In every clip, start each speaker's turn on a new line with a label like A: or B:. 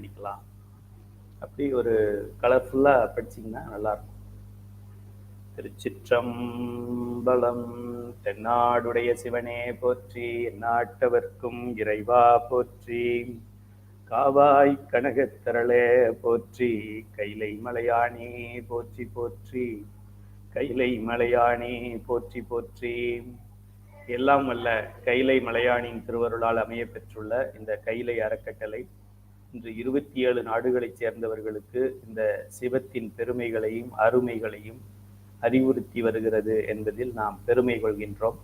A: சிந்திக்கலாம். அப்படி ஒரு கலர்ஃபுல்லாக படிச்சிங்கன்னா நல்லாயிருக்கும். திருச்சிற்றம்பலம். தென்னாடுடைய சிவனே போற்றி, எந்நாட்டவர்க்கும் இறைவா போற்றி. காவாய் கனகத்திரளே போற்றி, கைலை மலையானே போற்றி போற்றி, கைலை மலையானே போற்றி போற்றி. எல்லாம் வல்ல கைலை மலையானின் திருவருளால் அமைய பெற்றுள்ள இந்த கைலை அறக்கட்டளை இன்று 27 நாடுகளைச் சேர்ந்தவர்களுக்கு இந்த சிவத்தின் பெருமைகளையும் அருமைகளையும் அறிவுறுத்தி வருகிறது என்பதில் நாம் பெருமை கொள்கின்றோம்.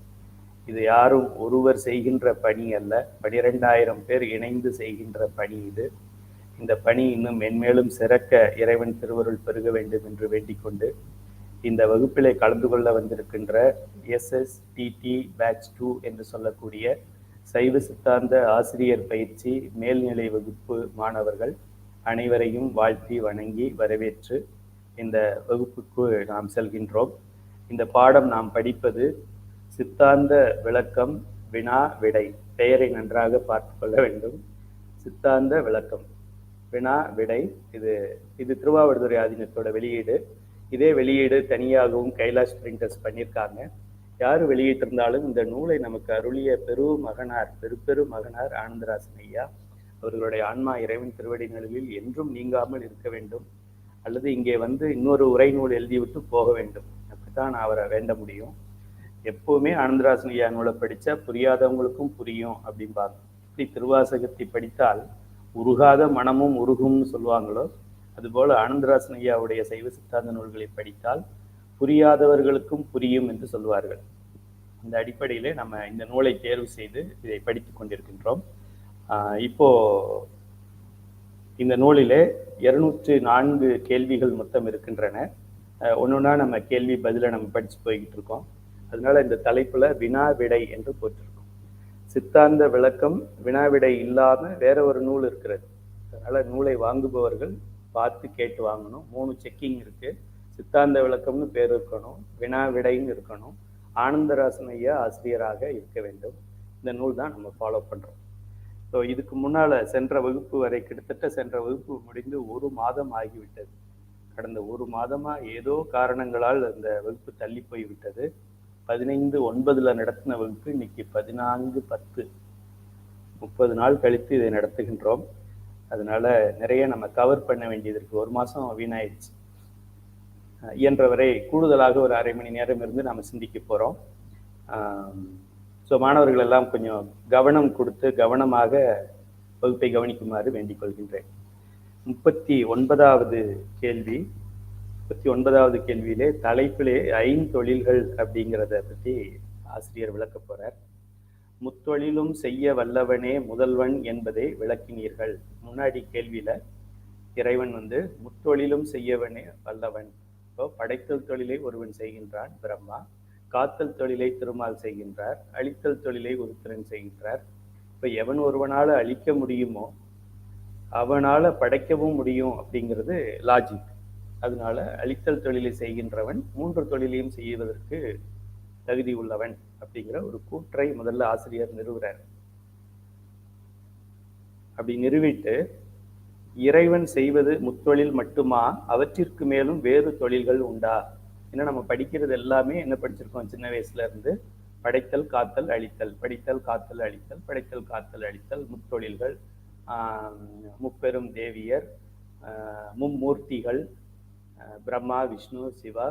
A: இது யாரும் ஒருவர் செய்கின்ற பணி அல்ல, 12,000 பேர் இணைந்து செய்கின்ற பணி இது. இந்த பணி இன்னும் மென்மேலும் சிறக்க இறைவன் திருவருள் பெருக வேண்டும் என்று வேண்டிக் கொண்டு, இந்த வகுப்பிலே கலந்து கொள்ள வந்திருக்கின்ற SSTT பேட்ச் 2 என்று சொல்லக்கூடிய சைவ சித்தாந்த ஆசிரியர் பயிற்சி மேல்நிலை வகுப்பு மாணவர்கள் அனைவரையும் வாழ்த்தி வணங்கி வரவேற்று இந்த வகுப்புக்கு நாம் செல்கின்றோம். இந்த பாடம் நாம் படிப்பது சித்தாந்த விளக்கம் வினா விடை. பெயரை நன்றாக பார்த்து கொள்ள வேண்டும். சித்தாந்த விளக்கம் வினா விடை. இது திருவாவடுதுறை ஆதீனத்தோட வெளியீடு. இதே வெளியீடு தனியாகவும் கைலாஷ் பிரிண்டர்ஸ் பண்ணியிருக்காங்க. யார் வெளியிட்டிருந்தாலும் இந்த நூலை நமக்கு அருளிய பெரு மகனார் ஆனந்தராசன் ஐயா அவர்களுடைய ஆன்மா இறைவன் திருவடி நிழலில் என்றும் நீங்காமல் இருக்க வேண்டும். அல்லது இங்கே வந்து இன்னொரு உரை நூல் எழுதிவிட்டு போக வேண்டும். அப்படித்தான் நான் அவரை வேண்ட முடியும். எப்பவுமே ஆனந்தராசன் ஐயா நூலை படித்தா புரியாதவங்களுக்கும் புரியும் அப்படிம்பாங்க. இப்படி திருவாசகத்தை படித்தால் உருகாத மனமும் உருகும்னு சொல்லுவாங்களோ, அதுபோல ஆனந்தராசன் ஐயாவுடைய சைவ சித்தாந்த நூல்களை படித்தால் புரியாதவர்களுக்கும் புரியும் என்று சொல்வார்கள். இந்த அடிப்படையிலே நம்ம இந்த நூலை தேர்வு செய்து இதை படித்து கொண்டிருக்கின்றோம். இப்போ இந்த நூலிலே 204 கேள்விகள் மொத்தம் இருக்கின்றன. ஒன்னொன்னா நம்ம கேள்வி பதிலை நம்ம படிச்சு போய்கிட்டு இருக்கோம். அதனால இந்த தலைப்புல வினா விடை என்று போட்டிருக்கோம். சித்தாந்த விளக்கம் வினா விடை இல்லாம வேற ஒரு நூல் இருக்கிறது. அதனால நூலை வாங்குபவர்கள் பார்த்து கேட்டு வாங்கணும். 3 செக்கிங் இருக்கு. சித்தாந்த விளக்கம்னு பேர் இருக்கணும், வினா விடைன்னு இருக்கணும், ஆனந்தராசன் ஐயா ஆசிரியராக இருக்க வேண்டும். இந்த நூல் தான் நம்ம ஃபாலோ பண்றோம். ஸோ இதுக்கு முன்னால சென்ற வகுப்பு வரை கிட்டத்தட்ட சென்ற வகுப்பு முடிந்து 1 மாதம் ஆகிவிட்டது. கடந்த 1 மாதமா ஏதோ காரணங்களால் அந்த வகுப்பு தள்ளி போய்விட்டது. 15/9 நடத்தின வகுப்பு இன்னைக்கு 14/10, 30 நாள் கழித்து இதை நடத்துகின்றோம். அதனால நிறைய நம்ம கவர் பண்ண வேண்டியது இருக்கு. 1 மாசம் வீணாயிடுச்சு. இயன்றவரை கூடுதலாக ஒரு அரை மணி நேரம் இருந்து நாம் சிந்திக்க போகிறோம். ஸோ மாணவர்கள் எல்லாம் கொஞ்சம் கவனம் கொடுத்து கவனமாக வகுப்பை கவனிக்குமாறு வேண்டிக் கொள்கின்றேன். 39வது கேள்வி. 39வது கேள்வியிலே தலைப்பிலே ஐந்தொழில்கள் அப்படிங்கிறத பற்றி ஆசிரியர் விளக்க போறார். முத்தொழிலும் செய்ய வல்லவனே முதல்வன் என்பதை விளக்கினீர்கள். முன்னாடி கேள்வியில இறைவன் முத்தொழிலும் செய்யவனே வல்லவன். இப்போ படைத்தல் தொழிலை ஒருவன் செய்கின்றான் பிரம்மா, காத்தல் தொழிலை திருமால் செய்கின்றார், அழித்தல் தொழிலை உருத்திரன் செய்கின்றார். இப்போ எவன் ஒருவனால அழிக்க முடியுமோ அவனால படைக்கவும் முடியும் அப்படிங்கிறது லாஜிக். அதனால அழித்தல் தொழிலை செய்கின்றவன் 3 தொழிலையும் செய்வதற்கு தகுதி உள்ளவன் அப்படிங்கிற ஒரு கூற்றை முதல்ல ஆசிரியர் நிறுவுறார். அப்படி நிறுவிட்டு இறைவன் செய்வது முத்தொழில் மட்டுமா, அவற்றிற்கு மேலும் வேறு தொழில்கள் உண்டா? ஏன்னா நம்ம படிக்கிறது எல்லாமே என்ன படிச்சிருக்கோம் சின்ன வயசுல இருந்து, படைத்தல் காத்தல் அழித்தல், படித்தல் காத்தல் அழித்தல், படைத்தல் காத்தல் அழித்தல், முத்தொழில்கள், முப்பெரும் தேவியர், மும்மூர்த்திகள், பிரம்மா விஷ்ணு சிவா,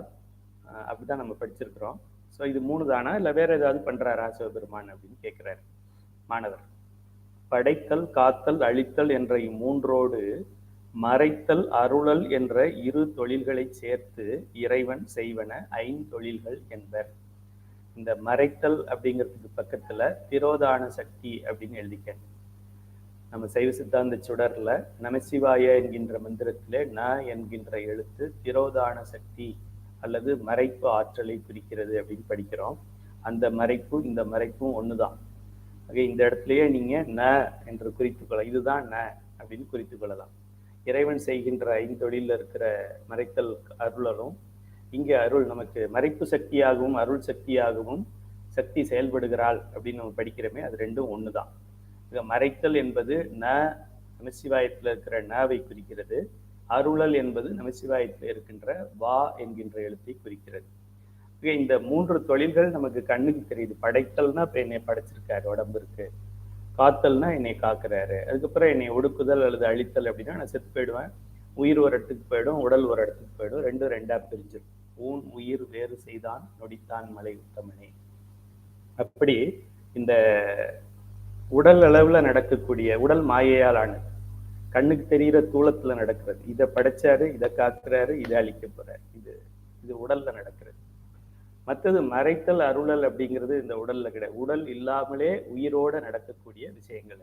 A: அப்படிதான் நம்ம படிச்சிருக்கிறோம். ஸோ இது 3 தானா இல்லை வேற ஏதாவது பண்றாரா சிவபெருமான் அப்படின்னு கேட்கிறாரு மாணவர். படைத்தல் காத்தல் அழித்தல் என்ற 3ஓடு மறைத்தல் அருளல் என்ற 2 தொழில்களை சேர்த்து இறைவன் செய்வன 5 தொழில்கள் என்பர். இந்த மறைத்தல் அப்படிங்கிறதுக்கு பக்கத்துல திரோதான சக்தி அப்படின்னு எழுதிக்க. நம்ம சைவ சித்தாந்த சுடர்ல நமசிவாய என்கின்ற மந்திரத்திலே ந என்கின்ற எழுத்து திரோதான சக்தி அல்லது மறைப்பு ஆற்றலை குறிக்கிறது அப்படின்னு படிக்கிறோம். அந்த மறைப்பு இந்த மறைப்பும் ஒண்ணுதான். இந்த இடத்துலயே நீங்க ந என்று குறித்து கொள்ள, இதுதான் ந அப்படின்னு குறித்து கொள்ளலாம். இறைவன் செய்கின்ற 5 தொழில இருக்கிற மறைத்தல் அருளரும், இங்கே அருள் நமக்கு மறைப்பு சக்தியாகவும் அருள் சக்தியாகவும் சக்தி செயல்படுகிறாள் அப்படின்னு நம்ம படிக்கிறோமே, அது ரெண்டும் ஒண்ணுதான். மறைத்தல் என்பது ந நமசிவாயத்தில் இருக்கிற நாவை குறிக்கிறது. அருளல் என்பது நமசிவாயத்தில் இருக்கின்ற வா என்கின்ற எழுத்தை குறிக்கிறது. இந்த 3 தொழில்கள் நமக்கு கண்ணுக்கு தெரியுது. படைத்தல்னா இப்ப என்னை படைச்சிருக்காரு, உடம்பு இருக்கு. காத்தல்னா என்னை காக்குறாரு. அதுக்கப்புறம் என்னை ஒடுக்குதல் அல்லது அழித்தல் அப்படின்னா நான் செத்து போயிடுவேன். உயிர் ஒரு இடத்துக்கு போயிடும், உடல் ஒரு இடத்துக்கு போயிடும். ரெண்டும் ரெண்டா பிரிஞ்சிடும். ஊன் உயிர் வேறு செய்தான் நொடித்தான் மலை உத்தமனே. அப்படி இந்த உடல் அளவுல நடக்கக்கூடிய, உடல் மாயையால் ஆனது, கண்ணுக்கு தெரிகிற தூளத்துல நடக்கிறது. இதை படைச்சாரு, இதை காக்குறாரு, இதை அழிக்க போறாரு. இது உடல்ல நடக்கிறது. மற்றது மறைத்தல் அருளல் அப்படிங்கிறது இந்த உடல்ல கிடையாது. உடல் இல்லாமலே உயிரோட நடக்கக்கூடிய விஷயங்கள்.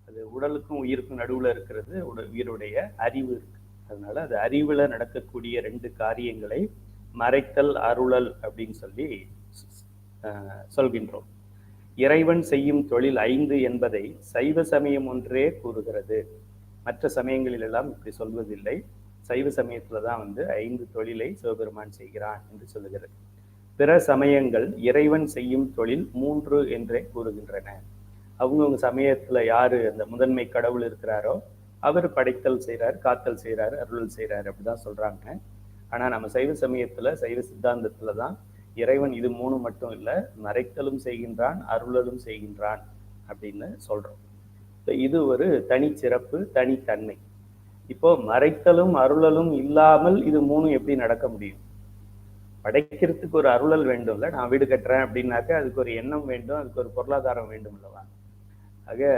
A: அது உடலுக்கும் உயிருக்கும் நடுவுல இருக்கிறது உயிருடைய அறிவு இருக்கு. அதனால அது அறிவுல நடக்கக்கூடிய 2 காரியங்களை மறைத்தல் அருளல் அப்படின்னு சொல்லி சொல்கின்றோம். இறைவன் செய்யும் தொழில் 5 என்பதை சைவ சமயம் ஒன்றே கூறுகிறது. மற்ற சமயங்களில் எல்லாம் இப்படி சொல்வதில்லை. சைவ சமயத்துலதான் 5 தொழிலை சிவபெருமான் செய்கிறான் என்று சொல்லுகிறது. பிற சமயங்கள் இறைவன் செய்யும் தொழில் 3 என்றே கூறுகின்றன. அவங்கவுங்க சமயத்துல யாரு அந்த முதன்மை கடவுள் இருக்கிறாரோ அவர் படைத்தல் செய்கிறார், காத்தல் செய்கிறார், அருள் செய்கிறார் அப்படிதான் சொல்றாங்க. ஆனா நம்ம சைவ சமயத்துல, சைவ சித்தாந்தத்துல தான் இறைவன் இது 3 மட்டும் இல்லை, மறைத்தலும் செய்கின்றான், அருளலும் செய்கின்றான் அப்படின்னு சொல்றோம். இது ஒரு தனிச்சிறப்பு, தனித்தன்மை. இப்போ மறைத்தலும் அருளலும் இல்லாமல் இது 3 எப்படி நடக்க முடியும்? படைக்கிறதுக்கு ஒரு அருளல் வேண்டும்ல. நான் வீடு கட்டுறேன் அப்படின்னாக்க அதுக்கு ஒரு எண்ணம் வேண்டும், அதுக்கு ஒரு பொருளாதாரம் வேண்டும் அல்லவா? ஆக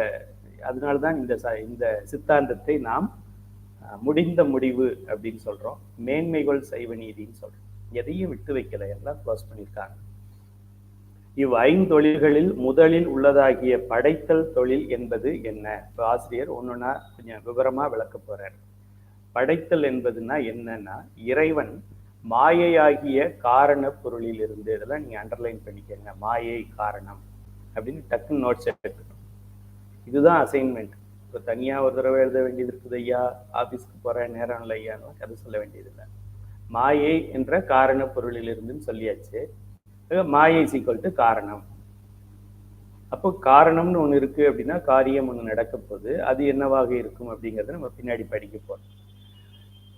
A: அதனால்தான் இந்த சித்தாந்தத்தை நாம் முடிந்த முடிவு அப்படின்னு சொல்றோம். மேன்மைகள் சைவ நீதின்னு சொல்றோம். எதையும் விட்டு வைக்கல, எல்லாம் க்ளோஸ் பண்ணியிருக்காங்க. 5 தொழில்களில் முதலில் உள்ளதாகிய படைத்தல் தொழில் என்பது என்ன? இப்போ ஆசிரியர் ஒன்னொன்னா கொஞ்சம் விவரமா விளக்க போறார். படைத்தல் என்பதுன்னா என்னன்னா, இறைவன் மாயையாகிய காரண பொருளில் இருந்து, இதெல்லாம் நீங்க அண்டர்லைன் பண்ணிக்கங்க, மாயை காரணம் அப்படின்னு டக்குன்னு நோட்ஸ் எடுத்துக்கணும். இதுதான் அசைன்மெண்ட். இப்போ தனியா ஒரு தடவை எழுத வேண்டியது இருக்குது, ஐயா ஆபீஸ்க்கு போறேன் நேரம் இல்லை ஐயான்னு கதை சொல்ல வேண்டியது இல்லை. மாயை என்ற காரண பொருளில் இருந்துன்னு சொல்லியாச்சு. மாயை ஈக்குவல் டு காரணம். அப்போ காரணம்னு ஒண்ணு இருக்கு அப்படின்னா காரியம் ஒண்ணு நடக்க போகுது. அது என்னவாக இருக்கும் அப்படிங்கறத நம்ம பின்னாடி படிக்க போறோம்.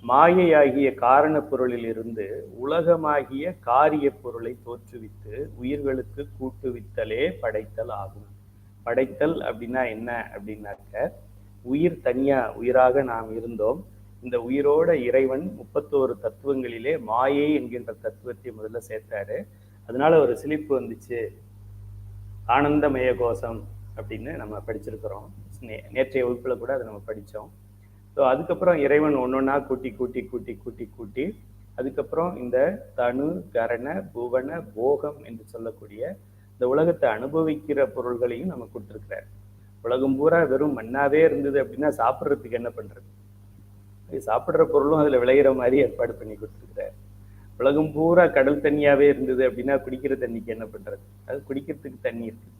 A: மாயையாகிய காரண பொருளில் இருந்து உலகமாகிய காரிய பொருளை தோற்றுவித்து உயிர்களுக்கு கூட்டுவித்தலே படைத்தல் ஆகும். படைத்தல் அப்படின்னா என்ன அப்படின்னாக்க, உயிர் தனியா உயிராக நாம் இருந்தோம். இந்த உயிரோட இறைவன் 31 தத்துவங்களிலே மாயை என்கின்ற தத்துவத்தை முதல்ல சேர்த்தாரு. அதனால ஒரு சிலிப்பு வந்துச்சு, ஆனந்தமய கோஷம் அப்படின்னு நம்ம படிச்சிருக்கிறோம். நேற்றைய வகுப்புல கூட அதை நம்ம படித்தோம். ஸோ அதுக்கப்புறம் இறைவன் ஒன்னொன்னா கூட்டி கூட்டி கூட்டி கூட்டி கூட்டி அதுக்கப்புறம் இந்த தனு கரண புவன போகம் என்று சொல்லக்கூடிய இந்த உலகத்தை அனுபவிக்கிற பொருள்களையும் நம்ம கொடுத்துருக்கிறார். உலகம் பூரா வெறும் மண்ணாவே இருந்தது அப்படின்னா சாப்பிட்றதுக்கு என்ன பண்றது? சாப்பிட்ற பொருளும் அதுல விளையிற மாதிரி ஏற்பாடு பண்ணி கொடுத்துருக்கிறார். உலகம் பூரா கடல் தண்ணியாவே இருந்தது அப்படின்னா குடிக்கிற தண்ணிக்கு என்ன பண்றது? அது குடிக்கிறதுக்கு தண்ணி இருக்கு.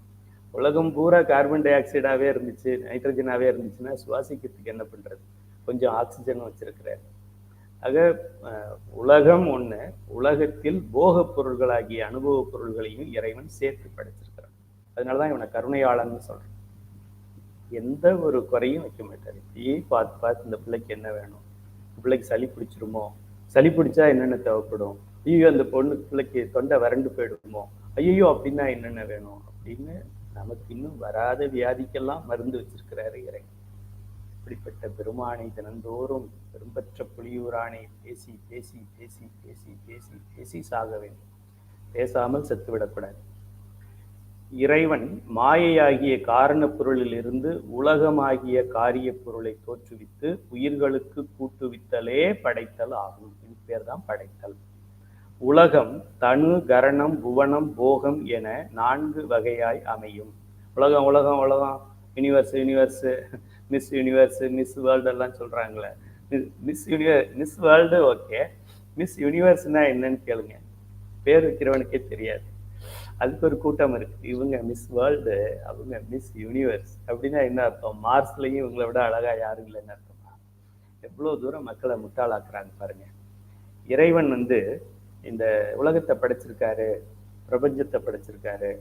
A: உலகம் பூரா கார்பன் டை ஆக்சைடாவே இருந்துச்சு, நைட்ரஜனாவே இருந்துச்சுன்னா சுவாசிக்கிறதுக்கு என்ன பண்றது? கொஞ்சம் ஆக்சிஜன் வச்சிருக்கிறார். ஆக உலகம் ஒண்ணு, உலகத்தில் போக பொருள்களாகிய அனுபவ பொருள்களையும் இறைவன் சேர்த்து படைச்சிருக்கிறான். அதனாலதான் இவனை கருணையாளன்னு சொல்றான். எந்த ஒரு குறையும் வைக்க மாட்டாரு. இப்படியே பார்த்து பார்த்து இந்த பிள்ளைக்கு என்ன வேணும், பிள்ளைக்கு சளி பிடிச்சிருமோ, சளி பிடிச்சா என்னென்ன தேவைப்படும், ஐயோ அந்த பிள்ளைக்கு தொண்டை வறண்டு போயிடுமோ, ஐயோ அப்படின்னா என்னென்ன வேணும் அப்படின்னு நமக்கு இன்னும் வராத வியாதிக்கெல்லாம் மருந்து வச்சிருக்கிறாரு இறைவன். இப்படிப்பட்ட பெருமானை தினந்தோறும் பெரும்பற்ற புலியூரானை பேசி பேசி பேசி பேசி பேசி பேசி சாக வேண்டும். பேசாமல் செத்துவிடக்கூடாது. இறைவன் மாயையாகிய காரண பொருளில் இருந்து உலகமாகிய காரிய பொருளை தோற்றுவித்து உயிர்களுக்கு கூட்டுவித்தலே படைத்தல் ஆகும். இது பேர் தான் படைத்தல். உலகம் தனு கரணம் புவனம் போகம் என 4 வகையாய் அமையும். உலகம் உலகம் உலகம், universe universe, miss universe, miss world எல்லாம் சொல்றாங்களே. மிஸ் வேர்ல்டு ஓகே, மிஸ் யூனிவர்ஸ்னா என்னன்னு கேளுங்க. பேர் வைக்கிறவனுக்கே தெரியாது. அதுக்கு ஒரு கூட்டம் இருக்கு. இவங்க மிஸ் வேர்ல்டு, அவங்க மிஸ் யூனிவர்ஸ். அப்படின்னா என்ன அர்த்தம்? மார்ஸ்லயும் இவங்களை விட அழகா யாரும் இல்லைன்னு அர்த்தமா? எவ்வளவு தூரம் மக்களை முட்டாளாக்குறாங்க பாருங்க. இறைவன் இந்த உலகத்தை படைச்சிருக்காரு, பிரபஞ்சத்தை படைச்சிருக்காரு.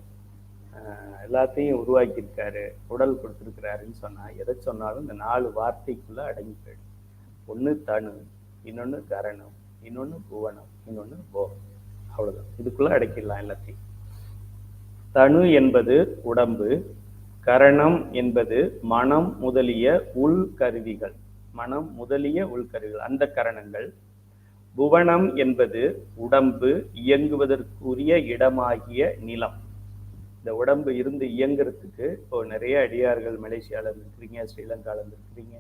A: எல்லாத்தையும் உருவாக்கியிருக்காரு, உடல் கொடுத்துருக்கிறாருன்னு சொன்னா எதை சொன்னாலும் இந்த 4 வார்த்தைக்குள்ள அடங்கி போயிடும். ஒன்று தனு, இன்னொன்று கரணம், இன்னொன்று புவனம், இன்னொன்று போகம். அவ்வளவுதான், இதுக்குள்ள அடக்கிடலாம் எல்லாத்தையும். தனு என்பது உடம்பு, கரணம் என்பது மனம் முதலிய உள்கருவிகள், மனம் முதலிய உள்கருவிகள், அந்த கரணங்கள். புவனம் என்பது உடம்பு இயங்குவதற்குரிய இடமாகிய நிலம். இந்த உடம்பு இருந்து இயங்குறதுக்கு இப்போ நிறைய அடியார்கள் மலேசியால இருக்கிறீங்க, ஸ்ரீலங்கால இருக்கிறீங்க,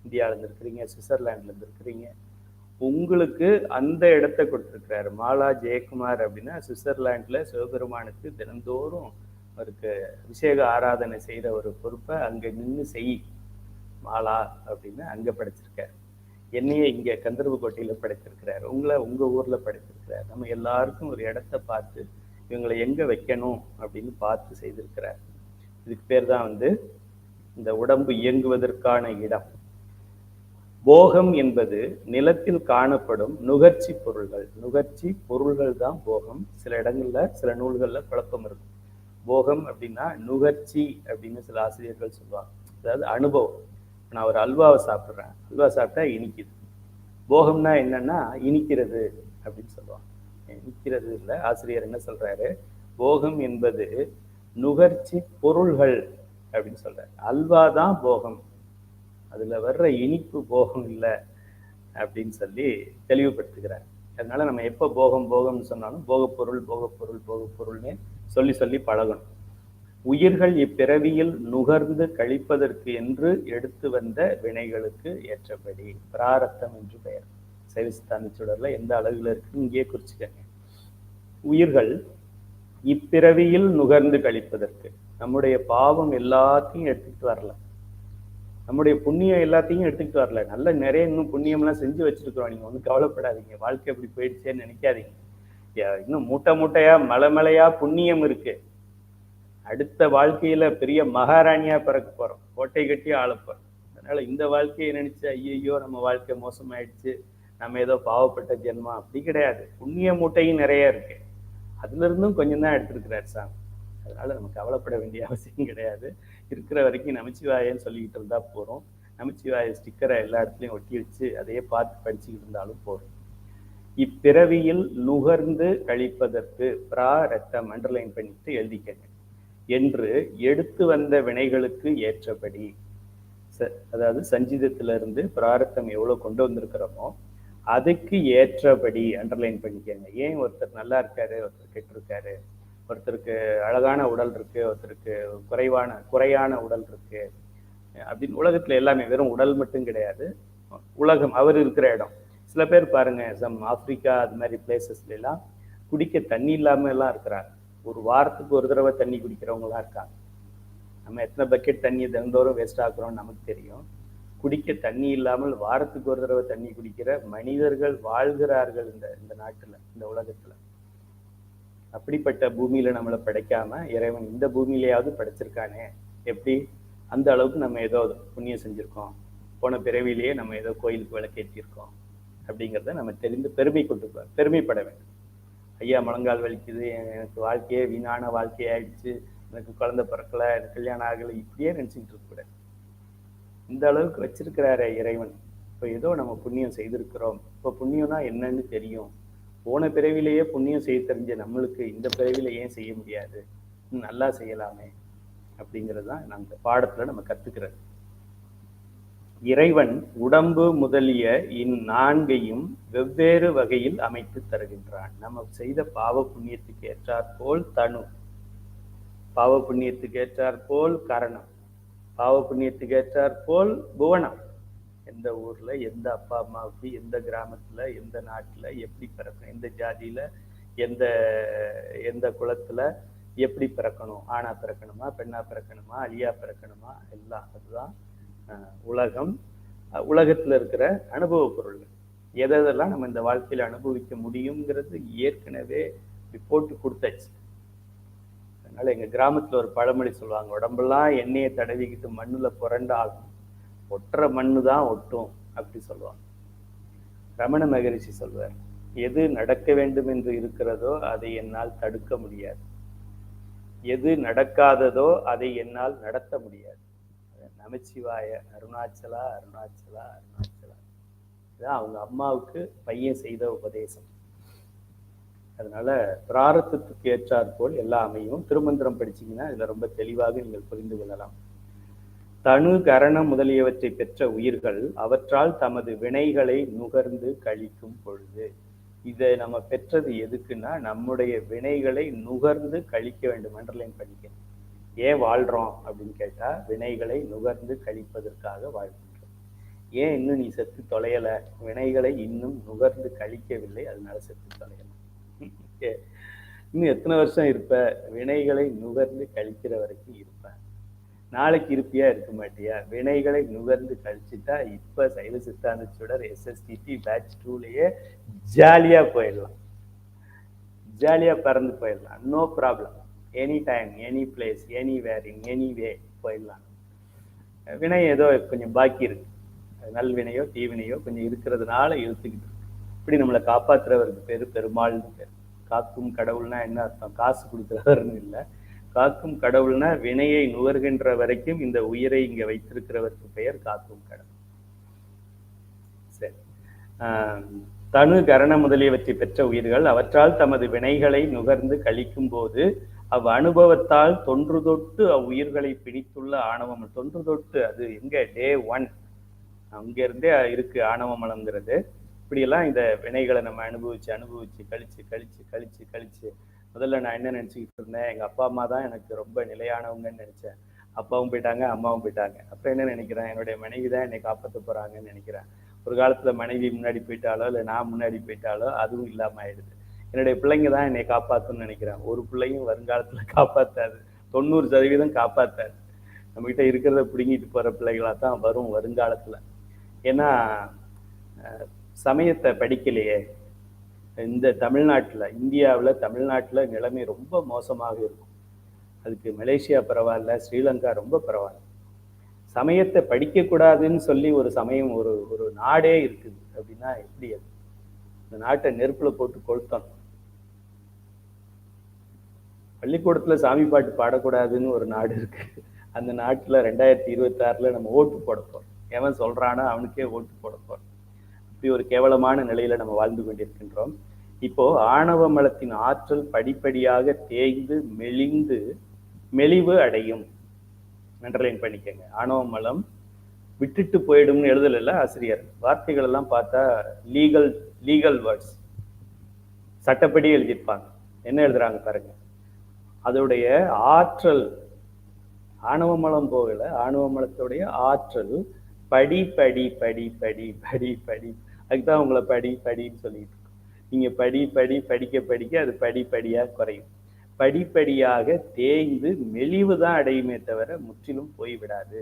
A: இந்தியாவில இருக்கிறீங்க, சுவிட்சர்லாந்துல இருக்கிறீங்க. உங்களுக்கு அந்த இடத்த கொடுத்துருக்கிறாரு. மாலா ஜெயக்குமார் அப்படின்னா சுவிட்சர்லாந்துல சிவபெருமானுக்கு தினந்தோறும் அவருக்கு அபிஷேக ஆராதனை செய்யற ஒரு பொறுப்பை அங்க நின்று செய் மாலா அப்படின்னு அங்க படைச்சிருக்காரு. என்னையே இங்க கந்தர்வக்கோட்டையில படைத்திருக்கிறார், உங்களை உங்க ஊர்ல படைத்திருக்கிறார். நம்ம எல்லாருக்கும் ஒரு இடத்த பார்த்து இவங்களை எங்க வைக்கணும் அப்படின்னு பார்த்து செய்திருக்கிறார். இதுக்கு பேர் தான் இந்த உடம்பு இயங்குவதற்கான இடம். போகம் என்பது நிலத்தில் காணப்படும் நுகர்ச்சி பொருள்கள். நுகர்ச்சி பொருள்கள் தான் போகம். சில இடங்கள்ல சில நூல்கள்ல குழப்பம் இருக்கும். போகம் அப்படின்னா நுகர்ச்சி அப்படின்னு சில ஆசிரியர்கள் சொல்லுவாங்க, அதாவது அனுபவம். நான் ஒரு அல்வாவை சாப்பிட்றேன், அல்வா சாப்பிட்டா இனிக்குது. போகம்னா என்னன்னா இனிக்கிறது அப்படின்னு சொல்லுவாங்க. இனிக்கிறது இல்லை, ஆசிரியர் என்ன சொல்றாரு, போகம் என்பது நுகர்ச்சி பொருள்கள் அப்படின்னு சொல்றாரு. அல்வா தான் போகம், அதுல வர்ற இனிப்பு போகம் இல்லை அப்படின்னு சொல்லி தெளிவுபடுத்துகிறார். அதனால நம்ம எப்போ போகம் போகம்னு சொன்னாலும் போகப்பொருள் போகப்பொருள் போகப்பொருள்னு சொல்லி சொல்லி பழகணும். உயிர்கள் இப்பிறவியில் நுகர்ந்து கழிப்பதற்கு என்று எடுத்து வந்த வினைகளுக்கு ஏற்றபடி, பிராரத்தம் என்று பெயர். சைவசித்தாந்த சுடர்ல எந்த அளவுல இருக்கு இங்கே குறிச்சுக்கங்க. உயிர்கள் இப்பிறவியில் நுகர்ந்து கழிப்பதற்கு, நம்முடைய பாவம் எல்லாத்தையும் எடுத்துக்கிட்டு வரல, நம்முடைய புண்ணியம் எல்லாத்தையும் எடுத்துக்கிட்டு வரல. நல்ல நிறைய இன்னும் புண்ணியம்லாம் செஞ்சு வச்சிருக்கிறோம், நீங்க ஒன்றும் கவலைப்படாதீங்க, வாழ்க்கை எப்படி போயிடுச்சேன்னு நினைக்காதீங்க. இன்னும் மூட்டை மூட்டையா மலை மலையா புண்ணியம் இருக்கு. அடுத்த வாழ்க்கையில பெரிய மகாராணியா பிறக்க போறோம், கோட்டை கட்டி ஆள போறோம். அதனால இந்த வாழ்க்கையை நினைச்சு ஐயோ நம்ம வாழ்க்கை மோசமாயிடுச்சு, நம்ம ஏதோ பாவப்பட்ட ஜென்மா, அப்படி கிடையாது. புண்ணிய மூட்டையும் நிறைய இருக்கு, அதுல இருந்தும் கொஞ்சம் தான் எடுத்திருக்கிறார் சாமி. அதனால நம்ம கவலைப்பட வேண்டிய அவசியம் கிடையாது. இருக்கிற வரைக்கும் நமச்சிவாயன்னு சொல்லிக்கிட்டு இருந்தா போறோம். நமச்சிவாய ஸ்டிக்கரை எல்லா இடத்துலையும் ஒட்டி வச்சு அதையே பார்த்து படிச்சுக்கிட்டு இருந்தாலும் போறோம். இப்பிறவியில் நுகர்ந்து கழிப்பதற்கு பிராரத்தம் அண்டர்லைன் பண்ணிட்டு எழுதிக்கங்க என்று எடுத்து வந்த வினைகளுக்கு ஏற்றபடி, அதாவது சஞ்சீதத்திலிருந்து பிராரத்தம் எவ்வளவு கொண்டு வந்திருக்கிறோமோ அதுக்கு ஏற்றபடி அண்டர்லைன் பண்ணிக்கங்க. ஏன் ஒருத்தர் நல்லா இருக்காரு, ஒருத்தர் கெட்டு இருக்காரு, ஒருத்தருக்கு அழகான உடல் இருக்கு, ஒருத்தருக்கு குறையான உடல் இருக்கு அப்படின்னு. உலகத்துல எல்லாமே வெறும் உடல் மட்டும் கிடையாது, உலகம் அவர் இருக்கிற இடம். சில பேர் பாருங்க, ஆப்பிரிக்கா அது மாதிரி பிளேசஸ்ல எல்லாம் குடிக்க தண்ணி இல்லாம எல்லாம் இருக்கிறாங்க. ஒரு வாரத்துக்கு ஒரு தடவை தண்ணி குடிக்கிறவங்களா இருக்காங்க. நம்ம எத்தனை பக்கெட் தண்ணியை தினந்தோறும் வேஸ்ட் ஆக்குறோம்னு நமக்கு தெரியும். குடிக்க தண்ணி இல்லாமல் வாரத்துக்கு ஒரு தடவை தண்ணி குடிக்கிற மனிதர்கள் வாழ்கிறார்கள் இந்த நாட்டுல, இந்த உலகத்துல. அப்படிப்பட்ட பூமியில நம்மளை படைக்காம இறைவன் இந்த பூமியிலேயாவது படைச்சிருக்கானே, எப்படி அந்த அளவுக்கு நம்ம ஏதோ புண்ணியம் செஞ்சிருக்கோம், போன பிறவிலேயே நம்ம ஏதோ கோயிலுக்கு விளக்கேற்றிருக்கோம் அப்படிங்கிறத நம்ம தெரிந்து பெருமைப்பட வேண்டும். ஐயா முழங்கால் வலிக்குது, எனக்கு வாழ்க்கையே வீணான வாழ்க்கையாயிடுச்சு, எனக்கு குழந்தை பிறக்கல, எனக்கு கல்யாணம் ஆகலை, இப்படியே நினைச்சுக்கிட்டு இருக்கக்கூடாது. இந்த அளவுக்கு வச்சிருக்கிறாரு இறைவன். இப்போ ஏதோ நம்ம புண்ணியம் செய்திருக்கிறோம், இப்போ புண்ணியம்னா என்னன்னு தெரியும். போன பிறவிலேயே புண்ணியம் செய்ய தெரிஞ்ச நம்மளுக்கு இந்த பிறவில ஏன் செய்ய முடியாது, நல்லா செய்யலாமே அப்படிங்கிறது தான் நம்ம இந்த பாடத்துல நம்ம கத்துக்கிறது. இறைவன் உடம்பு முதலிய இந்நான்கையும் வெவ்வேறு வகையில் அமைத்து தருகின்றான். நம்ம செய்த பாவ புண்ணியத்துக்கு ஏற்றாற்போல் தனு, பாவ புண்ணியத்துக்கு ஏற்றாற்போல் கரணம், பாவ புண்ணியத்துக்கு ஏற்றாற்போல் புவனம். எந்த ஊர்ல எந்த அப்பா அம்மாவுக்கு எந்த கிராமத்துல எந்த நாட்டுல எப்படி பிறக்கணும், எந்த ஜாதியில எந்த குலத்துல எப்படி பிறக்கணும், ஆணா பிறக்கணுமா பெண்ணா பிறக்கணுமா அழியா பிறக்கணுமா, எல்லாம் அதுதான் உலகம். உலகத்துல இருக்கிற அனுபவ பொருள்கள் எதெல்லாம் நம்ம இந்த வாழ்க்கையில அனுபவிக்க முடியுங்கிறது ஏற்கனவே போட்டு கொடுத்தாச்சு. அதனால எங்க கிராமத்துல ஒரு பழமொழி சொல்லுவாங்க, உடம்பெல்லாம் எண்ணெயை தடவிக்கிட்டு மண்ணுல புரண்டாலும் ஒட்டுற மண்ணு தான் ஒட்டும் அப்படி சொல்லுவாங்க. ரமண மகரிஷி சொல்வார், எது நடக்க வேண்டும் என்று இருக்கிறதோ அதை என்னால் தடுக்க முடியாது, எது நடக்காததோ அதை என்னால் நடத்த முடியாது. நமச்சிவாய அருணாச்சலா அருணாச்சலா அருணாச்சலா. இதுதான் அவங்க அம்மாவுக்கு பையன் செய்த உபதேசம். அதனால பிராரத்தத்துக்கு ஏற்றாற்போல் எல்லா அமையும். திருமந்திரம் படிச்சீங்கன்னா இதுல ரொம்ப தெளிவாக நீங்கள் புரிந்து கொள்ளலாம். தனு கரணம் முதலியவற்றை பெற்ற உயிர்கள் அவற்றால் தமது வினைகளை நுகர்ந்து கழிக்கும் பொழுது, இதை நம்ம பெற்றது எதுக்குன்னா நம்முடைய வினைகளை நுகர்ந்து கழிக்க வேண்டும். அண்டர்லைன் பண்ணிக்க. ஏன் வாழ்றோம் அப்படின்னு கேட்டா வினைகளை நுகர்ந்து கழிப்பதற்காக வாழ்கின்றோம். ஏன் இன்னும் நீ செத்து தொலையல? வினைகளை இன்னும் நுகர்ந்து கழிக்கவில்லை, அதனால செத்து தொலையல. இன்னும் எத்தனை வருஷம் இருப்ப? வினைகளை நுகர்ந்து கழிக்கிற வரைக்கும் இருப்ப. நாளைக்கு இருப்பியா, இருக்க மாட்டியா? வினைகளை நுகர்ந்து கழிச்சுட்டா இப்ப சைவ சித்தாந்த சுடர் SSTT பேட்ச் 2லயே ஜாலியா போயிடலாம், ஜாலியா பறந்து போயிடலாம். No problem. Any time, any place, anywhere, in any way போயிடலாம். வினை ஏதோ கொஞ்சம் பாக்கி இருக்கு, நல்வினையோ தீவினையோ கொஞ்சம் இருக்கிறதுனால இழுத்துக்கிட்டு இருக்கு. இப்படி நம்மளை காப்பாத்துறவருக்கு பேரு பெருமாள்னு பேர். காக்கும் கடவுள்னா என்ன அர்த்தம்? காசு கொடுக்குறவர்னு இல்லை. காக்கும் கடவுள்னா வினையை நுகர்கின்ற வரைக்கும் இந்த உயிரை இங்க வைத்திருக்கிறவருக்கு பெயர் காக்கும் கடவுள். சரி. தனு கரண முதலியவற்றை பெற்ற உயிர்கள் அவற்றால் தமது வினைகளை நுகர்ந்து கழிக்கும் போது அவ் அனுபவத்தால் தொன்று தொட்டு அவ்வுயிர்களை பிடித்துள்ள ஆணவம். தொன்று தொட்டு அது எங்க? டே 1 அங்க இருந்தே இருக்கு ஆணவமலம்ங்கிறது. இப்படியெல்லாம் இந்த வினைகளை நம்ம அனுபவிச்சு அனுபவிச்சு கழிச்சு கழிச்சு கழிச்சு கழிச்சு முதல்ல நான் என்ன நினைச்சுக்கிட்டு இருந்தேன்? எங்க அப்பா அம்மா தான் எனக்கு ரொம்ப நிலையானவங்கன்னு நினைச்சேன். அப்பாவும் போயிட்டாங்க, அம்மாவும் போயிட்டாங்க. அப்புறம் என்ன நினைக்கிறேன்? என்னுடைய மனைவி தான் என்னை காப்பாற்ற போறாங்கன்னு நினைக்கிறேன். ஒரு காலத்துல மனைவி முன்னாடி போயிட்டாலோ இல்லை நான் முன்னாடி போயிட்டாலோ அதுவும் இல்லாம ஆயிடுது. என்னுடைய பிள்ளைங்க தான் என்னை காப்பாற்றுன்னு நினைக்கிறேன். ஒரு பிள்ளையும் வருங்காலத்துல காப்பாத்தாது, 90% காப்பாத்தாது. நம்ம கிட்ட இருக்கிறத பிடுங்கிட்டு போற பிள்ளைகளா தான் வரும் வருங்காலத்துல. ஏன்னா சமயத்தை படிக்கலையே. இந்த தமிழ்நாட்டுல, இந்தியாவுல தமிழ்நாட்டுல நிலைமை ரொம்ப மோசமாக இருக்கும். அதுக்கு மலேசியா பரவாயில்ல, ஸ்ரீலங்கா ரொம்ப பரவாயில்ல. சமயத்தை படிக்க கூடாதுன்னு சொல்லி ஒரு சமயம் ஒரு நாடே இருக்குது அப்படின்னா எப்படி? அது இந்த நாட்டை நெருப்புல போட்டு கொளுத்தணும். பள்ளிக்கூடத்துல சாமி பாட்டு பாடக்கூடாதுன்னு ஒரு நாடு இருக்கு. அந்த நாட்டுல 2026ல நம்ம ஓட்டு போட போறோம். எவன் சொல்றானோ அவனுக்கே ஓட்டு போட போறோம். இப்படி ஒரு கேவலமான நிலையில நம்ம வாழ்ந்து கொண்டிருக்கின்றோம். இப்போ ஆணவ மலத்தின் ஆற்றல் படிப்படியாக தேய்ந்து மெலிந்து மெலிவு அடையும். அண்டர்லைன் பண்ணிக்கங்க. ஆணவ மலம் விட்டுட்டு போயிடும்னு எழுதல ஆசிரியர். வார்த்தைகள் எல்லாம் பார்த்தா லீகல் வேர்ட்ஸ், சட்டப்படி எழுதியிருப்பாங்க. என்ன எழுதுறாங்க பாருங்க. அதோடைய ஆற்றல், ஆணவ மலம் போகல, ஆணவ மலத்துடைய ஆற்றல் படி படி படி படி படி படி. அதுக்குதான் உங்களை படி படின்னு சொல்லிட்டு இருக்கோம். நீங்க படி படி படிக்க படிக்க அது படிப்படியா குறையும். படிப்படியாக தேய்ந்து மெலிவு தான் அடையுமே தவிர முற்றிலும் போய்விடாது.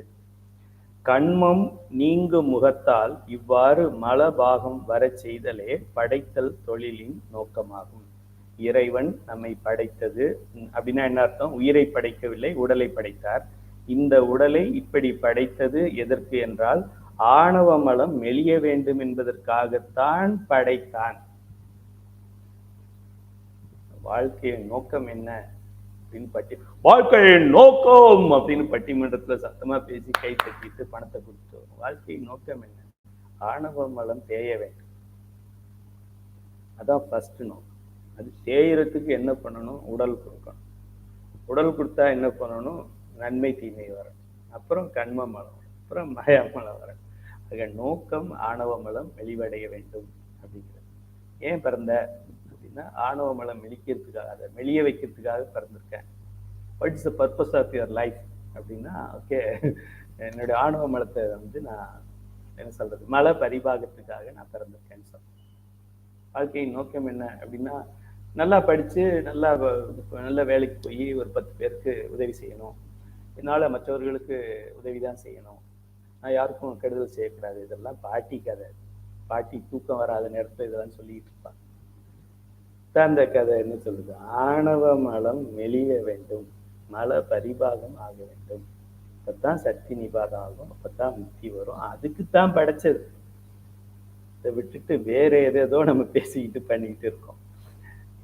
A: கண்மம் நீங்கும் முகத்தால் இவ்வாறு மலபாகம் வர செய்தலே படைத்தல் தொழிலின் நோக்கமாகும். இறைவன் நம்மை படைத்தது அப்படின்னா என்ன அர்த்தம்? உயிரை படைக்கவில்லை, உடலை படைத்தார். இந்த உடலை இப்படி படைத்தது எதற்கு என்றால் ஆணவ மலம் மெலிய வேண்டும் என்பதற்காகத்தான் படைத்தான். வாழ்க்கையின் நோக்கம் என்ன அப்படின்னு வாழ்க்கையின் நோக்கம் அப்படின்னு பட்டிமன்றத்துல சத்தமா பேசி கை தட்டிட்டு பணத்தை கொடுத்து, வாழ்க்கையின் நோக்கம் என்ன? ஆணவ மலம் தேய வேண்டும். அதான் ஃபர்ஸ்ட் நோக்கம். அது தேயறதுக்கு என்ன பண்ணணும்? உடல் கொடுக்கணும். உடல் கொடுத்தா என்ன பண்ணணும்? நன்மை தீமை வரணும். அப்புறம் கண்ம மலம், அப்புறம் மயமலம் வரணும். ஆக நோக்கம் ஆணவ மலம் மெலிவடைய வேண்டும் அப்படிங்கிறது. ஏன் பிறந்த அப்படின்னா ஆணவ மலம் மெலிக்கிறதுக்காக, அதை மெலிய வைக்கிறதுக்காக பிறந்திருக்கேன். What is the purpose of your life அப்படின்னா, ஓகே என்னுடைய ஆணவ மலத்தை நான் என்ன சொல்றது, மல பரிபாகத்துக்காக நான் பிறந்திருக்கேன்னு சொல்றேன். வாழ்க்கையின் நோக்கம் என்ன அப்படின்னா நல்லா படிச்சு நல்ல வேலைக்கு போய் ஒரு 10 பேருக்கு உதவி செய்யணும். என்னால மற்றவர்களுக்கு உதவிதான் செய்யணும். நான் யாருக்கும் கெடுதல் செய்யக்கூடாது. இதெல்லாம் பாட்டி கதை. பாட்டி தூக்கம் வராத நேரத்துல இதெல்லாம் சொல்லிட்டு இருப்பாங்க. அந்த கதை என்ன சொல்லுது? ஆணவ மலம் மெலிய வேண்டும், மல பரிபாகம் ஆக வேண்டும். அப்பதான் சக்தி நிபாதம் ஆகும், அப்பதான் முக்தி வரும். அதுக்குத்தான் படைச்சது. இதை விட்டுட்டு வேற ஏதேதோ நம்ம பேசிக்கிட்டு பண்ணிக்கிட்டு இருக்கோம்.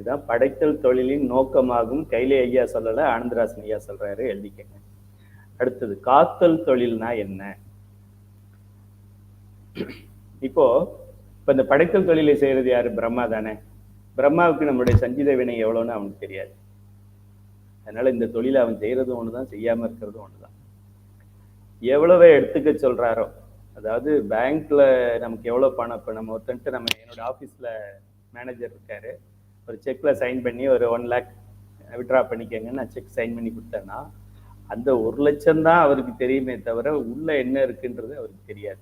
A: இதுதான் படைத்தல் தொழிலின் நோக்கமாகும். கையிலே ஐயா சொல்லல, ஆனந்தராசன் ஐயா சொல்றாரு, எழுதிக்கங்க. அடுத்தது காத்தல் தொழில்னா என்ன? இப்போ இந்த படைத்தல் தொழிலை செய்யறது யாரு? பிரம்மா தானே. பிரம்மாவுக்கு நம்மளுடைய சஞ்சித வினை எவ்வளவுன்னு அவனுக்கு தெரியாது. அதனால இந்த தொழிலை அவன் செய்யறதும் ஒண்ணுதான், செய்யாம இருக்கிறதும் ஒண்ணுதான். எவ்வளவு எடுத்துக்க சொல்றாரோ, அதாவது பேங்க்ல நமக்கு எவ்வளவு பணம், இப்ப நம்ம ஒருத்தன்ட்டு, நம்ம என்னோட ஆபீஸ்ல மேனேஜர் இருக்காரு, ஒரு செக்ல சைன் பண்ணி ஒரு 1 lakh விட்ரா பண்ணிக்கங்க நான் செக் சைன் பண்ணி கொடுத்தேன்னா, அந்த 1 லட்சம் தான் அவருக்கு தெரியுமே தவிர உள்ள என்ன இருக்குன்றது அவருக்கு தெரியாது.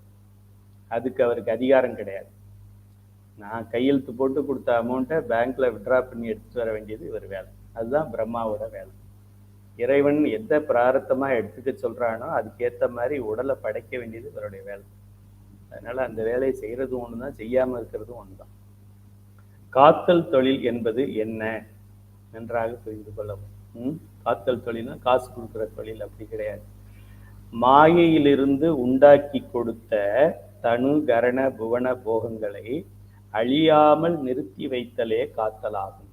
A: அதுக்கு அவருக்கு அதிகாரம் கிடையாது. நான் கையெழுத்து போட்டு கொடுத்த அமௌண்ட்டை பேங்க்ல விட்ரா பண்ணி எடுத்துட்டு வர வேண்டியது இவர் வேலை. அதுதான் பிரம்மாவோட வேலை. இறைவன் எந்த பிராரத்தமா எடுத்துக்க சொல்றானோ அதுக்கேற்ற மாதிரி உடலை படைக்க வேண்டியது இவருடைய வேலை. அதனால அந்த வேலையை செய்யறதும் ஒண்ணுதான், செய்யாம இருக்கிறதும் ஒண்ணுதான். காத்தல் தொழில் என்பது என்ன நன்றாக புரிந்து கொள்ளவும். காத்தல் தொழில்னா காசு கொடுக்குற தொழில் அப்படி கிடையாது. மாயையிலிருந்து உண்டாக்கி கொடுத்த தனு கரண புவன போகங்களை அழியாமல் நிறுத்தி வைத்தலே காத்தலாகும்.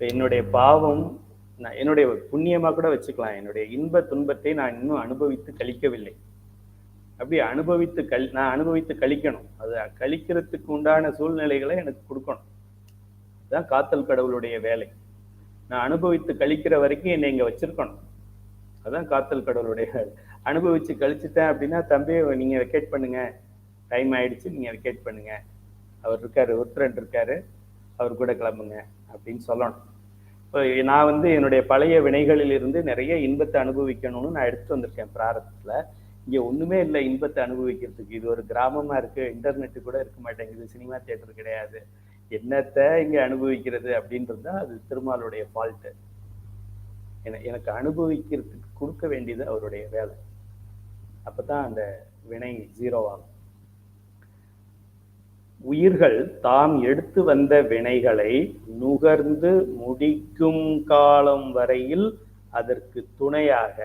A: என்னுடைய பாவம், என்னுடைய புண்ணியமா கூட வச்சுக்கலாம், என்னுடைய இன்ப துன்பத்தை நான் இன்னும் அனுபவித்து கழிக்கவில்லை. அப்படி நான் அனுபவித்து கழிக்கணும். அது கழிக்கிறதுக்கு உண்டான சூழ்நிலைகளை எனக்கு கொடுக்கணும். அதுதான் காத்தல் கடவுளுடைய வேலை. நான் அனுபவித்து கழிக்கிற வரைக்கும் என்னை இங்க வச்சிருக்கணும். அதுதான் காத்தல் கடவுளுடைய வேலை. அனுபவிச்சு கழிச்சுட்டேன் அப்படின்னா, தம்பி நீங்க வெக்கேட் பண்ணுங்க, டைம் ஆயிடுச்சு, நீங்க வெக்கேட் பண்ணுங்க, அவர் இருக்காரு, ஒருத்தர் இருக்காரு, அவர் கூட கிளம்புங்க அப்படின்னு சொல்லணும். இப்போ நான் என்னுடைய பழைய வினைகளில் இருந்து நிறைய இன்பத்தை அனுபவிக்கணும்னு நான் எடுத்துட்டு வந்திருக்கேன் பிராரத்துல. இங்க ஒண்ணுமே இல்லை இன்பத்தை அனுபவிக்கிறதுக்கு. இது ஒரு கிராமமா இருக்கு, இன்டர்நெட்டு கூட இருக்க மாட்டேங்குது, சினிமா தியேட்டர் கிடையாது, என்னத்தை இங்க அனுபவிக்கிறது அப்படின்றது தான் அது திருமாலுடைய ஃபால்ட்டு. எனக்கு அனுபவிக்கிறதுக்கு கொடுக்க வேண்டியது அவருடைய வேலை. அப்பதான் அந்த வினை 0 ஆகும். உயிர்கள் தாம் எடுத்து வந்த வினைகளை நுகர்ந்து முடிக்கும் காலம் வரையில் அதற்கு துணையாக,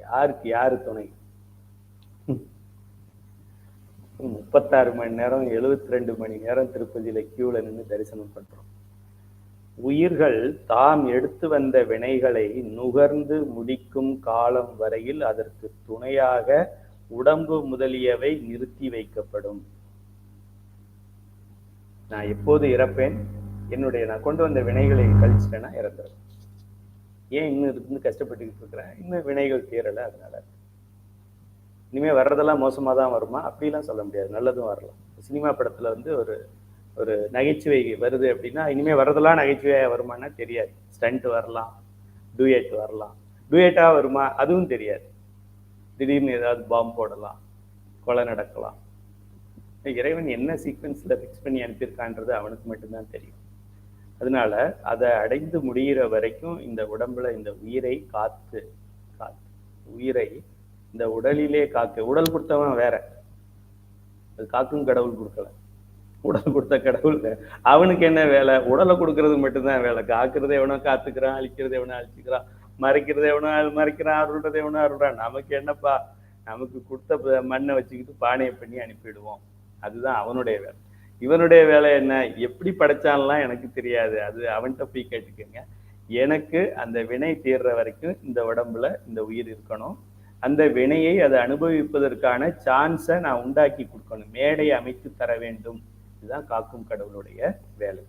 A: யாருக்கு யாரு துணை? 36 மணி நேரம் 72 மணி நேரம் திருப்பதியில கியூல நின்று தரிசனம் பண்றோம். உயிர்கள் தாம் எடுத்து வந்த வினைகளை நுகர்ந்து முடிக்கும் காலம் வரையில் அதற்கு துணையாக உடம்பு முதலியவை நிறுத்தி வைக்கப்படும். நான் எப்போது இறப்பேன், நான் கொண்டு வந்த வினைகளை கழிச்சிட்டேன்னா இறந்துடும். ஏன் இன்னும் இருந்து கஷ்டப்பட்டுக்கிட்டு இருக்கிறேன்? இன்னும் வினைகள் தீரலை, அதனால. இனிமே வர்றதெல்லாம் மோசமா தான் வருமா? அப்படிலாம் சொல்ல முடியாது, நல்லதும் வரலாம். சினிமா படத்துல ஒரு நகைச்சுவை வருது அப்படின்னா, இனிமே வர்றதெல்லாம் நகைச்சுவையா வருமானா தெரியாது. ஸ்டண்ட் வரலாம், டூயட் வரலாம். டூயட்டா வருமா அதுவும் தெரியாது. திடீர்னு ஏதாவது பாம்பு போடலாம், கொலை நடக்கலாம். இறைவன் என்ன சீக்வன்ஸ்ல ஃபிக்ஸ் பண்ணி அனுப்பியிருக்கான்றது அவனுக்கு மட்டும்தான் தெரியும். அதனால அதை அடைந்து முடிகிற வரைக்கும் இந்த உடம்புல இந்த உயிரை காத்து உயிரை இந்த உடலிலே காக்க. உடல் கொடுத்தவன் வேற, அது காக்கும் கடவுள் கொடுக்கல. உடல் கொடுத்த கடவுள் அவனுக்கு என்ன வேலை? உடலை கொடுக்கறது மட்டும்தான் வேலை. காக்குறது எவனோ காத்துக்கிறான், அழிக்கிறது எவனோ அழிச்சுக்கிறான், மறைக்கிறது எவனோ மறைக்கிறான், அருள்றது எவனோ அருள்றான். நமக்கு என்னப்பா? நமக்கு கொடுத்த மண்ணை வச்சுக்கிட்டு பானையை பண்ணி அனுப்பிடுவோம். அதுதான் அவனுடைய வேலை. இவனுடைய வேலை என்ன? எப்படி படைச்சான்லாம் எனக்கு தெரியாது, அது அவன்கிட்ட போய் கேட்டுக்கங்க. எனக்கு அந்த வினை தீர்ற வரைக்கும் இந்த உடம்புல இந்த உயிர் இருக்கணும். அந்த வினையை அதை அனுபவிப்பதற்கான சான்ஸை நான் உண்டாக்கி கொடுக்கணும், மேடையை அமைத்து தர வேண்டும். இதுதான் காக்கும் கடவுளுடைய வேலை.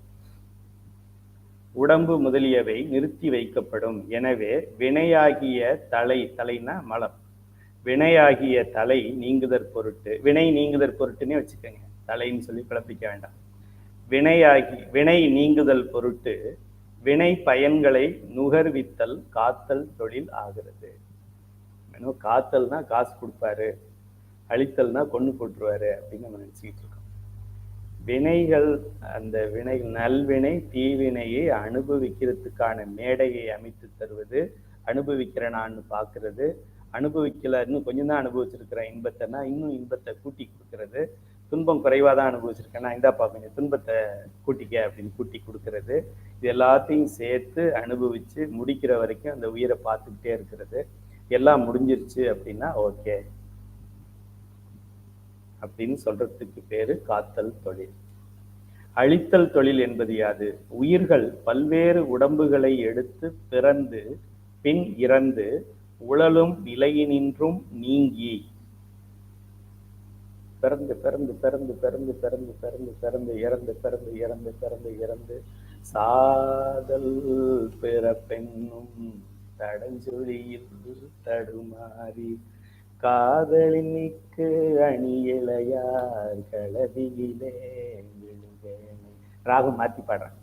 A: உடம்பு முதலியவை நிறுத்தி வைக்கப்படும். எனவே வினையாகிய தலைனா மலம், வினையாகிய தலை நீங்குதற் பொருட்டு, வினை நீங்குதற் பொருட்டுன்னே வச்சுக்கோங்க, தலைன்னு சொல்லி குழப்பிக்க வேண்டாம். வினை நீங்குதல் பொருட்டு வினை பயன்களை நுகர்வித்தல் காத்தல் தொழில் ஆகிறது. காத்தல்னா காசு கொடுப்பாரு, அழித்தல்னா கொண்டு போட்டுருவாரு அப்படின்னு நம்ம நினைச்சுக்கிட்டு இருக்கோம். வினைகள், அந்த வினை, நல்வினை தீவினையை அனுபவிக்கிறதுக்கான மேடையை அமைத்து தருவது, அனுபவிக்கிறேனான்னு பார்க்கறது, அனுபவிக்கல இன்னும் கொஞ்சம் தான் அனுபவிச்சிருக்கிறேன் இன்பத்தைனா இன்னும் இன்பத்தை கூட்டி கொடுக்கறது, துன்பம் குறைவாக தான் அனுபவிச்சிருக்கேன்னா இந்தாப்பா கொஞ்சம் துன்பத்தை கூட்டிக்க அப்படின்னு கூட்டி கொடுக்கறது. இது எல்லாத்தையும் சேர்த்து அனுபவிச்சு முடிக்கிற வரைக்கும் அந்த உயிரை பார்த்துக்கிட்டே இருக்கிறது. எல்லாம் முடிஞ்சிருச்சு அப்படின்னா ஓகே, அப்படின்னு சொல்றதுக்கு பேரு காத்தல் தொழில். அழித்தல் தொழில் என்பது யாது? உயிர்கள் பல்வேறு உடம்புகளை எடுத்து பிறந்து பின் இறந்து உழலும் நிலையினின்றும் நீங்கி, பிறந்து பிறந்து பிறந்து பிறந்து பிறந்து பிறந்து பிறந்து இறந்து பிறந்து இறந்து பிறந்து இறந்து சாதல் பிறப்பென்னும் தடஞ்சொழியில் தடுமாறி காதலின் மிக்கு அணியிலையார் களதியிலே விழுவேனே. ராகம் மாத்தி பாடுறேன்.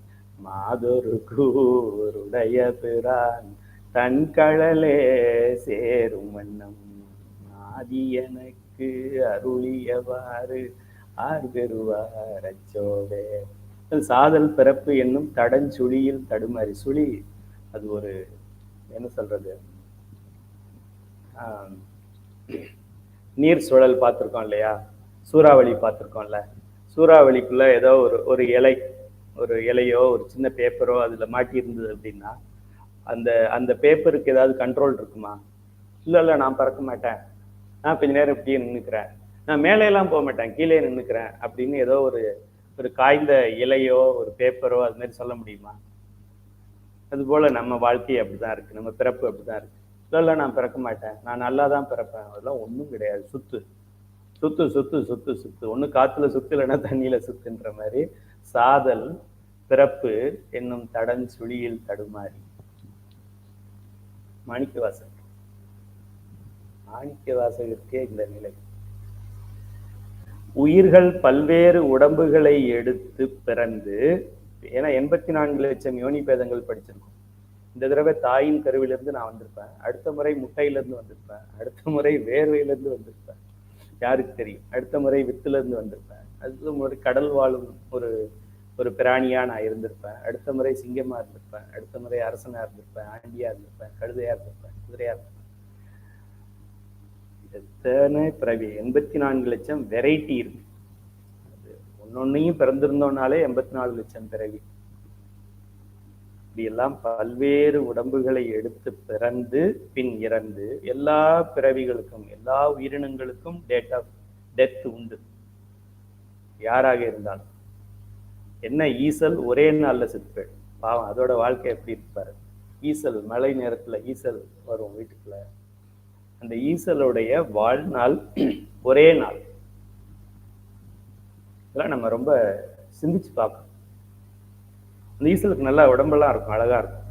A: மாதொரு கூருடைய பிரான் தன் கழலே சேரும் வண்ணம் ஆதி எனக்கு அருளியவாறு ஆர் பெறுவார் அச்சோவே. சாதல் பிறப்பு என்னும் தடஞ்சுழியில் தடுமாறி. சுழி அது ஒரு என்ன சொல்றது, நீர் சுழல் பார்த்துருக்கோம் இல்லையா, சூறாவளி பார்த்துருக்கோம்ல. சூறாவளிக்குள்ள ஏதோ ஒரு இலையோ ஒரு சின்ன பேப்பரோ அதுல மாட்டி இருந்தது அப்படின்னா அந்த அந்த பேப்பருக்கு ஏதாவது கண்ட்ரோல் இருக்குமா? இல்லை, நான் பறக்க மாட்டேன், நான் கொஞ்ச நேரம் இப்படியே நின்றுக்கிறேன், நான் மேலையெல்லாம் போக மாட்டேன், கீழே நின்றுக்கிறேன் அப்படின்னு ஏதோ ஒரு காய்ந்த இலையோ ஒரு பேப்பரோ அது மாதிரி சொல்ல முடியுமா? அதுபோல நம்ம வாழ்க்கை அப்படிதான் இருக்கு, நம்ம பிறப்பு அப்படிதான் இருக்கு. இல்லை, நான் பிறக்க மாட்டேன், நான் நல்லா தான் பிறப்பேன், அதெல்லாம் ஒன்றும் கிடையாது. சுத்து சுத்து சுத்து சுத்து சுத்து, ஒன்று காத்துல சுத்து இல்லைன்னா தண்ணியில சுத்துன்ற மாதிரி சாதல் பிறப்பு என்னும் தடஞ்சுழியில் தடுமாறி. மாணிக்கவாசகருக்கே இந்த நிலை. உயிர்கள் பல்வேறு உடம்புகளை எடுத்து பிறந்து, ஏன்னா 84 லட்சம் யோனி பேதங்கள் படிச்சிருக்கோம். இந்த தடவை தாயின் கருவிலிருந்து நான் வந்திருப்பேன், அடுத்த முறை முட்டையிலிருந்து வந்திருப்பேன், அடுத்த முறை வேர்வையிலிருந்து வந்திருப்பேன், யாருக்கு தெரியும், அடுத்த முறை வித்துல இருந்து வந்திருப்பேன், அடுத்த முறை கடல் வாழும் ஒரு பிராணியா நான் இருந்திருப்பேன், அடுத்த முறை சிங்கமா இருந்திருப்பேன், அடுத்த முறை அரசனா இருந்திருப்பேன், ஆண்டியா இருந்திருப்பேன், கழுதையா இருந்திருப்பேன், குதிரையா இருந்திருப்பேன். எத்தனை பிறவி, 84 லட்சம் வெரைட்டி இருக்கு. ஒன்னொன்னையும் பிறந்திருந்தோம்னாலே 84 லட்சம் பிறவி. இப்படி எல்லாம் பல்வேறு உடம்புகளை எடுத்து பிறந்து பின் இறந்து எல்லா பிறவிகளுக்கும் எல்லா உயிரினங்களுக்கும் டேட் ஆஃப் டெத் உண்டு, யாராக இருந்தாலும். என்ன ஈசல் ஒரே நாள்ல செத்து பாவம், அதோட வாழ்க்கை எப்படி இருப்பாரு. ஈசல் மழை நேரத்துல ஈசல் வரும் வீட்டுக்குள்ள, அந்த ஈசலுடைய வாழ்நாள் ஒரே நாள். இதெல்லாம் நம்ம ரொம்ப சிந்திச்சு பார்க்கணும். அந்த ஈசலுக்கு நல்லா உடம்பெல்லாம் இருக்கும், அழகா இருக்கும்.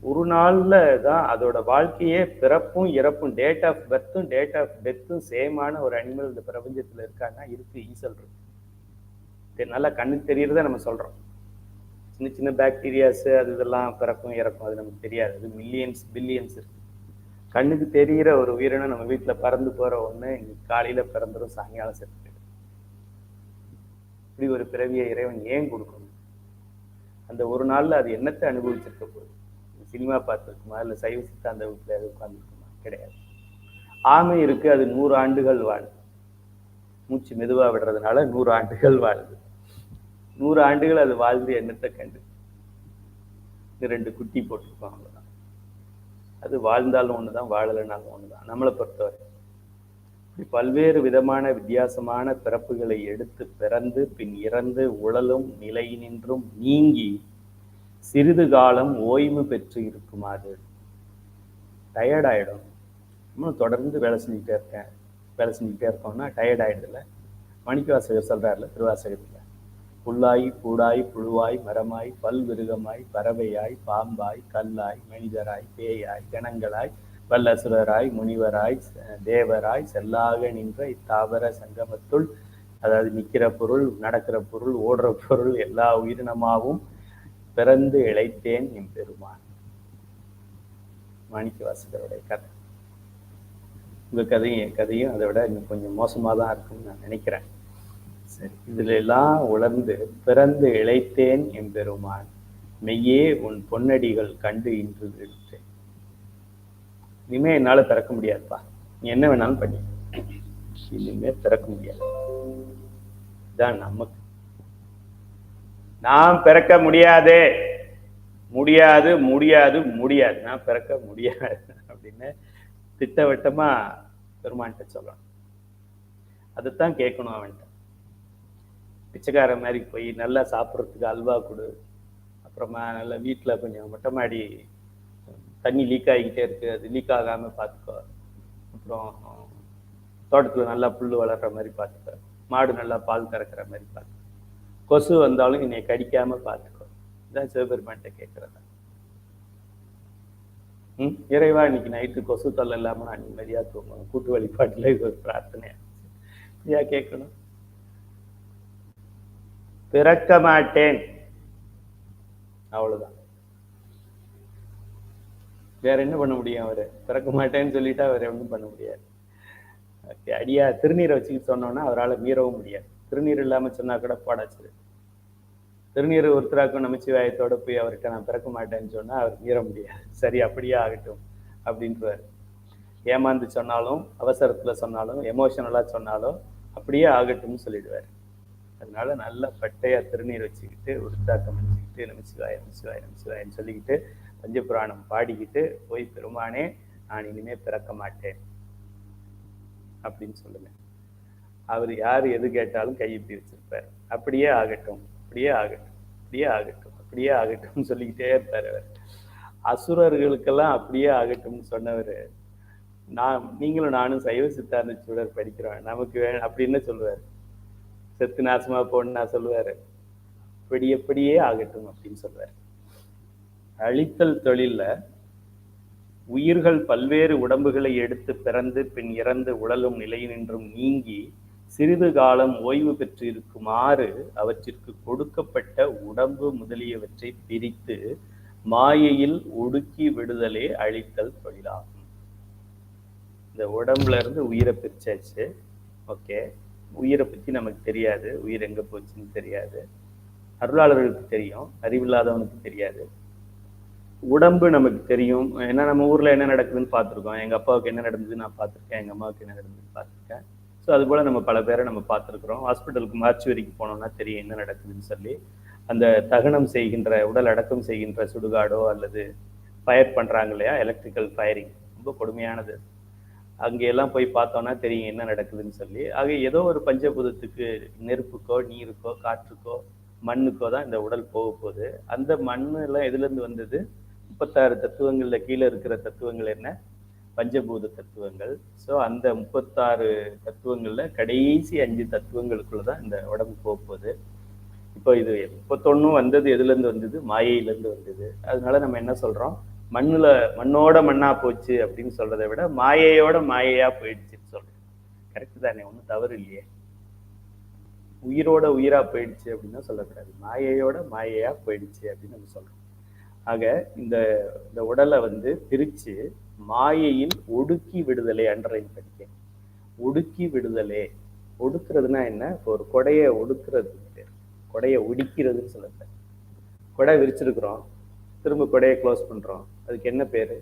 A: ஒரு நாள்ல தான் அதோட வாழ்க்கையே பிறப்பும் இறப்பும், டேட் ஆஃப் பர்த்தும் டேட் ஆஃப் டெத்தும் சேமான ஒரு அனிமல் இந்த பிரபஞ்சத்துல இருக்காங்கன்னா இருக்கு, ஈசல் இருக்கு. நல்லா கண்ணுக்கு தெரியறத நம்ம சொல்றோம். சின்ன சின்ன பாக்டீரியாஸ் அது இதெல்லாம் பிறக்கும் இறக்கும், அது நமக்கு தெரியாது. அது மில்லியன்ஸ் பில்லியன்ஸ் இருக்கு. கண்ணுக்கு தெரிகிற ஒரு உயிரினம் நம்ம வீட்டுல பறந்து போற ஒண்ணு காலையில பிறந்துடும், சாயங்காலம் செத்து. இப்படி ஒரு பிறவியை இறைவன் ஏன் கொடுக்கணும்? அந்த ஒரு நாள்ல அது என்னத்தை அனுபவிச்சிருக்க போகுது? சினிமா பார்த்துருக்குமா, இல்லை சைவ சித்தாந்த வீட்டுல அது உட்கார்ந்துருக்குமா? கிடையாது. ஆமை இருக்கு, அது 100 ஆண்டுகள் வாழுது. மூச்சு மெதுவா விடுறதுனால 100 ஆண்டுகள் வாழுது. 100 ஆண்டுகள் அது வாழ்ந்து என்னத்தை கண்டு? 2 குட்டி போட்டிருக்கோம், அவ்வளவுதான். அது வாழ்ந்தாலும் ஒண்ணுதான், வாழலைனாலும் ஒண்ணுதான் நம்மளை பொறுத்தவரை. பல்வேறு விதமான வித்தியாசமான பிறப்புகளை எடுத்து பிறந்து பின் இறந்து உழலும் நிலையினின்றும் நீங்கி சிறிது காலம் ஓய்வு பெற்று இருக்குமாறு. டயர்ட் ஆயிடும். இன்னும் தொடர்ந்து வேலை செஞ்சுக்கிட்டே இருக்கோம்னா டயர்ட் ஆயிடுதுல. மாணிக்கவாசகர் சொல்றாருல திருவாசகத்துல, புல்லாய் பூடாய் புழுவாய் மரமாய் பல்விருகமாய் பறவையாய் பாம்பாய் கல்லாய் மனிதராய் பேயாய் கணங்களாய் வல்லசுரராய் முனிவராய் தேவராய் செல்லாக நின்ற இத்தாவர சங்கமத்துள், அதாவது நிற்கிற பொருள், நடக்கிற பொருள், ஓடுற பொருள் எல்லா உயிரினமாகவும் பிறந்து இழைத்தேன் எம்பெருமான். மாணிக்கவாசகருடைய கதை. உங்க கதையும் அதை விட இன்னும் கொஞ்சம் மோசமாக தான் இருக்குன்னு நான் நினைக்கிறேன். சரி, இதுல எல்லாம் உணர்ந்து பிறந்து இழைத்தேன் எம்பெருமான், மெய்யே உன் பொன்னடிகள் கண்டு இன்று இழுத்தேன். இனிமே என்னால பிறக்க முடியாதுப்பா, நீ என்ன வேணாலும் பண்ணி, இனிமே பிறக்க முடியாது. இதான் நமக்கு. நான் பிறக்க முடியாதே, முடியாது முடியாது முடியாது, நான் பிறக்க முடியாது அப்படின்னு திட்டவட்டமா பெருமான்கிட்ட சொல்லணும். அதைத்தான் கேட்கணும் அவன்கிட்ட. பிச்சைக்கார மாதிரி போய் நல்லா சாப்பிட்றதுக்கு அல்வா கொடு, அப்புறமா நல்லா வீட்டில் கொஞ்சம் மொட்டை மாடி தண்ணி லீக் ஆகிக்கிட்டே இருக்கு, அது லீக் ஆகாமல் பார்த்துக்கோ, அப்புறம் தோட்டத்தில் நல்லா புல் வளர்கிற மாதிரி பார்த்துக்கோ, மாடு நல்லா பால் கறக்கிற மாதிரி பார்த்துக்கோ, கொசு வந்தாலும் என்னை கடிக்காமல் பார்த்துக்கோ. இதான் சிவபெருமான்கிட்ட கேட்குறதா. இறைவா இன்னைக்கு நைட்டு கொசு தொல்லை இல்லாமல் நான் நிம்மதியாக தூங்கணும், கூட்டு வழிபாட்டில் இது ஒரு பிரார்த்தனை ஐயா கேட்கணும். பிறக்க மாட்டேன், அவ்வளவுதான். வேற என்ன பண்ண முடியும்? அவரு பிறக்க மாட்டேன்னு சொல்லிட்டா வேற ஒன்றும் பண்ண முடியாது. அடியா திருநீரை வச்சுக்கிட்டு சொன்னோன்னா அவரால் மீறவும் முடியாது. திருநீர் இல்லாம சொன்னா கூட போடாச்சு. திருநீர் ஒருத்தராக்கும் நமச்சிவாயத்தோட போய் அவர்கிட்ட நான் பிறக்க மாட்டேன்னு சொன்னா அவர் மீற முடியாது. சரி, அப்படியே ஆகட்டும் அப்படின்றாரு. ஏமாந்து சொன்னாலும், அவசரத்துல சொன்னாலும், எமோஷனலா சொன்னாலும் அப்படியே ஆகட்டும்னு சொல்லிடுவார். அதனால நல்ல பட்டையா திருநீர் வச்சுக்கிட்டு உருத்தாக்கம் வச்சுக்கிட்டு நமச்சிவாய நமச்சிவாய நமச்சிவாயன்னு சொல்லிக்கிட்டு பஞ்சபுராணம் பாடிக்கிட்டு போய் பெருமானே நான் இனிமே பிறக்க மாட்டேன் அப்படின்னு சொல்லுங்க. அவர் யார் எது கேட்டாலும் கையெழுத்தி வச்சிருப்பார். அப்படியே ஆகட்டும், அப்படியே ஆகட்டும், அப்படியே ஆகட்டும், அப்படியே ஆகட்டும்னு சொல்லிக்கிட்டே இருப்பார் அவர். அசுரர்களுக்கெல்லாம் அப்படியே ஆகட்டும்னு சொன்னவர், நீங்களும் நானும் சைவ சித்தாந்த சூழல் படிக்கிறோம், நமக்கு அப்படின்னு சொல்லுவார். செத்து நாசமா போன்னு சொல்லுவாரு, எப்படியே ஆகட்டும் அப்படின்னு சொல்லுவார். அழித்தல் தொழில்ல உயிர்கள் பல்வேறு உடம்புகளை எடுத்து பிறந்து பின் இறந்து உடலும் நிலையினின்றும் நீங்கி சிறிது காலம் ஓய்வு பெற்று இருக்குமாறு அவற்றிற்கு கொடுக்கப்பட்ட உடம்பு முதலியவற்றை பிரித்து மாயையில் ஒடுக்கி விடுதலே அழித்தல் தொழிலாகும். இந்த உடம்புல இருந்து உயிரை பிரிச்சாச்சு. ஓகே, உயிரை பற்றி நமக்கு தெரியாது, உயிர் எங்கே போச்சுன்னு தெரியாது. அருளாளர்களுக்கு தெரியும், அறிவில்லாதவனுக்கு தெரியாது. உடம்பு நமக்கு தெரியும். ஏன்னா நம்ம ஊரில் என்ன நடக்குதுன்னு பார்த்துருக்கோம். எங்கள் அப்பாவுக்கு என்ன நடந்தது நான் பார்த்துருக்கேன், எங்கள் அம்மாவுக்கு என்ன நடந்ததுன்னு பார்த்துருக்கேன். ஸோ அதுபோல் நம்ம பல பேரை நம்ம பார்த்துருக்குறோம். ஹாஸ்பிட்டலுக்கு மார்ச்சுவரிக்கு போனோம்னா தெரியும் என்ன நடக்குதுன்னு சொல்லி. அந்த தகனம் செய்கின்ற, உடல் அடக்கம் செய்கின்ற சுடுகாடோ அல்லது ஃபயர் பண்ணுறாங்க இல்லையா, எலக்ட்ரிக்கல் ஃபயரிங், ரொம்ப கொடுமையானது. அங்கெல்லாம் போய் பார்த்தோன்னா தெரியும் என்ன நடக்குதுன்னு சொல்லி. ஆக ஏதோ ஒரு பஞ்சபூதத்துக்கு, நெருப்புக்கோ நீருக்கோ காற்றுக்கோ மண்ணுக்கோ தான் இந்த உடல் போக போகுது. அந்த மண்ணெல்லாம் எதுலேருந்து வந்தது? 36 தத்துவங்கள்ல கீழே இருக்கிற தத்துவங்கள் என்ன? பஞ்சபூத தத்துவங்கள். ஸோ அந்த 36 தத்துவங்கள்ல கடைசி 5 தத்துவங்களுக்குள்ள தான் இந்த உடம்பு போக போகுது. இப்போ இது 31 வந்தது எதுலேருந்து வந்தது? மாயையிலேருந்து வந்தது. அதனால நம்ம என்ன சொல்றோம்? மண்ணோட மண்ணா போச்சு அப்படின்னு சொல்றதை விட மாயையோட மாயையா போயிடுச்சுன்னு சொல்றோம். கரெக்டு தானே? ஒன்றும் தவறு இல்லையே. உயிரோட உயிரா போயிடுச்சு அப்படின்னு சொல்லக்கூடாது, மாயையோட மாயையா போயிடுச்சு அப்படின்னு நம்ம சொல்றோம். ஆக இந்த உடலை பிரிச்சு மாயையில் ஒடுக்கி விடுதலை அன்றையும் படிக்க. ஒடுக்கி விடுதலே, ஒடுக்குறதுனா என்ன? இப்போ ஒரு கொடையை ஒடுக்குறது, கொடையை ஒடிக்கிறதுன்னு சொல்லுங்க. கொடை விரிச்சிருக்கிறோம், திரும்ப கொடையை க்ளோஸ் பண்றோம், அதுக்கு என்ன பேரு?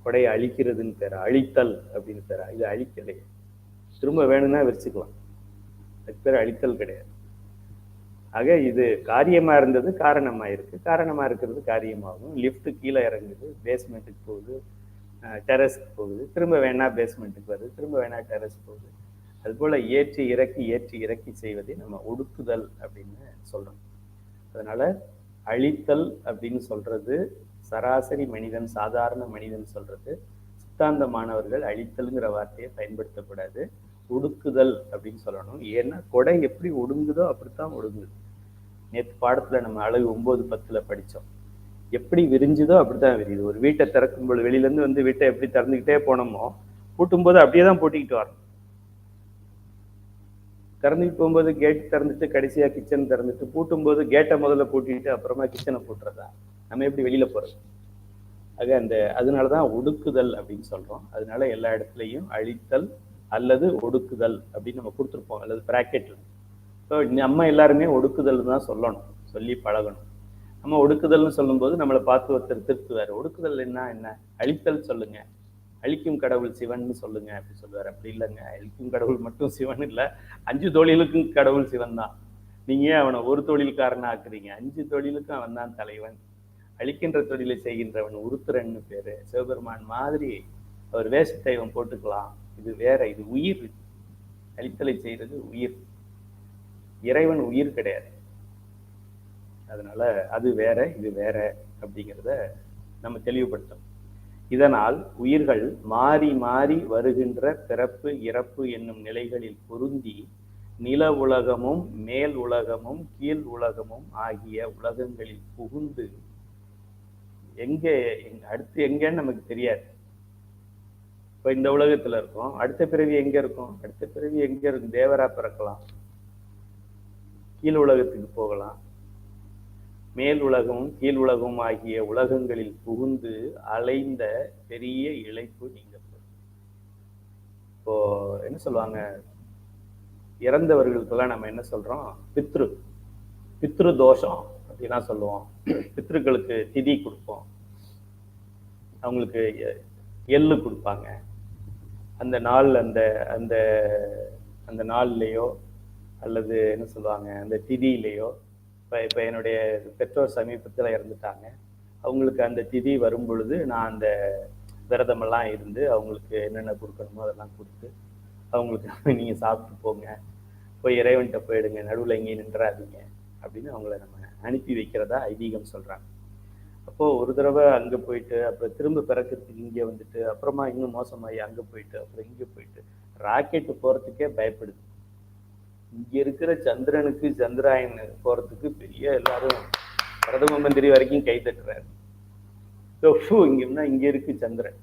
A: கொடையை அழிக்கிறதுன்னு பேரா? அழித்தல் அப்படின்னு பேரா? இது அழிக்கலையே, திரும்ப வேணும்னா விரிச்சுக்கலாம், அதுக்கு பேர் அழித்தல் கிடையாது. ஆக இது காரியமா இருந்தது காரணமா இருக்கு, காரணமா இருக்கிறது காரியமாகும். லிஃப்ட் கீழே இறங்குது, பேஸ்மெண்ட்டுக்கு போகுது, டெரஸ்க்கு போகுது, திரும்ப வேணா பேஸ்மெண்ட்டுக்கு வருது, திரும்ப வேணா டெரஸ் போகுது. அதுபோல ஏற்றி இறக்கி செய்வதை நம்ம ஒடுக்குதல் அப்படின்னு சொல்றோம். அதனால அழித்தல் அப்படின்னு சொல்றது சராசரி மனிதன், சாதாரண மனிதன் சொல்றது. சித்தாந்த மாணவர்கள் அழித்தல்ங்கிற வார்த்தையை பயன்படுத்தக்கூடாது, ஒடுக்குதல் அப்படின்னு சொல்லணும். ஏன்னா கொடை எப்படி ஒடுங்குதோ அப்படித்தான் ஒடுங்குது. நேற்று பாடத்துல நம்ம அழகு 9, 10 படித்தோம். எப்படி விரிஞ்சுதோ அப்படித்தான் விரியுது. ஒரு வீட்டை திறக்கும்போது வெளியிலேருந்து வீட்டை எப்படி திறந்துக்கிட்டே போனோமோ, பூட்டும்போது அப்படியே தான் பூட்டிக்கிட்டு வரோம். திறந்துட்டு போகும்போது கேட் திறந்துட்டு கடைசியா கிச்சன் திறந்துட்டு, பூட்டும்போது கேட்டை முதல்ல பூட்டிட்டு அப்புறமா கிச்சனை பூட்டுறதா? நம்ம எப்படி வெளியில போறது? ஆக அதனாலதான் ஒடுக்குதல் அப்படின்னு சொல்றோம். அதனால எல்லா இடத்துலையும் அழித்தல் அல்லது ஒடுக்குதல் அப்படின்னு நம்ம கொடுத்துருப்போம், அல்லது பிராக்கெட்ல. ஸோ நம்ம எல்லாருமே ஒடுக்குதல் தான் சொல்லணும், சொல்லி பழகணும். நம்ம ஒடுக்குதல்னு சொல்லும்போது நம்மளை பார்த்து ஒருத்தர் திருத்துவார். ஒடுக்குதல் என்ன? அழித்தல் சொல்லுங்க, அழிக்கும் கடவுள் சிவன் சொல்லுங்க அப்படி சொல்லுவார். அப்படி இல்லைங்க, அழிக்கும் கடவுள் மட்டும் சிவன் இல்லை, 5 தொழிலுக்கும் கடவுள் சிவன் தான். நீங்க அவனை ஒரு தொழில்காரனா ஆக்குறீங்க, 5 தொழிலுக்கும் அவன் தான் தலைவன். அழிக்கின்ற தொழிலை செய்கின்றவன் உருத்திரன்னு பேரு. சிவபெருமான் மாதிரி அவர் வேஷத்தை இவன் போட்டுக்கலாம். இது வேற, இது உயிர். அழித்தலை செய்கிறது உயிர். இறைவன் உயிர் கிடையாது. அதனால அது வேற இது வேற அப்படிங்கிறத நம்ம தெளிவுபடுத்தணும். இதனால் உயிர்கள் மாறி மாறி வருகின்ற பிறப்பு இறப்பு என்னும் நிலைகளில் பொருந்தி நில உலகமும் மேல் உலகமும் கீழ் உலகமும் ஆகிய உலகங்களில் புகுந்து எங்கே அடுத்து எங்கன்னு நமக்கு தெரியாது. இப்ப இந்த உலகத்துல இருக்கோம், அடுத்த பிறவி எங்க இருக்கும்? அடுத்த பிறவி எங்க இருக்கும்? தேவரா பிறக்கலாம், கீழ் உலகத்துக்கு போகலாம். மேல் உலகமும் கீழ் உலகமும் ஆகிய உலகங்களில் புகுந்து அலைந்த பெரிய இழைப்பு நீங்க. இப்போ என்ன சொல்லுவாங்க, இறந்தவர்களுக்கெல்லாம் நம்ம என்ன சொல்றோம்? பித்ரு தோஷம் அப்படின்னா சொல்லுவோம். பித்ருக்களுக்கு திதி கொடுப்போம், அவங்களுக்கு எள்ளு கொடுப்பாங்க. அந்த நாள் அந்த அந்த அந்த நாள்லையோ அல்லது என்ன சொல்லுவாங்க அந்த திதியிலையோ, இப்போ என்னுடைய பெற்றோர் சமீபத்தில் இறந்துட்டாங்க, அவங்களுக்கு அந்த திதி வரும் பொழுது நான் அந்த விரதமெல்லாம் இருந்து அவங்களுக்கு என்னென்ன கொடுக்கணுமோ அதெல்லாம் கொடுத்து அவங்களுக்கு நீங்கள் சாப்பிட்டு போங்க, போய் இறைவன்கிட்ட போயிடுங்க, நடுவில் எங்கேயும் நின்றாதீங்க அப்படின்னு அவங்கள நம்ம அனுப்பி வைக்கிறதா ஐதீகம் சொல்கிறாங்க. அப்போது ஒரு தடவை அங்கே போயிட்டு அப்புறம் திரும்ப பிறக்கிறதுக்கு இங்கே வந்துட்டு அப்புறமா இன்னும் மோசமாகி அங்கே போயிட்டு அப்புறம் இங்கே போயிட்டு ராக்கெட்டு போகிறதுக்கே பயப்படுது. இங்கே இருக்கிற சந்திரனுக்கு சந்திராயன் போகிறதுக்கு பெரிய எல்லாரும் பிரதம மந்திரி வரைக்கும் கை தட்டுறாரு. இங்கன்னா இங்கே இருக்கு சந்திரன்,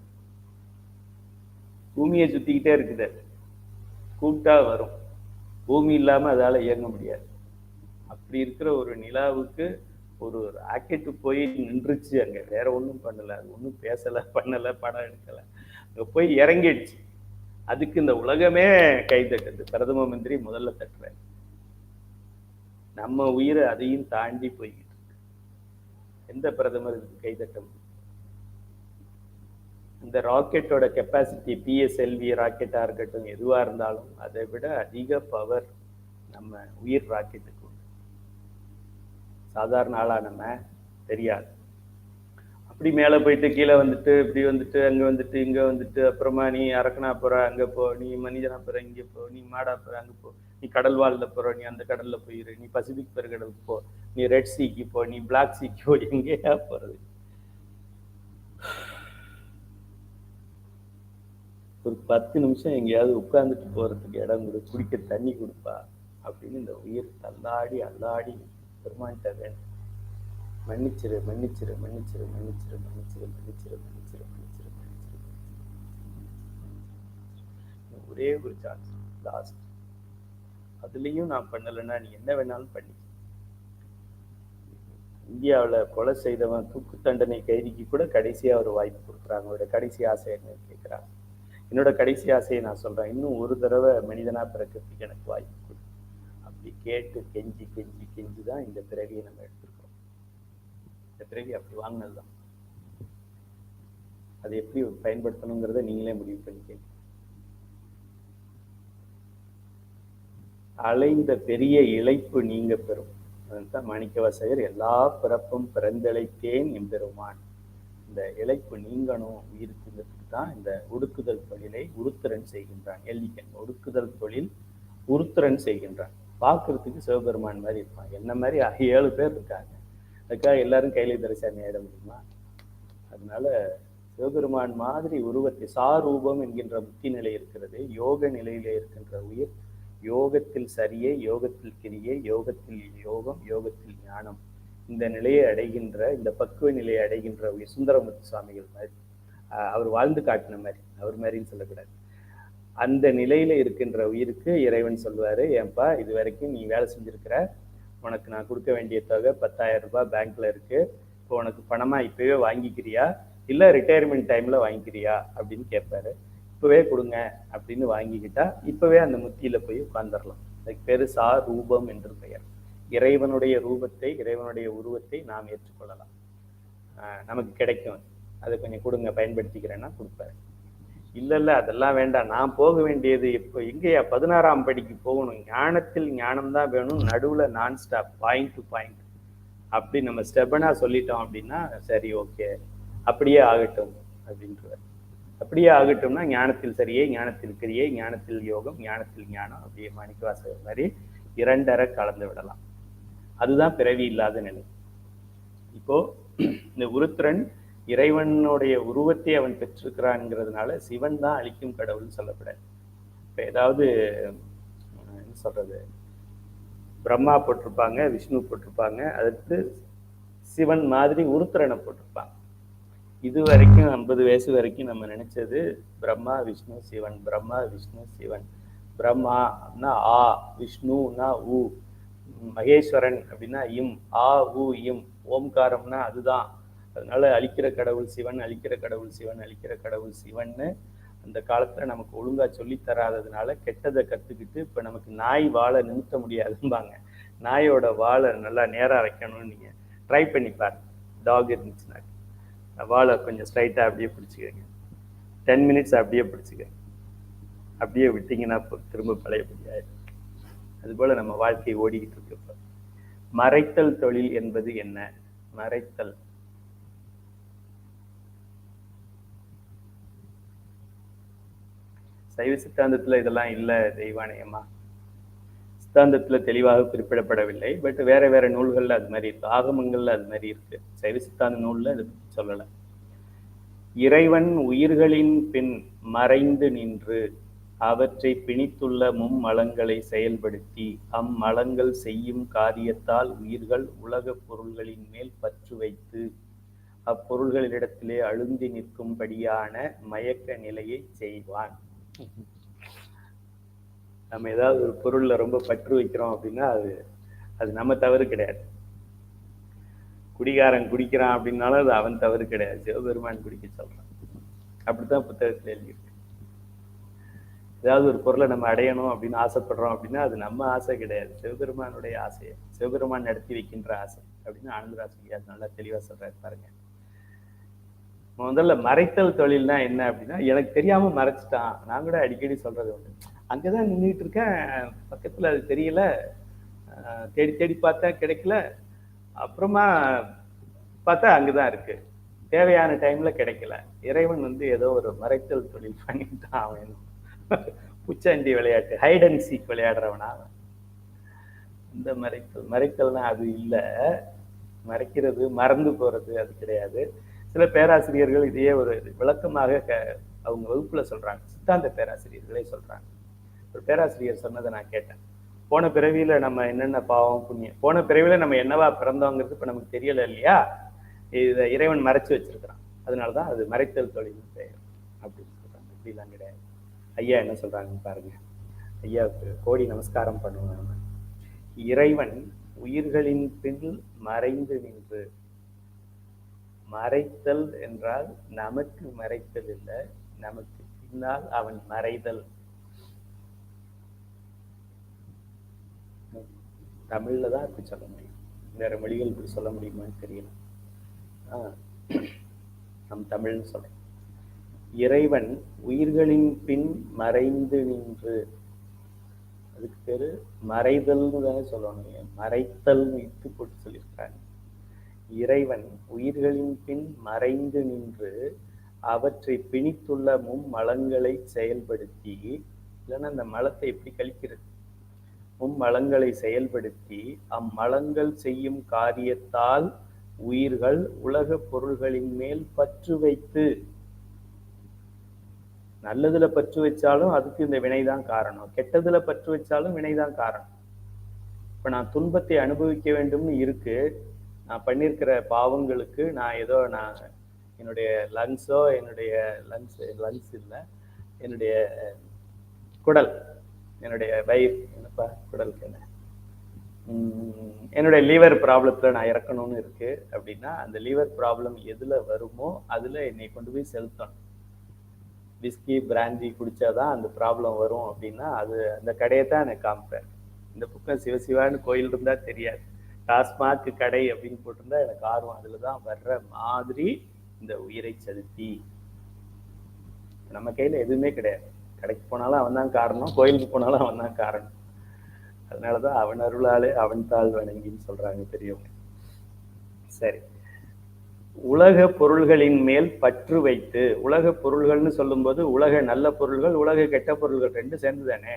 A: பூமியை சுற்றிக்கிட்டே இருக்குது, கூப்பிட்டா வரும், பூமி இல்லாமல் அதால் இயங்க முடியாது. அப்படி இருக்கிற ஒரு நிலாவுக்கு ஒரு ராக்கெட்டு போய் நின்றுச்சு, அங்கே வேற ஒன்றும் பண்ணலை, அது ஒன்றும் பேசலை பண்ணலை படம் எடுக்கலை, அங்கே போய் இறங்கிடுச்சு. அதுக்கு இந்த உலகமே கை தட்டுது, பிரதம மந்திரி முதல்ல தட்டுற. நம்ம உயிரை அதையும் தாண்டி போய்கிட்டு இருக்கு. எந்த பிரதமர் இதுக்கு கை தட்ட முடியும்? இந்த ராக்கெட்டோட கெப்பாசிட்டி, பிஎஸ்எல்வி ராக்கெட்டா இருக்கட்டும் எதுவா இருந்தாலும் அதை விட அதிக பவர் நம்ம உயிர் ராக்கெட்டுக்கு. சாதாரண ஆளா நம்ம தெரியாது. அப்படி மேலே போயிட்டு கீழே வந்துட்டு இப்படி வந்துட்டு அங்கே வந்துட்டு இங்கே வந்துட்டு அப்புறமா நீ அரக்கனா போகிற அங்கே போ, நீ மனிதனா போகிற இங்கே போ, நீ மாடா போகிற அங்கே போ, நீ கடல் வாழ்ல போகிற நீ அந்த கடலில் போயிரு, நீ பசிபிக் பெருங்கடலுக்கு போ, நீ ரெட் சீக்கு போ, நீ பிளாக் சீக்கு போ, எங்கேயா போகிறது? ஒரு 10 நிமிஷம் எங்கேயாவது உட்கார்ந்துட்டு போகிறதுக்கு இடம் கொடு, குடிக்க தண்ணி கொடுப்பா அப்படின்னு இந்த உயிர் தள்ளாடி அல்லாடி பெருமான்கிட்ட வேணும். மன்னிச்சிரு மன்னிச்சிரு மன்னிச்சிரு மன்னிச்சிரு மன்னிச்சிரு மன்னிச்சிரு மன்னிச்சிரு மன்னிச்சிரு மன்னிச்சிரு ஒரே ஒரு சான்ஸ் லாஸ்ட். அதுலேயும் நான் பண்ணலைன்னா நீ என்ன வேணாலும் பண்ணி. இந்தியாவில் கொலை செய்தவன் தூக்கு தண்டனை கைதிக்கு கூட கடைசியாக ஒரு வாய்ப்பு கொடுக்குறாங்க. அவரோட கடைசி ஆசை என்ன கேட்குறாங்க. என்னோட கடைசி ஆசையை நான் சொல்கிறேன், இன்னும் ஒரு தடவை மனிதனாக பிறக்கிறதுக்கு எனக்கு வாய்ப்பு கொடு. அப்படி கேட்டு கெஞ்சி கெஞ்சி கெஞ்சி தான் இந்த பிறவியை நம்ம எடுத்துருக்கோம். இந்த பிறவி அப்படி வாங்கினதுதான். அதை எப்படி பயன்படுத்தணுங்கிறத நீங்களே முடிவு பண்ணிக்க. அலைந்த பெரிய இழைப்பு நீங்க பெறும். அதுதான் மாணிக்கவாசகர் எல்லா பிறப்பும் பிறந்தழைத்தேன் எம்பெருமான். இந்த இழைப்பு நீங்கணும் உயிருக்குங்கிறதுக்கு தான் இந்த ஒடுக்குதல் தொழிலை உருத்திரன் செய்கின்றான். எல்லிக்கன் ஒடுக்குதல் தொழில் உருத்திரன் செய்கின்றான். பார்க்கறதுக்கு சிவபெருமான் மாதிரி இருப்பான். என்ன மாதிரி 7 பேர் இருக்காங்க, அதுக்காக எல்லாரும் கையில தரிசனம் ஆயிட முடியுமா? அதனால சிவபெருமான் மாதிரி உருவத்தை சாரூபம் என்கின்ற முக்தி நிலை இருக்கிறது. யோக நிலையிலே இருக்கின்ற உயிர் யோகத்தில் சரியே, யோகத்தில் கிரியே, யோகத்தில் யோகம், யோகத்தில் ஞானம், இந்த நிலையை அடைகின்ற, இந்த பக்குவ நிலையை அடைகின்ற உயிர் சுந்தரமூர்த்தி சுவாமிகள் மாதிரி, அவர் வாழ்ந்து காட்டின மாதிரி, அவர் மாதிரின்னு சொல்லக்கூடாது, அந்த நிலையில இருக்கின்ற உயிருக்கு இறைவன் சொல்வாரு, ஏன்பா இது வரைக்கும் நீ வேலை செஞ்சிருக்கிற, உனக்கு நான் கொடுக்க வேண்டிய தொகை 10,000 ரூபாய் பேங்க்ல இருக்கு, இப்போ உனக்கு பணமா இப்பவே வாங்கிக்கிறியா இல்ல ரிட்டையர்மெண்ட் டைம்ல வாங்கிக்கிறியா அப்படின்னு கேட்பாரு. இப்பவே கொடுங்க அப்படின்னு வாங்கிக்கிட்டா இப்பவே அந்த முத்தியில போய் உட்கார்ந்துடலாம். அதுக்கு பேரு சாரூபம் என்று பெயர். இறைவனுடைய ரூபத்தை, இறைவனுடைய உருவத்தை நாம் ஏற்றுக்கொள்ளலாம். நமக்கு கிடைக்கும், அதை கொஞ்சம் கொடுங்க பயன்படுத்திக்கிறேன்னா கொடுப்பாரு. இல்ல அதெல்லாம் வேண்டாம், நான் போக வேண்டியது இப்போ எங்கேயா 16ஆம் படிக்கு போகணும், ஞானத்தில் ஞானம் தான் வேணும், நடுவுல நான் ஸ்டாப், பாயிண்ட் டு பாயிண்ட் அப்படி நம்ம ஸ்டெபனா சொல்லிட்டோம் அப்படின்னா சரி ஓகே அப்படியே ஆகட்டும் அப்படின்றார். அப்படியே ஆகட்டும்னா ஞானத்தில் சரியே, ஞானத்தில் கிரியை, ஞானத்தில் யோகம், ஞானத்தில் ஞானம், அப்படியே மாணிக்கவாசகர் மாதிரி 2 கலந்து விடலாம். அதுதான் பிறவி இல்லாத நிலை. இப்போ இந்த உருத்திரன் இறைவனுடைய உருவத்தை அவன் பெற்றிருக்கிறான்ங்கிறதுனால சிவன் தான் அழிக்கும் கடவுள்னு சொல்லப்படாது. இப்ப ஏதாவது என்ன சொல்றது, பிரம்மா போட்டிருப்பாங்க, விஷ்ணு போட்டிருப்பாங்க, அதற்கு சிவன் மாதிரி உருத்திரனை போட்டிருப்பாங்க. இது வரைக்கும் 50 வயசு வரைக்கும் நம்ம நினைச்சது பிரம்மா விஷ்ணு சிவன், பிரம்மா விஷ்ணு சிவன். பிரம்மானா ஆ, விஷ்ணுனா ஊ, மகேஸ்வரன் அப்படின்னா இம், ஆ ஊ இம், ஓம்காரம்னா அதுதான். அதனால அழிக்கிற கடவுள் சிவன், அழிக்கிற கடவுள் சிவன், அழிக்கிற கடவுள் சிவன்னு அந்த காலத்துல நமக்கு ஒழுங்கா சொல்லி தராததுனால கெட்டதை கத்துக்கிட்டு இப்ப நமக்கு நாய் வாழை நிறுத்த முடியாதும்பாங்க. நாயோட வாழை நல்லா நேரா வைக்கணும்னு நீங்க ட்ரை பண்ணி பாருங்க. டாக் இருந்துச்சுன்னா வாழை கொஞ்சம் ஸ்ட்ரைட்டா அப்படியே பிடிச்சிக்கங்க. 10 மினிட்ஸ் அப்படியே பிடிச்சிக்கங்க. அப்படியே விட்டீங்கன்னா திரும்ப பழையபடி ஆயிடும். அதுபோல நம்ம வாழ்க்கை ஓடிக்கிட்டு இருக்கு. இப்ப மறைத்தல் தொழில் என்பது என்ன? மறைத்தல் சைவ சித்தாந்தத்துல இதெல்லாம் இல்ல தெய்வானையமா. சித்தாந்தத்துல தெளிவாக குறிப்பிடப்படவில்லை. பட் வேற வேற நூல்கள்ல அது மாதிரி இருக்கு, ஆகமங்கள்ல அது மாதிரி இருக்கு. சைவ சித்தாந்த நூல்ல இதை பற்றி சொல்லல. இறைவன் உயிர்களின் பின் மறைந்து நின்று அவற்றை பிணித்துள்ள மும்மலங்களை செயல்படுத்தி அம்மலங்கள் செய்யும் காரியத்தால் உயிர்கள் உலக பொருள்களின் மேல் பற்று வைத்து அப்பொருள்களிடத்திலே அழுந்தி நிற்கும்படியான மயக்க நிலையை செய்வான். நம்ம ஏதாவது ஒரு பொருள்ல ரொம்ப பற்று வைக்கிறோம் அப்படின்னா அது நம்ம தவறு கிடையாது. குடிகாரன் குடிக்கிறான் அப்படின்னாலும் அது அவன் தவறு கிடையாது, சிவபெருமான் குடிக்க சொல்றான். அப்படித்தான் புத்தகத்துல எழுதியிருக்கு. ஏதாவது ஒரு பொருளை நம்ம அடையணும் அப்படின்னு ஆசைப்படுறோம் அப்படின்னா அது நம்ம ஆசை கிடையாது, சிவபெருமானுடைய ஆசையை, சிவபெருமான் நடத்தி வைக்கின்ற ஆசை அப்படின்னு ஆனந்தராசிரியார் நல்லா தெளிவா சொல்றாரு பாருங்க. முதல்ல மறைத்தல் தொழில்னா என்ன அப்படின்னா, எனக்கு தெரியாம மறைச்சிட்டான். நான் கூட அடிக்கடி சொல்றது உண்டு, அங்கதான் நின்றுட்டு இருக்கேன், பக்கத்துல அது தெரியல, தேடி தேடி பார்த்தா கிடைக்கல, அப்புறமா பார்த்தா அங்கதான் இருக்கு, தேவையான டைம்ல கிடைக்கல. இறைவன் ஏதோ ஒரு மறைத்தல் தொழில் பண்ணிட்டான். அவன் புச்சாண்டி விளையாட்டு, ஹைட் அண்ட் சீக் விளையாடுறவனா. இந்த மறைத்தல்னா அது இல்லை. மறைக்கிறது மறந்து போறது அது கிடையாது. சில பேராசிரியர்கள் இதையே ஒரு விளக்கமாக அவங்க வகுப்புல சொல்றாங்க, சித்தாந்த பேராசிரியர்களே சொல்றாங்க. ஒரு பேராசிரியர் சொன்னதை நான் கேட்டேன். போன பிறவியில நம்ம என்னென்ன பாவம் புண்ணியம், போன பிறவியில நம்ம என்னவா பிறந்தோங்கிறது இப்ப நமக்கு தெரியல இல்லையா, இதை இறைவன் மறைச்சு வச்சிருக்கிறான். அதனாலதான் அது மறைத்தல் தொழில் பெயர் அப்படின்னு சொல்றாங்க. இப்படிலாம் கிடையாது. ஐயா என்ன சொல்றாங்கன்னு பாருங்க. ஐயாவுக்கு கோடி நமஸ்காரம் பண்ணுவாங்க. இறைவன் உயிர்களின் பின் மறைந்து நின்று, மறைத்தல் என்றால் நமக்கு மறைத்தல் இல்லை, நமக்கு பின்னால் அவன் மறைதல். தமிழ்ல தான் இப்படி சொல்ல முடியும், வேற மொழிகள் இப்படி சொல்ல முடியுமான்னு தெரியல. நம் தமிழ்னு சொல்றோம். இறைவன் உயிர்களின் பின் மறைந்து நின்று, அதுக்கு பேரு மறைதல்னு தானே சொல்லணும், மறைத்தல் இட்டு போட்டு சொல்லியிருக்காங்க. இறைவன் உயிர்களின் பின் மறைந்து நின்று அவற்றை பிணித்துள்ள மும்மலங்களை செயல்படுத்தி, இல்லைன்னா அந்த மலத்தை எப்படி கழிக்கிறது, மும்மலங்களை செயல்படுத்தி அம்மலங்கள் செய்யும் காரியத்தால் உயிர்கள் உலக பொருள்களின் மேல் பற்று வைத்து, நல்லதுல பற்று வச்சாலும் அதுக்கு இந்த வினைதான் காரணம், கெட்டதுல பற்று வச்சாலும் வினைதான் காரணம். இப்ப நான் துன்பத்தை அனுபவிக்க வேண்டும்னு இருக்கு, நான் பண்ணியிருக்கிற பாவங்களுக்கு நான் ஏதோ நான் என்னுடைய லங்ஸோ, என்னுடைய லங்ஸ் இல்லை, என்னுடைய குடல், என்னுடைய வயிறு, என்னப்பா குடலுக்கு என்ன, என்னுடைய லிவர் ப்ராப்ளத்துல நான் இறக்கணும்னு இருக்கு அப்படின்னா, அந்த லிவர் ப்ராப்ளம் எதுல வருமோ அதுல என்னை கொண்டு போய் செலுத்தணும். விஸ்கி பிராந்தி குடிச்சாதான் அந்த ப்ராப்ளம் வரும் அப்படின்னா அது அந்த கடையை தான் எனக்கு காமிப்பேன். இந்த பக்கம் சிவசிவான்னு கோயில் இருந்தா தெரியாது, டாஸ்மாக் கடை அப்படின்னு போட்டிருந்தா எனக்கு ஆர்வம் அதுலதான் வர்ற மாதிரி. இந்த உயிரை செலுத்தி நம்ம கையில எதுவுமே கிடையாது. கடைக்கு போனாலும் அவன் தான் காரணம், கோயிலுக்கு போனாலும் அவன் தான் காரணம். அதனாலதான் அவன் அருளாலே அவன் தாழ் வணங்கின்னு சொல்றாங்க பெரியவங்க. சரி, உலக பொருள்களின் மேல் பற்று வைத்து, உலக பொருள்கள்னு சொல்லும்போது உலக நல்ல பொருள்கள், உலக கெட்ட பொருள்கள் ரெண்டும் சேர்ந்து தானே.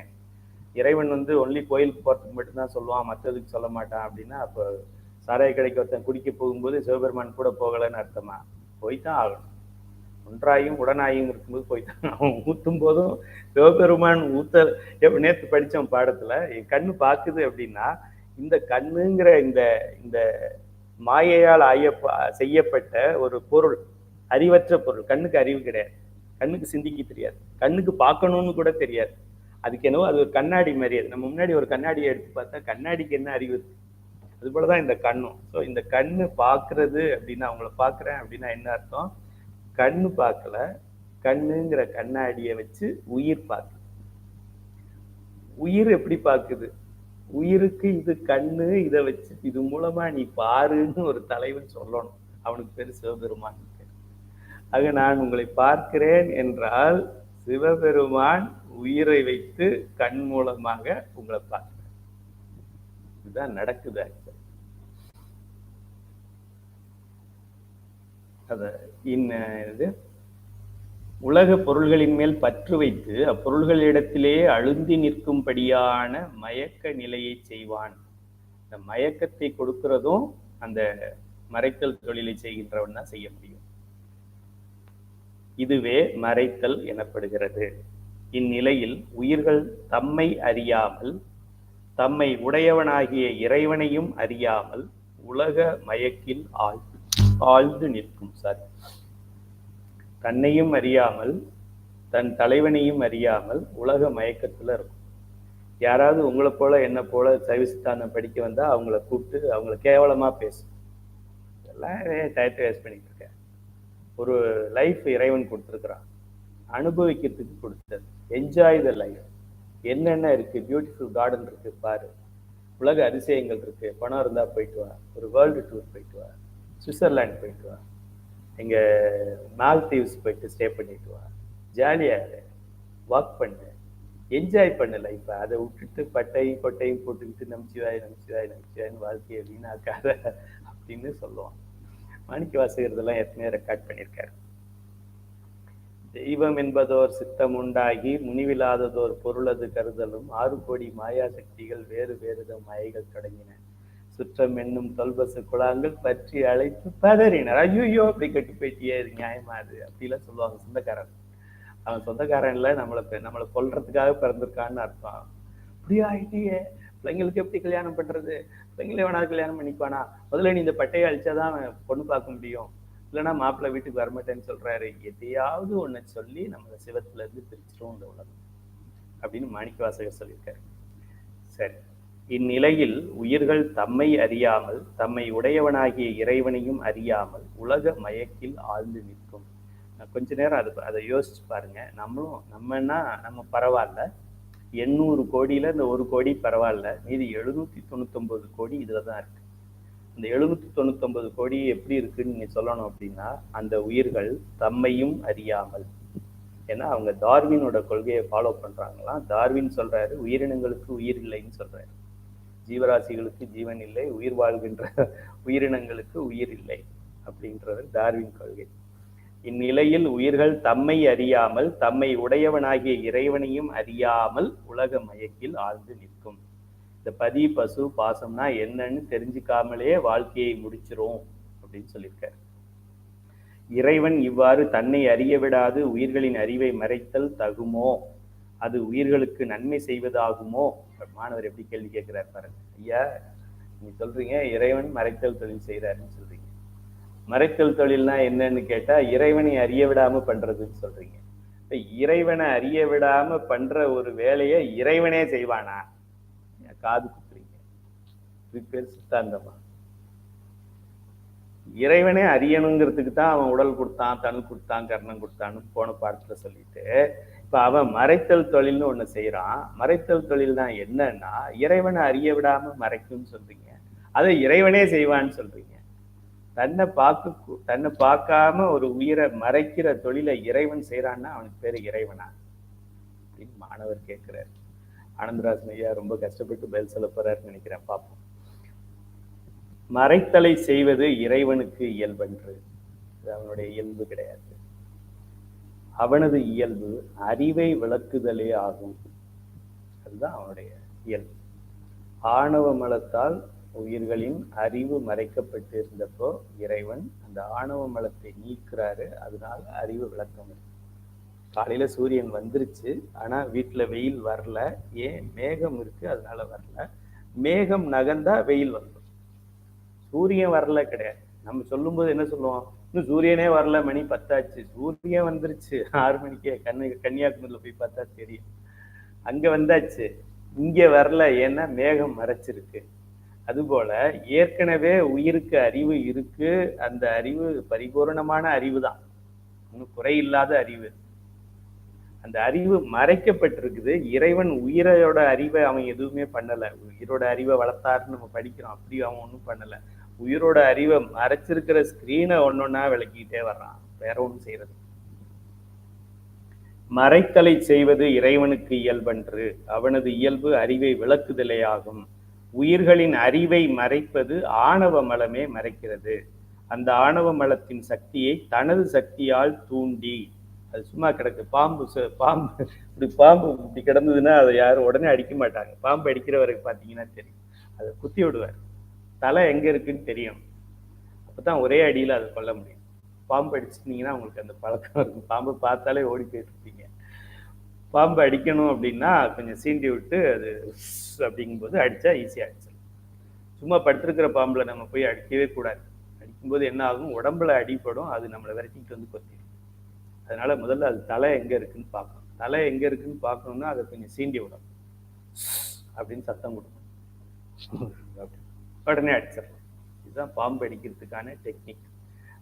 A: இறைவன் ஒன்லி கோயிலுக்கு போறதுக்கு மட்டும்தான் சொல்லுவான், மற்றதுக்கு சொல்ல மாட்டான் அப்படின்னா, அப்போ சாராய கடைக்கு ஒருத்தன் குடிக்க போகும்போது சிவபெருமான் கூட போகலைன்னு அர்த்தமா? போய்தான் ஆகணும். ஒன்றாயும் உடனாயும் இருக்கும்போது போய்தான் அவன் ஊத்தும் போதும் சிவபெருமான் நேற்று படித்தோம் பாடத்துல, என் கண்ணு பார்க்குது அப்படின்னா இந்த கண்ணுங்கிற இந்த மாயையால் செய்யப்பட்ட ஒரு பொருள், அறிவற்ற பொருள். கண்ணுக்கு அறிவு கிடையாது, கண்ணுக்கு சிந்திக்க தெரியாது, கண்ணுக்கு பார்க்கணும்னு கூட தெரியாது. அதுக்கு என்னவோ அது ஒரு கண்ணாடி மாதிரி. அது நம்ம முன்னாடி ஒரு கண்ணாடியை எடுத்து பார்த்தா கண்ணாடிக்கு என்ன அறிவு இருக்கு, அது போலதான் இந்த கண்ணும். ஸோ இந்த கண்ணு பார்க்கறது அப்படின்னா, அவங்கள பார்க்குறேன் அப்படின்னா என்ன அர்த்தம்? கண்ணு பார்க்கல, கண்ணுங்கிற கண்ணாடியை வச்சு உயிர் பார்க்குது. உயிர் எப்படி பார்க்குது? உயிருக்கு இது கண்ணு, இதை வச்சு இது மூலமா நீ பாருன்னு ஒரு தலைவன் சொல்லணும். அவனுக்கு பேரு சிவபெருமான். ஆக நான் உங்களை பார்க்கிறேன் என்றால் சிவபெருமான் உயிரை வைத்து கண் மூலமாக உங்களை பார்க்கிறேன். இதுதான் நடக்குது. இது உலக பொருள்களின் மேல் பற்று வைத்து அப்பொருள்களிடத்திலேயே அழுந்தி நிற்கும்படியான மயக்க நிலையை செய்வான். இந்த மயக்கத்தை கொடுக்கிறதும் அந்த மறைத்தல் தொழிலை செய்கின்றவன் தான் செய்ய முடியும். இதுவே மறைத்தல் எனப்படுகிறது. இந்நிலையில் உயிர்கள் தம்மை அறியாமல், தம்மை உடையவனாகிய இறைவனையும் அறியாமல் உலக மயக்கில் ஆழ்ந்து நிற்கும். தன்னையும் அறியாமல், தன் தலைவனையும் அறியாமல் உலக மயக்கத்துல இருக்கும். யாராவது உங்களை போல என்ன போல சைவ சித்தாந்தம் படிக்க வந்தா அவங்கள கூப்பிட்டு அவங்கள கேவலமா பேசும். இதெல்லாம் டயத்தை வேஸ்ட் பண்ணிட்டு இருக்கேன். ஒரு லைஃப் இறைவன் கொடுத்துருக்குறான், அனுபவிக்கிறதுக்கு கொடுத்தது. Enjoy the life. என்னென்ன இருக்கு, பியூட்டிஃபுல் கார்டன் இருக்கு பாரு, உலக அதிசயங்கள் இருக்கு. பணம் இருந்தா போயிட்டு வா, ஒரு வேர்ல்டு டூர் போயிட்டு வா, சுவிட்சர்லாந்து போயிட்டு வா, இங்க மால்தீவ்ஸ் போயிட்டு ஸ்டே பண்ணிட்டு வா, ஜாலியா வாக் பண்ணு, என்ஜாய் பண்ணு லைஃப். அதை விட்டுட்டு பட்டையும் கொட்டையும் போட்டுக்கிட்டு நமச்சிவாயின்னு வாழ்க்கையை வீணாக்காத அப்படின்னு சொல்லுவான். மாணிக்கவாசகர்தெல்லாம் ஏற்கனவே ரெக்கார்ட் பண்ணியிருக்காரு. தெய்வம் என்பதோர் சித்தம் உண்டாகி முனிவில்லாததோர் பொருளது கருதலும் 6 கோடி மாயா சக்திகள் வேறு வேறுதம் மாயைகள் தொடங்கின. சுற்றம் என்னும் தொல்பசு குழாங்கள் பற்றி அழைத்து பதறினர். ஐயோ அப்படி கட்டி போயிட்டியே, இது நியாயமா அது அப்படிலாம் சொல்லுவாங்க சொந்தக்காரன். அவன் சொந்தக்காரன் இல்லை, நம்மளை கொல்றதுக்காக பிறந்திருக்கான்னு அர்த்தம். அப்படியே ஆயிட்டியே, பிள்ளைங்களுக்கு எப்படி கல்யாணம் பண்றது, பிள்ளைங்களே வேணாலும் கல்யாணம் பண்ணிக்குவானா, முதல்ல நீ இந்த பட்டையை அழிச்சாதான் அவன் பொண்ணு பார்க்க முடியும், இல்லைன்னா மாப்பிள்ளை வீட்டுக்கு வரமாட்டேன்னு சொல்றாரு. எதையாவது ஒண்ணு சொல்லி நம்மளை சிவத்துல இருந்து பிரிச்சிரும் இந்த உலகம் அப்படின்னு மாணிக்கவாசகர் சொல்லியிருக்காரு. சரி, இந்நிலையில் உயிர்கள் தம்மை அறியாமல், தம்மை உடையவனாகிய இறைவனையும் அறியாமல் உலக மயக்கில் ஆழ்ந்து நிற்கும். கொஞ்ச நேரம் அதை யோசிச்சு பாருங்க. நம்ம பரவாயில்ல, 800 கோடியில இந்த 1 கோடி பரவாயில்ல, மீதி 799 கோடி இதுலதான் இருக்கு. இந்த 799 கோடி எப்படி இருக்குன்னு நீங்க சொல்லணும் அப்படின்னா, அந்த உயிர்கள் தம்மையும் அறியாமல், ஏன்னா அவங்க டார்வினோட கொள்கையை ஃபாலோ பண்றாங்களாம். டார்வின் சொல்றாரு உயிரினங்களுக்கு உயிர் இல்லைன்னு சொல்றாரு, ஜீவராசிகளுக்கு ஜீவன் இல்லை, உயிர் வாழ்கின்ற உயிரினங்களுக்கு உயிர் இல்லை அப்படின்றது டார்வின் கொள்கை. இந்நிலையில் உயிர்கள் தம்மை அறியாமல், தம்மை உடையவனாகிய இறைவனையும் அறியாமல் உலக மயக்கில் ஆழ்ந்து நிற்கும். இந்த பதி பசு பாசம்னா என்னன்னு தெரிஞ்சுக்காமலே வாழ்க்கையை முடிச்சிரும் அப்படின்னு சொல்லியிருக்காரு. இறைவன் இவ்வாறு தன்னை அறிய விடாது உயிர்களின் அறிவை மறைத்தல் தகுமோ, அது உயிர்களுக்கு நன்மை செய்வதாகுமோ? மாணவர் எப்படி கேள்வி கேட்கிறார் பாருங்க. ஐயா, நீ சொல்றீங்க இறைவன் மறைத்தல் தொழில் செய்யறாருன்னு சொல்றீங்க. மறைத்தல் தொழில்னா என்னன்னு கேட்டா இறைவனை அறிய விடாம பண்றதுன்னு சொல்றீங்க. இறைவனை அறிய விடாம பண்ற ஒரு வேலையை இறைவனே செய்வானா? காது குத்துறீங்க. இது பேர் சித்தாந்தமா? இறைவனே அறியணுங்கிறதுக்கு தான் அவன் உடல் கொடுத்தான், தனு கொடுத்தான், கர்ணம் கொடுத்தான்னு போன பாடத்துல சொல்லிட்டு, இப்ப அவன் மறைத்தல் தொழில்னு ஒண்ணு செய்யறான். மறைத்தல் தொழில் தான் என்னன்னா இறைவனை அறிய விடாம மறைக்கும்னு சொல்றீங்க, அதை இறைவனே செய்வான்னு சொல்றீங்க. தன்னை பார்க்காம ஒரு உயிரை மறைக்கிற தொழிலை இறைவன் செய்யறான்னா அவனுக்கு பேரு இறைவனா அப்படின்னு மாணவர் கேட்கிறாரு. ஆனந்தராஜன் ஐயா ரொம்ப கஷ்டப்பட்டு பதில் சொல்ல போறாருன்னு நினைக்கிறேன். பார்ப்போம். மறைத்தலை செய்வது இறைவனுக்கு இயல்பன்று. அது அவனுடைய இயல்பு கிடையாது. அவனது இயல்பு அறிவை விளக்குதலே ஆகும். அதுதான் அவனுடைய இயல்பு. ஆணவ மலத்தால் உயிர்களின் அறிவு மறைக்கப்பட்டு இருந்தப்போ இறைவன் அந்த ஆணவ மலத்தை நீக்கிறாரு. அதனால அறிவு விளக்கம் இருக்கு. காலையில சூரியன் வந்துருச்சு, ஆனா வீட்டுல வெயில் வரல. ஏன்? மேகம் இருக்கு, அதனால வரல. மேகம் நகர்ந்தா வெயில் வந்துடும். சூரியன் வரல கிடையாது. நம்ம சொல்லும் போது என்ன சொல்லுவோம்? இன்னும் சூரியனே வரல, மணி 10 ஆச்சு. சூரியன் வந்துருச்சு 6 மணிக்கே. கன்னியாகுமரியில போய் பார்த்தா தெரியும். அங்க வந்தாச்சு, இங்க வரல. ஏன்னா மேகம் மறைச்சிருக்கு. அதுபோல ஏற்கனவே உயிருக்கு அறிவு இருக்கு. அந்த அறிவு பரிபூர்ணமான அறிவு தான், இன்னும் குறையில்லாத அறிவு. அந்த அறிவு மறைக்கப்பட்டிருக்குது. இறைவன் உயிரோட அறிவை அவன் எதுவுமே பண்ணல. உயிரோட அறிவை வளர்த்தாருன்னு நம்ம படிக்கிறோம், அப்படி அவன் ஒன்றும் பண்ணல. உயிரோட அறிவை மறைச்சிருக்கிற ஸ்கிரீனை ஒன்னொன்னா விளக்கிட்டே வர்றான், வேற ஒன்றும் செய்யறது. மறைத்தலை செய்வது இறைவனுக்கு இயல்பன்று. அவனது இயல்பு அறிவை விளக்குதலே ஆகும். உயிர்களின் அறிவை மறைப்பது ஆணவ மலமே மறைக்கிறது. அந்த ஆணவ மலத்தின் சக்தியை தனது சக்தியால் தூண்டி, அது சும்மா கிடக்கு. பாம்பு இப்படி கிடந்ததுன்னா அதை யாரும் உடனே அடிக்க மாட்டாங்க. பாம்பு அடிக்கிறவருக்கு பார்த்தீங்கன்னா தெரியும், அதை குத்தி விடுவார். தலை எங்க இருக்குன்னு தெரியும். அப்பதான் ஒரே அடியில அதை கொல்ல முடியும். பாம்பு அடிச்சிட்டீங்கன்னா உங்களுக்கு அந்த பழக்கம் இருக்கும். பாம்பு பார்த்தாலே ஓடி போயிட்டு இருப்பீங்க. பாம்பு அடிக்கணும் அப்படின்னா கொஞ்சம் சீண்டி விட்டு அது அப்படிங்கும்போது அடிச்சா ஈஸியா அடிச்சிடும். சும்மா படுத்திருக்கிற பாம்புல நம்ம போய் அடிக்கவே கூடாது. அடிக்கும்போது என்ன ஆகும்? உடம்புல அடிப்படும், அது நம்மளை விரட்டிட்டு வந்து கொத்திடும். அதனால முதல்ல அது தலை எங்க இருக்குன்னு பார்க்கணும். தலை எங்க இருக்குன்னு பார்க்கணும்னா அதை கொஞ்சம் சீண்டி விடணும், அப்படின்னு சத்தம் கொடுக்கணும், உடனே அடிச்சிடலாம். இதுதான் பாம்பு அடிக்கிறதுக்கான டெக்னிக்.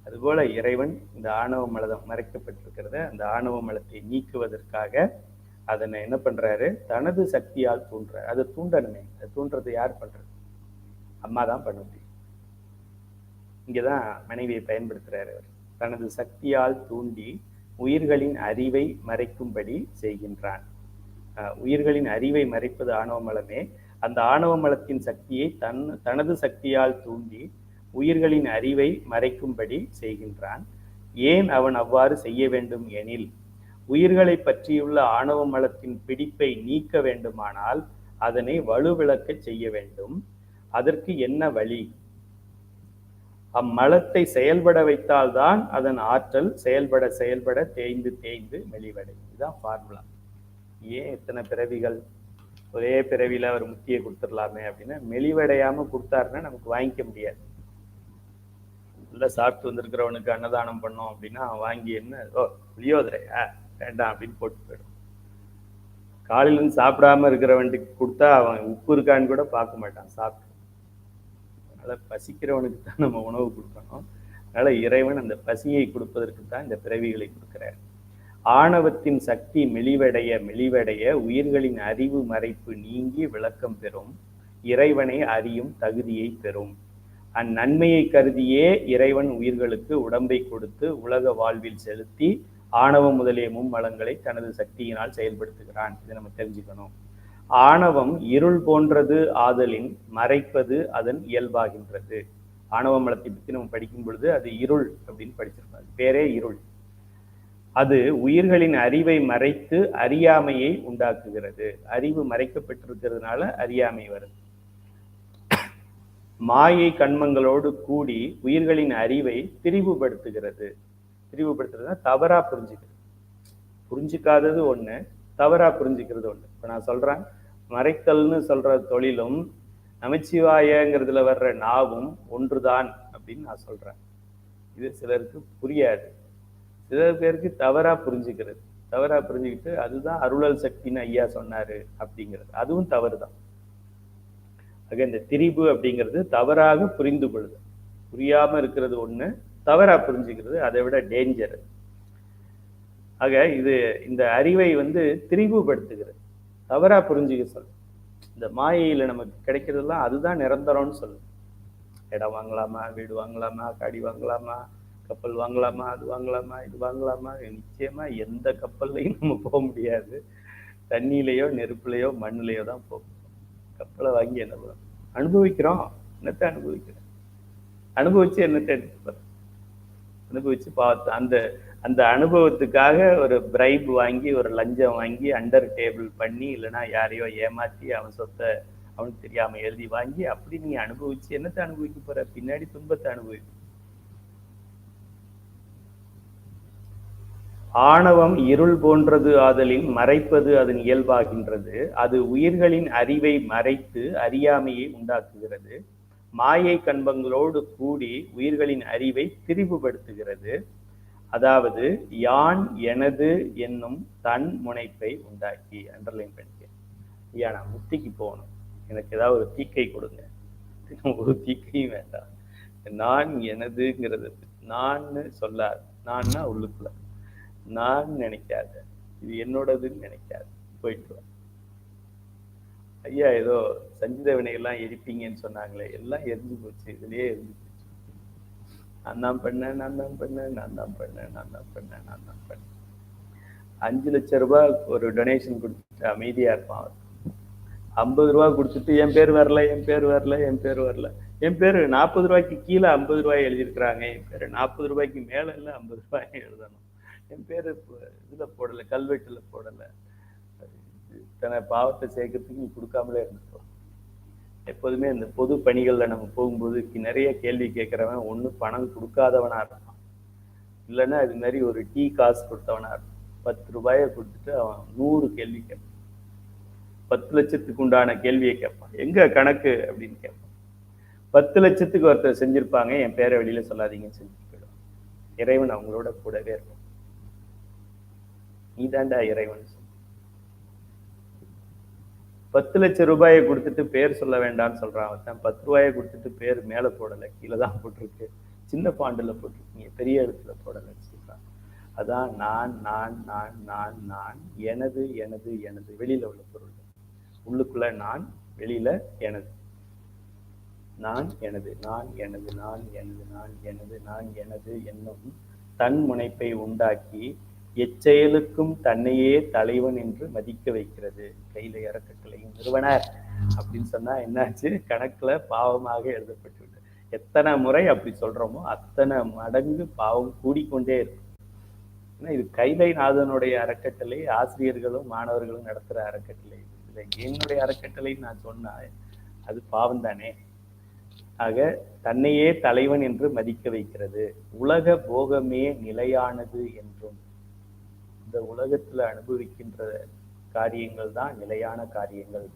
A: அதுபோல இறைவன் இந்த ஆணவ மலம் மறைக்கப்பட்டிருக்கிறத, அந்த ஆணவ மலத்தை நீக்குவதற்காக அதனை என்ன பண்றாரு? தனது சக்தியால் தூண்டுறாரு. அதை தூண்டணுமே, அதை தூண்டுறது யார் பண்றது? அம்மா தான் பண்ண முடியும். இங்கதான் மனைவியை பயன்படுத்துறாரு அவர். தனது சக்தியால் தூண்டி உயிர்களின் அறிவை மறைக்கும்படி செய்கின்றான். உயிர்களின் அறிவை மறைப்பது ஆணவ மலமே. அந்த ஆணவ மலத்தின் சக்தியை தனது சக்தியால் தூண்டி உயிர்களின் அறிவை மறைக்கும்படி செய்கின்றான். ஏன் அவன் அவ்வாறு செய்ய வேண்டும் எனில், உயிர்களை பற்றியுள்ள ஆணவ மலத்தின் பிடிப்பை நீக்க வேண்டுமானால் அதனை வலுவிளக்க செய்ய வேண்டும். அதற்கு என்ன வழி? அம்மலத்தை செயல்பட வைத்தால்தான் அதன் ஆற்றல் செயல்பட செயல்பட தேய்ந்து தேய்ந்து மெலிவடையும். இதுதான் ஃபார்முலா. ஏன் இத்தனை பிறவிகள்? ஒரே பிறவியில அவர் முத்தியை கொடுத்துடலாமே அப்படின்னா, மெலிவடையாம கொடுத்தாருன்னா நமக்கு வாங்கிக்க முடியாது. நல்லா சாப்பிட்டு வந்திருக்கிறவனுக்கு அன்னதானம் பண்ணோம் அப்படின்னா வாங்கி என்ன, புளியோதரையா வேண்டாம் அப்படின்னு போட்டு போயிடும். காலையிலேருந்து சாப்பிடாம இருக்கிறவனுக்கு கொடுத்தா அவன் உப்பு இருக்கான்னு கூட பார்க்க மாட்டான், சாப்பிட்டு. அதனால பசிக்கிறவனுக்கு தான் நம்ம உணவு கொடுக்கணும். அதனால இறைவன் அந்த பசியை கொடுப்பதற்கு தான் இந்த பிறவிகளை கொடுக்கிறார். ஆணவத்தின் சக்தி மெலிவடைய மெலிவடைய உயிர்களின் அறிவு மறைப்பு நீங்கி விளக்கம் பெறும், இறைவனை அறியும் தகுதியை பெறும். அந்நன்மையை கருதியே இறைவன் உயிர்களுக்கு உடம்பை கொடுத்து உலக வாழ்வில் செலுத்தி ஆணவம் முதலிய மும்மலங்களை தனது சக்தியினால் செயல்படுத்துகிறான். இதை நம்ம தெரிஞ்சுக்கணும். ஆணவம் இருள் போன்றது ஆதலின் மறைப்பது அதன் இயல்பாகின்றது. ஆணவ மலத்தை பற்றி நம்ம படிக்கும் பொழுது அது இருள் அப்படின்னு படிச்சிருப்பாங்க, பேரே இருள். அது உயிர்களின் அறிவை மறைத்து அறியாமையை உண்டாக்குகிறது. அறிவு மறைக்கப்பட்டிருக்கிறதுனால அறியாமை வருது. மாயை கண்மங்களோடு கூடி உயிர்களின் அறிவை திரிவுபடுத்துகிறது. திரிவுபடுத்துறதுனா தவறா புரிஞ்சுக்கிறது. புரிஞ்சுக்காதது ஒண்ணு, தவறா புரிஞ்சுக்கிறது ஒண்ணு. இப்ப நான் சொல்றேன், மறைத்தல்னு சொல்ற தொழிலும் நமச்சிவாயங்கிறதுல வர்ற நாவும் ஒன்றுதான் அப்படின்னு நான் சொல்றேன். இது சிலருக்கு புரியாது. சில பேருக்கு தவறா புரிஞ்சுக்கிறது. தவறா புரிஞ்சுக்கிட்டு அதுதான் அருளல் சக்தின்னு ஐயா சொன்னாரு அப்படிங்கிறது, அதுவும் தவறுதான். ஆக இந்த திரிபு அப்படிங்கிறது தவறாக புரிந்து கொள்ளுது. புரியாம இருக்கிறது ஒண்ணு, தவறா புரிஞ்சுக்கிறது அதை விட டேஞ்சர். ஆக இது இந்த அறிவை திரிவுபடுத்துகிறது, தவறா புரிஞ்சுக்க சொல்லு. இந்த மாயையில நமக்கு கிடைக்கிறதுலாம் அதுதான் நிரந்தரம்னு சொல்லு. இடம் வாங்கலாமா, வீடு வாங்கலாமா, காடி வாங்கலாமா, கப்பல் வாங்கலாமா, அது வாங்கலாமா, இது வாங்கலாமா? நிச்சயமா எந்த கப்பல்லையும் நம்ம போக முடியாது. தண்ணியிலையோ நெருப்புலையோ மண்ணுலையோ தான் போகும். கப்பலை வாங்கி என்ன பண்ணும்? அனுபவிக்கிறோம். என்னத்தை அனுபவிக்கிறோம்? அனுபவிச்சு என்னத்தை எடுத்துக்கிறோம்? அனுபவிச்சு பார்த்து அந்த அந்த அனுபவத்துக்காக ஒரு பிரைப் வாங்கி, ஒரு லஞ்சம் வாங்கி, அண்டர் டேபிள் பண்ணி, இல்லைன்னா யாரையோ ஏமாற்றி அவன் சொத்தை அவனுக்கு தெரியாம எழுதி வாங்கி, அப்படி நீ அனுபவிச்சு என்னத்தை அனுபவிக்க போற? பின்னாடி துன்பத்தை அனுபவிக்கும். ஆணவம் இருள் போன்றது ஆதலின் மறைப்பது அதன் இயல்பாகின்றது. அது உயிர்களின் அறிவை மறைத்து அறியாமையை உண்டாக்குகிறது. மாயை கண்பங்களோடு கூடி உயிர்களின் அறிவை திரிவுபடுத்துகிறது. அதாவது யான் எனது என்னும் தன் முனைப்பை உண்டாக்கி. அண்டர்லைன் பண்ணிக்க. ஐயா, நான் முத்திக்கு போகணும், எனக்கு ஏதாவது ஒரு தீக்கை கொடுங்க. ஒரு தீக்கையும் வேண்டாம். நான் எனதுங்கிறது நான் சொல்லாது. நான்னா உள்ளுக்குள்ள நான் நினைக்காத, இது என்னோடதுன்னு நினைக்காத, போயிட்டு வா. ஐயா ஏதோ சஞ்சித வினைகள்லாம் எரிப்பீங்கன்னு சொன்னாங்களே, எல்லாம் எரிஞ்சு போச்சு, இதுலயே எரிஞ்சு போச்சு. நான் தான் பண்ணேன், நான் தான் பண்ணேன், நான் தான் பண்ணேன், நான் தான் பண்ணேன், நான் தான் பண்ணேன். 5 லட்சம் ரூபாய் ஒரு டொனேஷன் கொடுத்துட்டு அமைதியா இருப்பான். 50 ரூபாய் கொடுத்துட்டு என் பேர் வரல, என் பேர் வரல, என் பேர் வரல. என் பேரு 40 ரூபாய்க்கு கீழே 50 ரூபாய் எழுதியிருக்கிறாங்க. என் பேரு 40 ரூபாய்க்கு மேல இல்ல 50 ரூபாய் எழுதணும். என் பேரு இதுல போடல, கல்வெட்டுல போடல. இத்தனை பாவத்தை சேர்க்கறதுக்கு நீ கொடுக்காமலே இருந்துட்டோம். எப்போதுமே இந்த பொது பணிகள்ல நம்ம போகும்போது நிறைய கேள்வி கேட்கிறவன் ஒண்ணு பணம் கொடுக்காதவனா இருப்பான், இல்லைன்னா இது மாதிரி ஒரு டீ காசு கொடுத்தவனா இருப்பான். 10 ரூபாயை கொடுத்துட்டு அவன் 100 கேள்வி கேட்பான். 10 லட்சத்துக்கு உண்டான கேள்வியை கேட்பான். எங்க கணக்கு அப்படின்னு கேட்பான். 10 லட்சத்துக்கு ஒருத்தர் செஞ்சிருப்பாங்க, என் பேரை வெளியில சொல்லாதீங்கன்னு செஞ்சுட்டு போயிடுவான். இறைவன் அவங்களோட கூடவே இருக்கும். நீ தாண்டா இறைவன். 10 லட்சம் ரூபாயை கொடுத்துட்டு பேர் சொல்ல வேண்டாம்னு சொல்றான். அவன் 10 ரூபாயை கொடுத்துட்டு பேர் மேல போடல, கீழே தான் போட்டிருக்கு, சின்ன பாண்டுல போட்டிருக்கீங்க, பெரிய இடத்துல போடலன்னு சொல்றான். அதான் நான் நான் நான் நான் நான் எனது எனது எனது. வெளியில உள்ள பொருள், உள்ளுக்குள்ள நான், வெளியில எனது. நான் எனது, நான் எனது, நான் எனது, நான் எனது, நான் எனது என்னும் தன் முனைப்பை உண்டாக்கி எச்செயலுக்கும் தன்னையே தலைவன் என்று மதிக்க வைக்கிறது. கையில அறக்கட்டளையும் நிறுவனர் அப்படின்னு சொன்னா என்னாச்சு? கணக்குல பாவமாக எழுதப்பட்டு விட்டு எத்தனை முறை அப்படி சொல்றோமோ அத்தனை மடங்கு பாவம் கூடிக்கொண்டே இருக்கும். ஏன்னா இது கைலைநாதனுடைய அறக்கட்டளை, ஆசிரியர்களும் மாணவர்களும் நடத்துற அறக்கட்டளை. இதுல என்னுடைய அறக்கட்டளைன்னு நான் சொன்னா அது பாவம் தானே. ஆக தன்னையே தலைவன் என்று மதிக்க வைக்கிறது. உலக போகமே நிலையானது என்றும், இந்த உலகத்துல அனுபவிக்கின்ற காரியங்கள் தான் நிலையான காரியங்கள்.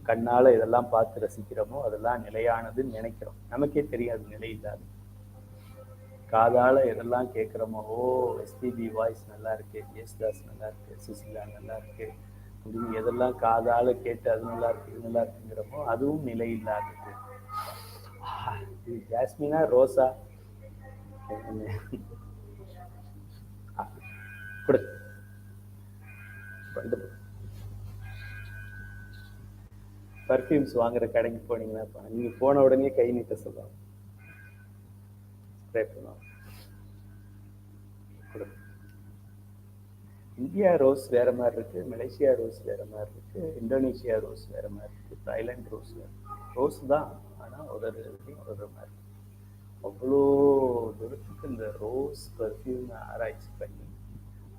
A: கண்ணால இதெல்லாம் பார்த்து ரசிக்கிறோமோ அதெல்லாம் நிலையானதுன்னு நினைக்கிறோம், நமக்கே தெரியாது நிலை இல்லாது. காதால எதெல்லாம் கேட்கிறோமோ, ஓ எஸ்பிபி வாய்ஸ் நல்லா இருக்கு, யேசுதாஸ் நல்லா இருக்கு, சுசிலா நல்லா இருக்கு அப்படின்னு எதெல்லாம் காதால கேட்டு அது நல்லா இருக்கு இது நல்லா இருக்குங்கிறோமோ அதுவும் நிலை இல்லாதது. இது ஜாஸ்மினா ரோசா பர்ஃப்யூம்ஸ் வாங்குற கடைக்கு போனீங்கன்னா நீங்க போன உடனே கை நீட்ட சொல்லுவாங்க, ஸ்ப்ரே பண்ணுவாங்க. இந்தியா ரோஸ் வேற மாதிரி இருக்கு, மலேசியா ரோஸ் வேற மாதிரி இருக்கு, இந்தோனேஷியா ரோஸ் வேற மாதிரி இருக்கு, தாய்லாந்து ரோஸ் ரோஸ் தான், ஆனா ஒரு மாதிரி. அவ்வளோ தூரத்துக்கு இந்த ரோஸ் பர்ஃப்யூம் ஆராய்ச்சி பண்ணி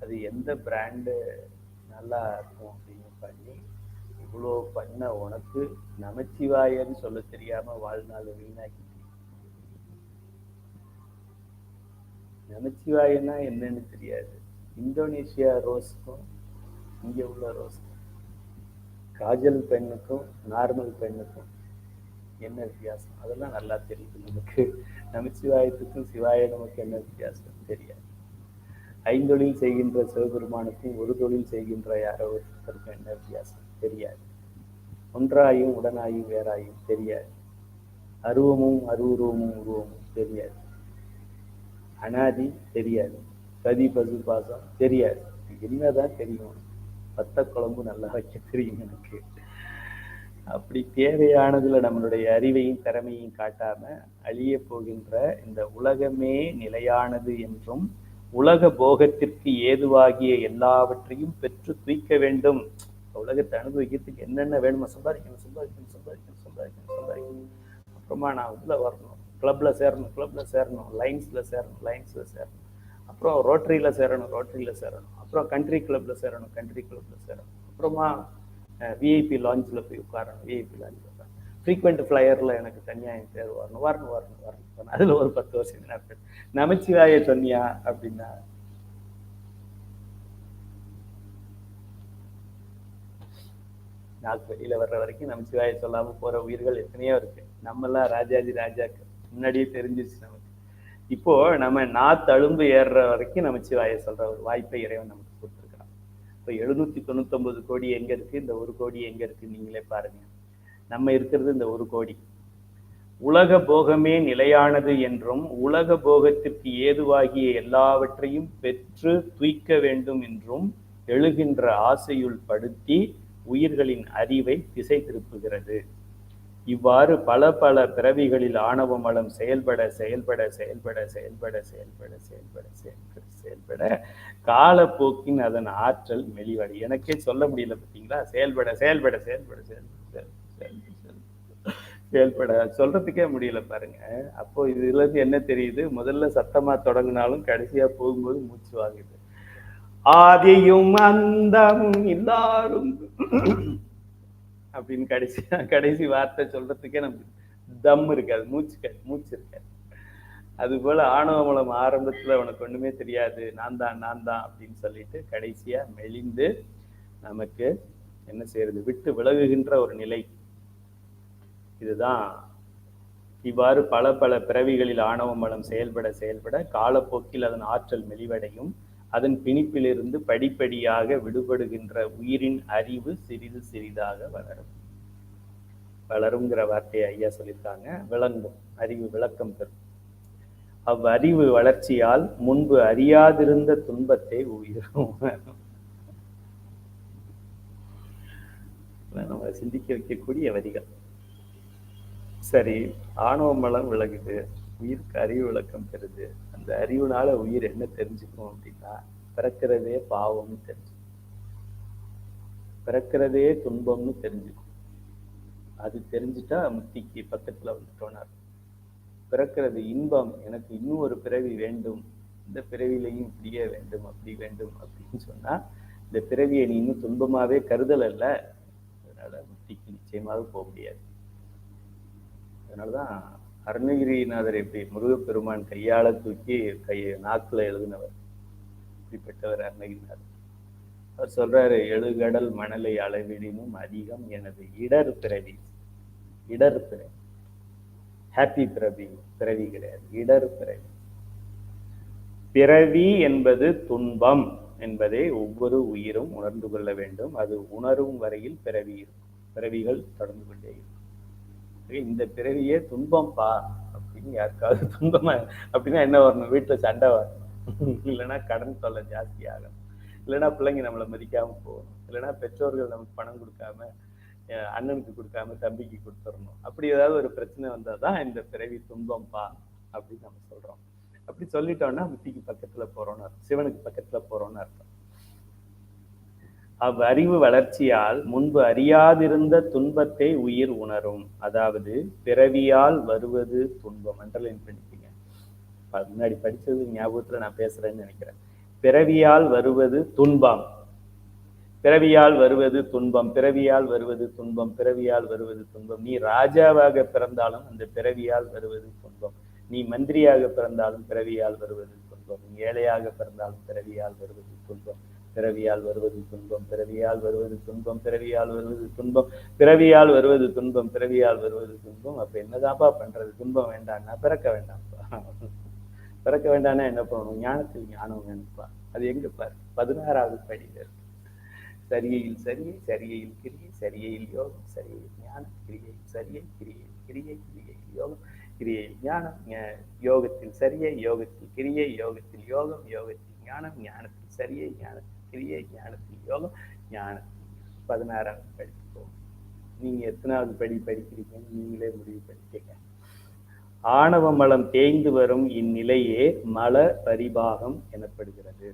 A: அது எந்த பிராண்டு நல்லா இருக்கும் அப்படின்னு பண்ணி இவ்வளோ பண்ண உனக்கு நமச்சிவாயன்னு சொல்ல தெரியாம வாழ்நாள் வீணாக்கி. நமச்சிவாயன்னா என்னன்னு தெரியாது. இந்தோனேஷியா ரோஸுக்கும் இங்க உள்ள ரோஸுக்கும், காஜல் பெண்ணுக்கும் நார்மல் பெண்ணுக்கும் என்ன வித்தியாசம் அதெல்லாம் நல்லா தெரியுது நமக்கு. நமச்சிவாயத்துக்கும் சிவாய நமக்கு என்ன வித்தியாசம் தெரியாது. ஐந்தொழில் செய்கின்ற சிவபெருமானுக்கும் ஒரு தொழில் செய்கின்ற யாரோ ஒருத்தருக்கும் என்ன வித்தியாசம் தெரியாது. ஒன்றாயும் உடனாயும் வேறாயும் தெரியாது. அருவமும் அருவுருவமும் உருவமும் தெரியாது. அனாதி தெரியாது. கதி பசு பாசம் தெரியாது. என்னதான் தெரியும்? பத்த குழம்பு நல்லா வைக்க தெரியும் எனக்கு. அப்படி தேவையானதுல நம்மளுடைய அறிவையும் திறமையும் காட்டாம அழிய போகின்ற இந்த உலகமே நிலையானது என்றும் உலக போகத்திற்கு ஏதுவாகிய எல்லாவற்றையும் பெற்று தூய்க்க வேண்டும். உலகத்தை அனுபவிக்கிறதுக்கு என்னென்ன வேணுமோ சம்பாதிக்கணும் சம்பாதிக்கணும் சம்பாதிக்கணும் சம்பாதிக்கணும் சம்பாதிக்கணும். அப்புறமா நான் இதுல வரணும், கிளப்ல சேரணும், கிளப்ல சேரணும், லைன்ஸ்ல சேரணும், லைன்ஸ்ல சேரணும். அப்புறம் ரோட்டரியில் சேரணும், அப்புறம் கண்ட்ரி கிளப்பில் சேரணும், அப்புறமா விஐபி லான்ச்சில் போய் உட்காரணும், விஐபி லான்ச்சில் உட்காரணும், ஃப்ரீக்வெண்ட் ஃப்ளையரில் எனக்கு தனியாக என் பேர் வரணும். அதில் ஒரு 10 வருஷம் நான் நமச்சிவாய சொன்னியா அப்படின்னா நாக்கு வெளியில வர்ற வரைக்கும் நமச்சிவாய சொல்லாம போற உயிர்கள் எத்தனையோ இருக்கு. நம்மெல்லாம் ராஜாஜி ராஜாக்கு முன்னாடியே தெரிஞ்சிருச்சு நமக்கு. இப்போ நம்ம தழும்பு ஏறுற வரைக்கும் நமச்சிவாய சொல்ற ஒரு வாய்ப்பை இறைவன் நமக்கு கொடுத்துருக்கிறான். இப்போ 799 கோடி எங்க இருக்கு, இந்த 1 கோடி எங்க இருக்கு நீங்களே பாருங்க. நம்ம இருக்கிறது இந்த 1 கோடி. உலக போகமே நிலையானது என்றும் உலக போகத்திற்கு ஏதுவாகிய எல்லாவற்றையும் பெற்று துய்க்க வேண்டும் என்றும் எழுகின்ற ஆசையுள் படுத்தி உயிர்களின் அறிவை திசை திருப்புகிறது. இவ்வாறு பல பல பிறவிகளில் ஆணவ மலம் செயல்பட செயல்பட செயல்பட செயல்பட செயல்பட செயல்பட செயல்பட செயல்பட காலப்போக்கின் அதன் ஆற்றல் மெலிவடை. எனக்கே சொல்ல முடியல பார்த்தீங்களா? செயல்பட செயல்பட செயல்பட செயல்பட செயல்பட சொல்றதுக்கே முடியல பாருங்க. அப்போ இதுல இருந்து என்ன தெரியுது? முதல்ல சத்தமா தொடங்கினாலும் கடைசியா போகும்போது மூச்சு வாங்குது. ஆதியும் அந்தமும் எல்லாரும் அப்படின்னு கடைசி வார்த்தை சொல்றதுக்கே நமக்கு தம் இருக்காது, மூச்சு இருக்காது. அது போல ஆணவ மலம் ஆரம்பத்துல உனக்கு ஒண்ணுமே தெரியாது, நான் தான் அப்படின்னு சொல்லிட்டு கடைசியா மெலிந்து நமக்கு என்ன செய்யறது, விட்டு விலகுகின்ற ஒரு நிலை. இதுதான். இவ்வாறு பல பல பிறவிகளில் ஆணவ மலம் செயல்பட செயல்பட காலப்போக்கில் அதன் ஆற்றல் மெலிவடையும். அதன் பிணிப்பிலிருந்து படிப்படியாக விடுபடுகின்ற உயிரின் அறிவு சிறிது சிறிதாக வளரும். வளருங்கிற வார்த்தையை ஐயா சொல்லியிருக்காங்க. விளங்கும், அறிவு விளக்கம் பெறும். அவ்வறிவு வளர்ச்சியால் முன்பு அறியாதிருந்த துன்பத்தை உயிரும். நம்ம சிந்திக்க வைக்கக்கூடிய வரிகள். சரி, ஆணவ மலம் விலகுது, உயிருக்கு அறிவு விளக்கம் பெறுது. அந்த அறிவுனால உயிர் என்ன தெரிஞ்சுக்கும் அப்படின்னா, பிறக்கிறதே பாவம்னு தெரிஞ்சுக்கும், பிறக்கிறதே துன்பம்னு தெரிஞ்சுக்கும். அது தெரிஞ்சுட்டா முத்திக்கு பக்கத்துல வந்துட்டோம்னா, பிறக்கிறது இன்பம், எனக்கு இன்னும் ஒரு பிறவி வேண்டும், இந்த பிறவிலையும் இப்படியே வேண்டும், அப்படி வேண்டும் அப்படின்னு சொன்னா, இந்த பிறவியை நீ இன்னும் துன்பமாவே கருதல் அல்ல. அதனால முத்திக்கு நிச்சயமாக போக முடியாது. அதனாலதான் அருணகிரிநாதர் எப்படி முருகப்பெருமான் கையால தூக்கி நாக்குல எழுதினவர், இப்படிப்பட்டவர் அருணகிரிநாதர். அவர் சொல்றாரு, எழுகடல் மணலை அளவிடினும் அதிகம் எனது இடர் பிறவி. இடர் பிறவி, ஹாப்பி பிறவி கிடையாது, இடர் பிறவி. பிறவி என்பது துன்பம் என்பதை ஒவ்வொரு உயிரும் உணர்ந்து கொள்ள வேண்டும். அது உணரும் வரையில் பிறவி இருக்கும், பிறவிகள் தொடர்ந்து கொண்டே இருக்கும். இந்த பிறவியே துன்பம் பா அப்படின்னு யாருக்காவது துன்பமா அப்படின்னா என்ன வரணும்? வீட்டுல சண்டை வரணும், இல்லைன்னா கடன் தொல்லை ஜாஸ்தி ஆகணும், இல்லைன்னா பிள்ளைங்க நம்மளை மதிக்காம போகணும், இல்லைன்னா பெற்றோர்கள் நமக்கு பணம் கொடுக்காம அண்ணனுக்கு கொடுக்காம தம்பிக்கு கொடுத்துடணும். அப்படி ஏதாவது ஒரு பிரச்சனை வந்தாதான் இந்த பிறவி துன்பம் பா அப்படின்னு நம்ம சொல்றோம். அப்படி சொல்லிட்டோம்னா முத்திக்கு பக்கத்துல போறோம்னு அர்த்தம், சிவனுக்கு பக்கத்துல போறோம்னு அர்த்தம். அவ்வறிவு வளர்ச்சியால் முன்பு அறியாதிருந்த துன்பத்தை உயிர் உணரும். அதாவது பிறவியால் வருவது துன்பம். அண்டர்லைன் பண்ணிக்கங்க, முன்னாடி படிச்சது ஞாபகத்துல நான் பேசுறேன்னு நினைக்கிறேன். பிறவியால் வருவது துன்பம், பிறவியால் வருவது துன்பம், பிறவியால் வருவது துன்பம், பிறவியால் வருவது துன்பம். நீ ராஜாவாக பிறந்தாலும் அந்த பிறவியால் வருவது துன்பம், நீ மந்திரியாக பிறந்தாலும் பிறவியால் வருவது துன்பம், நீ ஏழையாக பிறந்தாலும் பிறவியால் வருவது துன்பம், பிறவியால் வருவது துன்பம், பிறவியால் வருவது துன்பம், பிறவியால் வருவது துன்பம், பிறவியால் வருவது துன்பம், பிறவியால் வருவது துன்பம். அப்ப என்னதான்ப்பா பண்றது? துன்பம் வேண்டாம்னா பிறக்க வேண்டாம்ப்பா. பிறக்க வேண்டாம்னா என்ன பண்ணணும்? ஞானத்தில் ஞானம் வேணும்ப்பா. அது எங்க பாரு, 16வது படியில இருக்கு. சரியையில் சரியை, சரியையில் கிரியை, சரியையில் யோகம், சரியையில் ஞானம், கிரியை சரியை, கிரியை கிரியை, கிரியை யோகம், கிரியை ஞானம், யோகத்தில் சரியை, யோகத்தில் கிரியை, யோகத்தில் யோகம், யோகத்தில் ஞானம், ஞானத்தில் சரியை, ஞானத்தில் கிரியை, ஞானத்தில் யோகம், ஞானத்தில் 16வது படிப்போம். நீங்க எத்தனாவது படிக்கிறீங்கன்னு நீங்களே முடிவு பண்ணிக்கங்க. ஆணவ மலம் தேய்ந்து வரும் இந்நிலையே மல பரிபாகம் எனப்படுகிறது.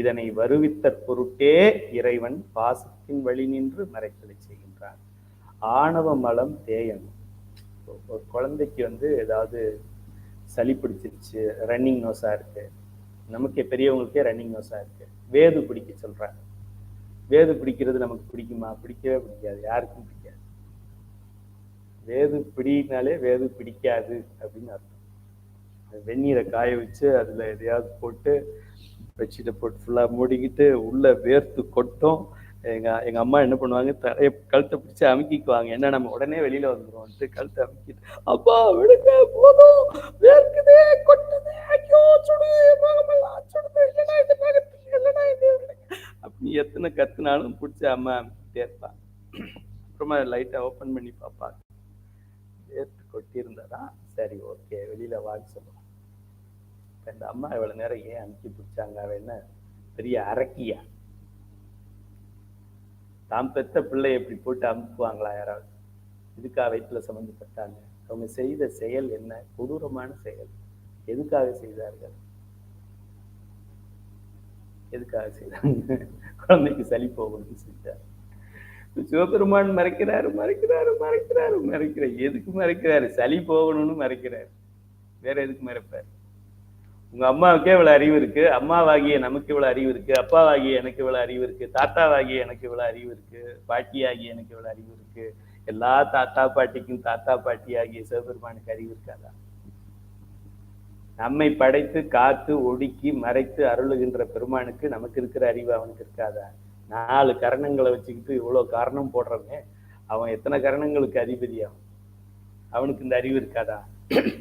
A: இதனை வருவித்த பொருட்டே இறைவன் பாசத்தின் வழி நின்று மறைத்தலை செய்கின்றான். ஆணவ மலம் தேயணும். ஒரு குழந்தைக்கு ஏதாவது சளி பிடிச்சிருச்சு, ரன்னிங் நோஸா இருக்கு, நமக்கு பெரியவங்களுக்கே ரன்னிங் நோஸா இருக்கு. வேது பிடிக்க சொல்றாங்க. வேது பிடிக்கிறது நமக்கு பிடிக்குமா? பிடிக்கவே பிடிக்காது, யாருக்கும் பிடிக்காது. வேது பிடினாலே வேது பிடிக்காது அப்படின்னு அர்த்தம். வெந்நீரை காய வச்சு அதுல எதையாவது போட்டு பெட்ஷீட்டை போட்டு ஃபுல்லா மூடிக்கிட்டு உள்ள வேர்த்து கொட்டும். எங்க அம்மா என்ன பண்ணுவாங்க, தலையை கழுத்தை பிடிச்சி அமுக்கிக்குவாங்க. என்ன நம்ம உடனே வெளியில வந்துருவோம், கழுத்தை அமுக்கிட்டு அப்பா விடுங்க போதும் வேர்க்குதே கொட்டுதே ஐயோ சுடுது சுடுது இல்லைன்னா இந்த நகரத்துக்கு இல்லைன்னா அப்படி எத்தனை கத்துனாலும் பிடிச்சி அம்மா அமுக்கிட்டே இருப்பாங்க. அப்புறமா லைட்டை ஓப்பன் பண்ணி பார்ப்பாங்க. வேர்த்து கொட்டி இருந்தாதான் சரி ஓகே வெளியில வான்னு சொல்லுவோம். இந்த அம்மா இவ்வளவு நேரம் ஏன் அமுக்கி பிடிச்சாங்க? அவ என்ன பெரிய அரக்கியா? தாம் பெத்த பிள்ளை எப்படி போட்டு அமுக்குவாங்களா யாராவது? இதுக்கா வயிற்றுல சம்பந்தப்பட்டாங்க? அவங்க செய்த செயல் என்ன கொடூரமான செயல். எதுக்காக செய்தார்கள்? எதுக்காக செய்தாங்க? குழந்தைக்கு சளி போகணும்னு செஞ்சார். சிவபெருமான் மறைக்கிறாரு மறைக்கிறாரு மறைக்கிறாரு மறைக்கிறார். எதுக்கு மறைக்கிறாரு? சளி போகணும்னு மறைக்கிறாரு. வேற எதுக்கு மறைப்பாரு? உங்க அம்மாவுக்கே இவ்வளவு அறிவு இருக்கு, அம்மாவாகிய நமக்கு இவ்வளவு அறிவு இருக்கு, அப்பாவாகிய எனக்கு இவ்வளவு அறிவு இருக்கு, தாத்தாவாகிய எனக்கு இவ்வளவு அறிவு இருக்கு, பாட்டியாகிய எனக்கு இவ்வளவு அறிவு இருக்கு. எல்லா தாத்தா பாட்டிக்கும் தாத்தா பாட்டி ஆகிய சிவபெருமானுக்கு அறிவு இருக்காதா? நம்மை படைத்து காத்து ஒடுக்கி மறைத்து அருளுகின்ற பெருமானுக்கு நமக்கு இருக்கிற அறிவு அவனுக்கு இருக்காதா? 4 கரணங்களை வச்சுக்கிட்டு இவ்வளவு காரணம் போடுறோமே, அவன் எத்தனை கரணங்களுக்கு அதிபதி? அவனுக்கு இந்த அறிவு இருக்காதா?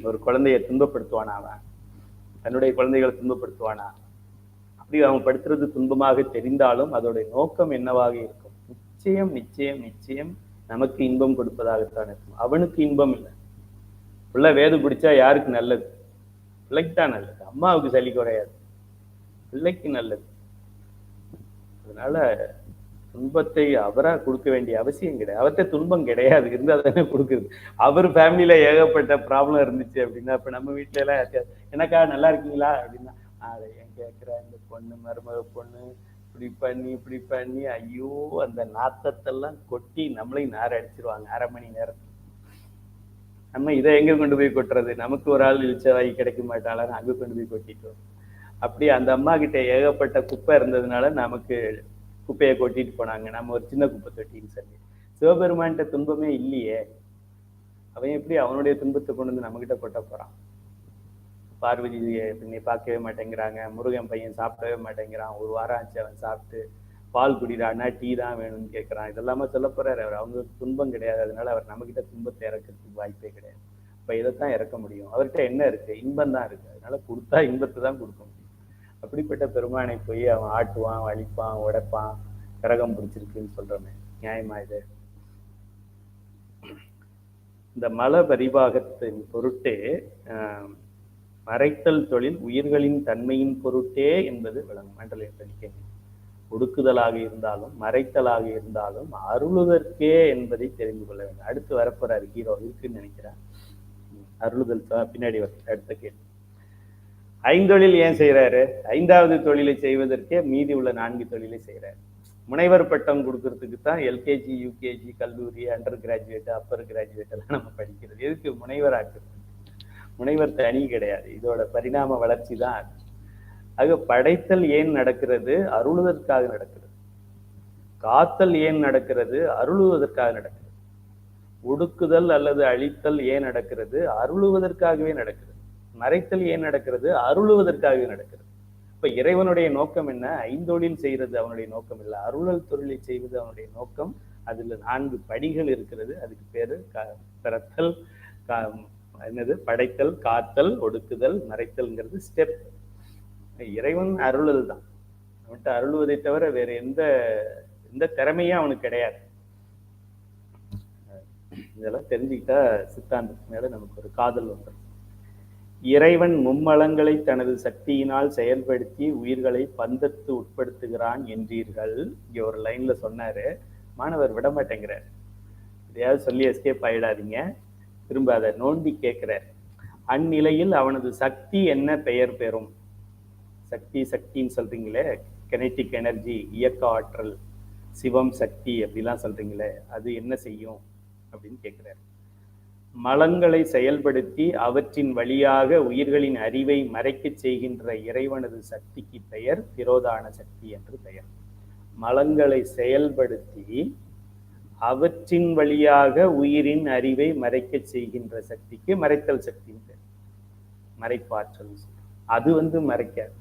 A: ஒரு குழந்தைய துன்பப்படுத்துவானா? அவன் தன்னுடைய குழந்தைகளை துன்பப்படுத்துவானா? அப்படி அவன் படுத்துறது துன்பமாக தெரிந்தாலும் அதோடைய நோக்கம் என்னவாக இருக்கும்? நிச்சயம் நிச்சயம் நிச்சயம் நமக்கு இன்பம் கொடுப்பதாகத்தான் இருக்கும். அவனுக்கு இன்பம் இல்லை. பிள்ளை வேது பிடிச்சா யாருக்கு நல்லது? பிள்ளைக்கு தான் நல்லது. அம்மாவுக்கு சளி குறையாது, பிள்ளைக்கு நல்லது. அதனால துன்பத்தை அவரா கொடுக்க வேண்டிய அவசியம் கிடையாது. அவர்கிட்ட துன்பம் கிடையாது, இருந்தா தானே கொடுக்குறது. அவர் ஃபேமிலியில ஏகப்பட்ட ப்ராப்ளம் இருந்துச்சு அப்படின்னா, இப்ப நம்ம வீட்டுல எல்லாம் எனக்கா நல்லா இருக்கீங்களா அப்படின்னா, அதை ஏன் கேட்கிற, இந்த பொண்ணு மருமக பொண்ணு இப்படி பண்ணி ஐயோ அந்த நாத்தத்தெல்லாம் கொட்டி நம்மளையும் நார அடிச்சிருவாங்க 1/2 மணி நேரம். நம்ம இதை எங்க கொண்டு போய் கொட்டுறது? நமக்கு ஒரு ஆள் இழிச்சவாய் கிடைக்க மாட்டாளான்னு அங்க கொண்டு போய் கொட்டிட்டோம். அப்படி அந்த அம்மா கிட்ட ஏகப்பட்ட குப்பை இருந்ததுனால நமக்கு குப்பையை கொட்டிட்டு போனாங்க. நம்ம ஒரு சின்ன குப்பை தொட்டின்னு சொல்லி. சிவபெருமான்கிட்ட துன்பமே இல்லையே, அவன் எப்படி அவனுடைய துன்பத்தை கொண்டு வந்து நம்ம கிட்ட கொட்ட போறான்? பார்வதி பின்னே பார்க்கவே மாட்டேங்கிறாங்க, முருகன் பையன் சாப்பிடவே மாட்டேங்கிறான், 1 வாரம் ஆச்சு அவன் சாப்பிட்டு, பால் குடிடான்னா டீ தான் வேணும்னு கேட்கறான். இதெல்லாம சொல்ல போறாரு அவர். அவங்களுக்கு துன்பம் கிடையாது, அதனால அவர் நம்ம கிட்ட துன்பத்தை இறக்கிறதுக்கு வாய்ப்பே கிடையாது. இப்ப இதைத்தான் இறக்க முடியும். அவர்கிட்ட என்ன இருக்கு? இன்பம் தான் இருக்கு. அதனால கொடுத்தா இன்பத்தை தான் கொடுக்க முடியும். அப்படிப்பட்ட பெருமானை போய் அவன் ஆட்டுவான், வலிப்பான், உடைப்பான், கரகம் பிடிச்சிருக்குன்னு சொல்றமே, நியாயமா இது? இந்த மல பரிபாகத்தின் பொருட்டே மறைத்தல் தொழில் உயிர்களின் தன்மையின் பொருட்டே என்பது விளங்கும். மண்டல ஒடுக்குதலாக இருந்தாலும் மறைத்தலாக இருந்தாலும் அருளுதற்கே என்பதை தெரிந்து கொள்ள வேண்டும். அடுத்து வரப்போறாரு ஹீரோ, இருக்குன்னு நினைக்கிறேன். அருளுதல் பின்னாடி அடுத்த கேள்வி. 5 தொழில் ஏன் செய்யறாரு? 5வது தொழிலை செய்வதற்கே மீதி உள்ள 4 தொழிலை செய்யறாரு. முனைவர் பட்டம் கொடுக்கறதுக்கு தான் எல்கேஜி யூகேஜி கல்லூரி அண்டர் கிராஜுவேட் அப்பர் கிராஜுவேட் எல்லாம் நம்ம படிக்கிறது. எதுக்கு? முனைவர் ஆக்குறது. முனைவர் தனி கிடையாது, இதோட பரிணாம வளர்ச்சி தான். ஆக படைத்தல் ஏன் நடக்கிறது? அருளுவதற்காக நடக்கிறது. காத்தல் ஏன் நடக்கிறது? அருளுவதற்காக நடக்கிறது. ஒடுக்குதல் அல்லது அழித்தல் ஏன் நடக்கிறது? அருளுவதற்காகவே நடக்கிறது. மறைத்தல் ஏன் நடக்கிறது? அருளுவதற்காகவே நடக்கிறது. இப்ப இறைவனுடைய நோக்கம் என்ன? 5 தொழில் செய்யறது அவனுடைய நோக்கம் இல்லை, அருளல் தொழிலை செய்வது அவனுடைய நோக்கம். அதுல 4 படிகள் இருக்கிறது. அதுக்கு பேரு பிறத்தல், என்னது, படைத்தல், காத்தல், ஒடுக்குதல், மறைத்தல்ங்கிறது ஸ்டெப். இறைவன் அருளல் தான். அவன்கிட்ட அருளுவதை தவிர வேற எந்த திறமையும் அவனுக்கு கிடையாது. இதெல்லாம் தெரிஞ்சுக்கிட்டா சித்தாந்தத்துக்கு மேல நமக்கு ஒரு காதல் வந்துடும். இறைவன் மும்மலங்களை தனது சக்தியினால் செயல்படுத்தி உயிர்களை பந்தத்து உட்படுத்துகிறான் என்றீர்கள். இங்க ஒரு லைன்ல சொன்னாரு, மாணவர் விட மாட்டேங்கிறார். எதையாவது சொல்லி எஸ்கேப் ஆயிடாதீங்க, திரும்ப அதை நோண்டி கேட்கிறார். அந்நிலையில் அவனது சக்தி என்ன பெயர் பெறும்? சக்தின்னு சொல்றீங்களே, கெனடிக் எனர்ஜி, இயக்க ஆற்றல், சிவம், சக்தி அப்படிலாம் சொல்றீங்களே, அது என்ன செய்யும் அப்படின்னு கேட்கிறார். மலங்களை செயல்படுத்தி அவற்றின் வழியாக உயிர்களின் அறிவை மறைக்கச் செய்கின்ற இறைவனது சக்திக்கு பெயர் திரோதான சக்தி என்று பெயர். மலங்களை செயல்படுத்தி அவற்றின் வழியாக உயிரின் அறிவை மறைக்கச் செய்கின்ற சக்திக்கு மறைத்தல் சக்தி பெயர். மறைப்பாற்றல். அது மறைக்காது.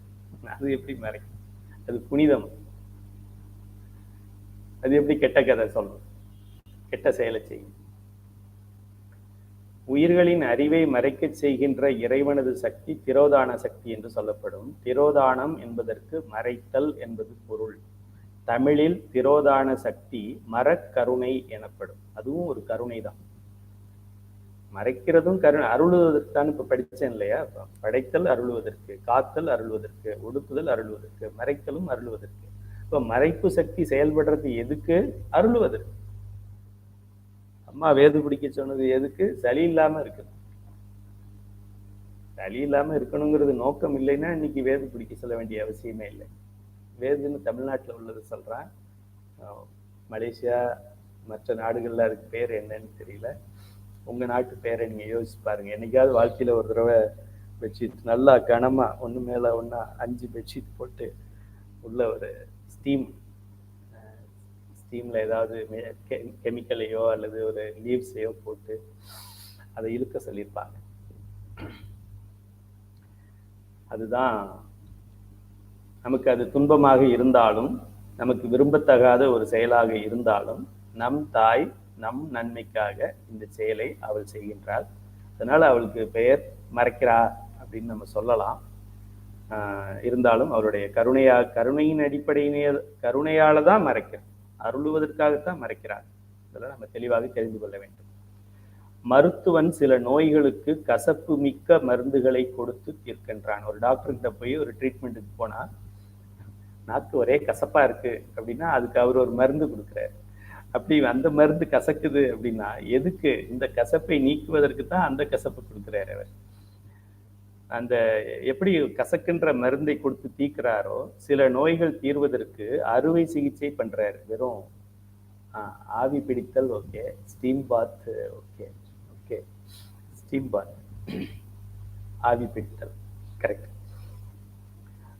A: அது எப்படி மறைக்கும்? அது புனிதம். அது எப்படி கெட்ட கதை சொல்லும்? கெட்ட செயலை செய்யும். உயிர்களின் அறிவை மறைக்கச் செய்கின்ற இறைவனது சக்தி திரோதான சக்தி என்று சொல்லப்படும். திரோதானம் என்பதற்கு மறைத்தல் என்பது பொருள். தமிழில் திரோதான சக்தி மரக்கருணை எனப்படும். அதுவும் ஒரு கருணை தான். மறைக்கிறதும் கருணை. அருளுவதற்கான இப்ப படிச்சேன் இல்லையா? படைத்தல் அருளுவதற்கு, காத்தல் அருளுவதற்கு, ஒடுக்குதல் அருளுவதற்கு, மறைத்தலும் அருளுவதற்கு. இப்ப மறைப்பு சக்தி செயல்படுறது எதுக்கு? அருளுவதற்கு. அம்மா வேது பிடிக்க சொன்னது எதுக்கு? சளி இல்லாம இருக்கு. சளி இல்லாம இருக்கணுங்கிறது நோக்கம் இல்லைன்னா இன்னைக்கு வேது பிடிக்க சொல்ல வேண்டிய அவசியமே இல்லை. வேதுன்னு தமிழ்நாட்டில் உள்ளது சொல்றேன். மலேசியா மற்ற நாடுகள்ல அதுக்கு பேர் என்னன்னு தெரியல. உங்க நாட்டு பேரை நீங்க யோசிச்சு பாருங்க. என்னைக்காவது வாழ்க்கையில ஒரு தடவை பெட்ஷீட் நல்லா கனமா ஒண்ணு மேல ஒண்ணா 5 பெட்ஷீட் போட்டு உள்ள ஒரு ஸ்டீம்ல ஏதாவது கெமிக்கலையோ அல்லது ஒரு லீவ்ஸையோ போட்டு அதை இழுக்க சொல்லியிருப்பாங்க. அதுதான் நமக்கு அது துன்பமாக இருந்தாலும், நமக்கு விரும்பத்தகாத ஒரு செயலாக இருந்தாலும், நம் தாய் நம் நன்மைக்காக இந்த செயலை அவள் செய்கின்றாள். அதனால அவளுக்கு பெயர் மறைக்கிறா அப்படின்னு நம்ம சொல்லலாம். இருந்தாலும் அவருடைய கருணையின் கருணையால தான் மறைக்கிறார். அருளுவதற்காகத்தான் மறைக்கிறார். இதெல்லாம் நம்ம தெளிவாக தெரிந்து கொள்ள வேண்டும். மருத்துவன் சில நோய்களுக்கு கசப்பு மிக்க மருந்துகளை கொடுத்து தீர்க்கின்றான். ஒரு டாக்டர்கிட்ட போய் ஒரு ட்ரீட்மெண்ட்டுக்கு போனா நாக்கு ஒரே கசப்பா இருக்கு அப்படின்னா அதுக்கு அவர் ஒரு மருந்து கொடுக்குறாரு. அப்படி அந்த மருந்து கசக்குது அப்படின்னா எதுக்கு? இந்த கசப்பை நீக்குவதற்கு தான் அந்த கசப்பு கொடுக்குறாரு அவர். அந்த எப்படி கசக்குன்ற மருந்தை கொடுத்து தீர்க்கிறாரோ, சில நோய்கள் தீர்வதற்கு அறுவை சிகிச்சை பண்றாரு. வெறும் ஆவி பிடித்தல் ஓகே, ஸ்டீம் பாத் ஓகே, ஸ்டீம் பாத், ஆவி பிடித்தல் கரெக்ட்.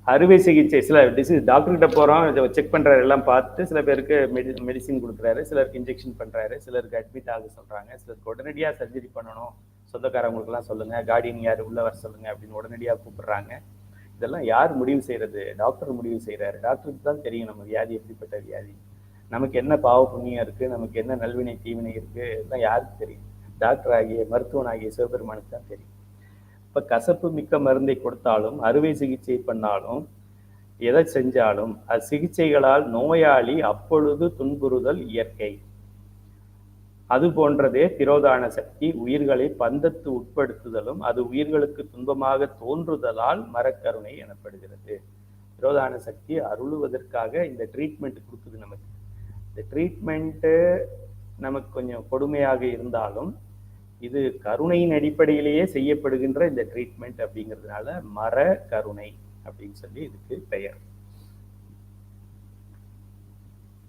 A: அறுவை சிகிச்சை சில டிசீஸ் டாக்டர்கிட்ட போறோம், செக் பண்றாரு, எல்லாம் பார்த்து சில பேருக்கு மெடிசின் கொடுக்குறாரு, சிலருக்கு இன்ஜெக்ஷன் பண்றாரு, சிலருக்கு அட்மிட் ஆக சொல்றாங்க, சிலருக்கு உடனடியா சர்ஜரி பண்ணணும், சொந்தக்காரங்களுக்கு எல்லாம் சொல்லுங்க, கார்டியன் யார் உள்ள வர சொல்லுங்க அப்படின்னு உடனடியாக கூப்பிடுறாங்க. இதெல்லாம் யார் முடிவு செய்யறது? டாக்டர் முடிவு செய்யறாரு. டாக்டருக்கு தான் தெரியும் நம்ம வியாதி எப்படிப்பட்ட வியாதி, நமக்கு என்ன பாவ புண்ணியம் இருக்கு, நமக்கு என்ன நல்வினை தீவினை இருக்கு, இதெல்லாம் யாருக்கு தெரியும்? டாக்டர் ஆகிய மருத்துவன் ஆகிய சிவபெருமானுக்கு தான் தெரியும். இப்ப கசப்பு மிக்க மருந்தை கொடுத்தாலும், அறுவை சிகிச்சை பண்ணாலும், எதை செஞ்சாலும் சிகிச்சைகளால் நோயாளி அப்பொழுது துன்புறுதல் இயற்கை. அது போன்றதே திரோதான சக்தி உயிர்களை பந்தத்து உட்படுத்துதலும் அது உயிர்களுக்கு துன்பமாக தோன்றுதலால் மரக்கருணை எனப்படுகிறது. திரோதான சக்தி அருளுவதற்காக இந்த ட்ரீட்மெண்ட் கொடுக்குது நமக்கு. இந்த ட்ரீட்மெண்ட்டு நமக்கு கொஞ்சம் கொடுமையாக இருந்தாலும் இது கருணையின் அடிப்படையிலேயே செய்யப்படுகின்ற இந்த ட்ரீட்மெண்ட் அப்படிங்கிறதுனால மர கருணை அப்படின்னு சொல்லி இதுக்கு பெயர்.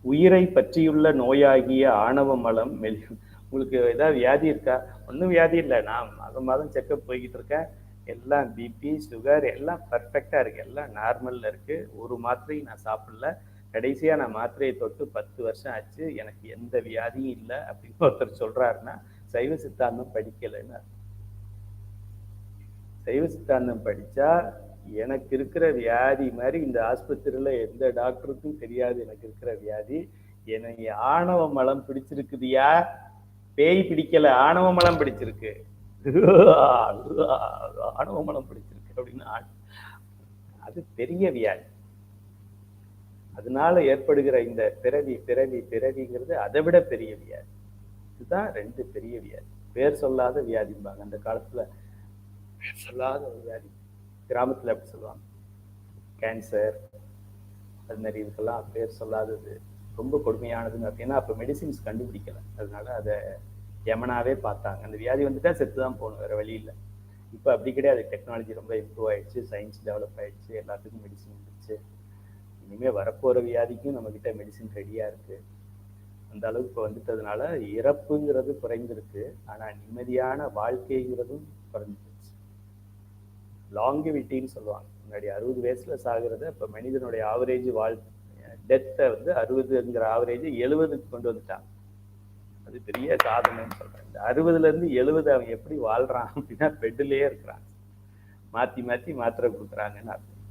A: உயிரை பற்றியுள்ள நோயாகிய ஆணவ மலம் உங்களுக்கு ஏதாவது வியாதி இருக்கா? ஒன்றும் வியாதி இல்லை. நான் மாதம் செக்கப் போய்கிட்டு இருக்கேன். எல்லாம் பிபி சுகர் எல்லாம் பர்ஃபெக்டா இருக்கு, எல்லாம் நார்மல்ல இருக்கு. ஒரு மாத்திரையும் நான் சாப்பிடல. கடைசியா நான் மாத்திரையை தொட்டு 10 வருஷம் ஆச்சு, எனக்கு எந்த வியாதியும் இல்லை அப்படின்னு ஒருத்தர் சொல்றாருன்னா சைவ சித்தாந்தம் படிக்கலைன்னு. சைவ சித்தாந்தம் படிச்சா எனக்கு இருக்கிற வியாதி மாதிரி இந்த ஆஸ்பத்திரியில எந்த டாக்டருக்கும் தெரியாது எனக்கு இருக்கிற வியாதி. எனக்கு ஆணவ மலம் பிடிச்சிருக்குதியா, பேய் பிடிக்கல, ஆணவ மலம் பிடிச்சிருக்கு, ஆணவ மலம் பிடிச்சிருக்கு அப்படின்னு. அது பெரிய வியாதி. அதனால ஏற்படுகிற இந்த பிறவிங்கிறது அதை விட பெரிய வியாதி. இதுதான் 2 பெரிய வியாதி. பேர் சொல்லாத வியாதிம்பாங்க அந்த காலத்துல. பேர் சொல்லாத ஒரு வியாதி, கிராமத்துல அப்படி சொல்லுவாங்க. கேன்சர் அது மாதிரி இதுக்கெல்லாம் பேர் சொல்லாதது ரொம்ப கொடுமையானதுன்னு. அப்படின்னா அப்ப மெடிசின்ஸ் கண்டுபிடிக்கல, அதனால அதை யமனாவே பார்த்தாங்க. அந்த வியாதி வந்துட்டா செத்துதான் போகணும், வேற வழி இல்லை. இப்ப அப்படி கிடையாது. டெக்னாலஜி ரொம்ப இம்ப்ரூவ் ஆயிடுச்சு, சயின்ஸ் டெவலப் ஆயிடுச்சு, எல்லாத்துக்கும் மெடிசின் வந்துச்சு. இனிமே வரப்போற வியாதிக்கும் நம்ம கிட்ட மெடிசின் ரெடியா இருக்கு. அந்த அளவுக்கு இப்போ வந்துட்டதுனால இறப்புங்கிறது குறைந்திருக்கு, ஆனா நிம்மதியான வாழ்க்கைங்கிறதும் குறைஞ்சிருச்சு. லாங்கிவிட்டின்னு சொல்லுவாங்க, முன்னாடி 60 வயசுல சாகுறத இப்போ மனிதனுடைய ஆவரேஜ் டெத்தை வந்து 60ங்கிற ஆவரேஜ் 70க்கு கொண்டு வந்துட்டாங்க. அது பெரிய சாதனைன்னு சொல்றேன். இந்த 60ல இருந்து 70 அவன் எப்படி வாழ்றான் அப்படின்னா பெட்டிலேயே இருக்கிறான், மாத்தி மாத்தி மாத்திரை கொடுக்குறாங்கன்னு அர்த்தம்.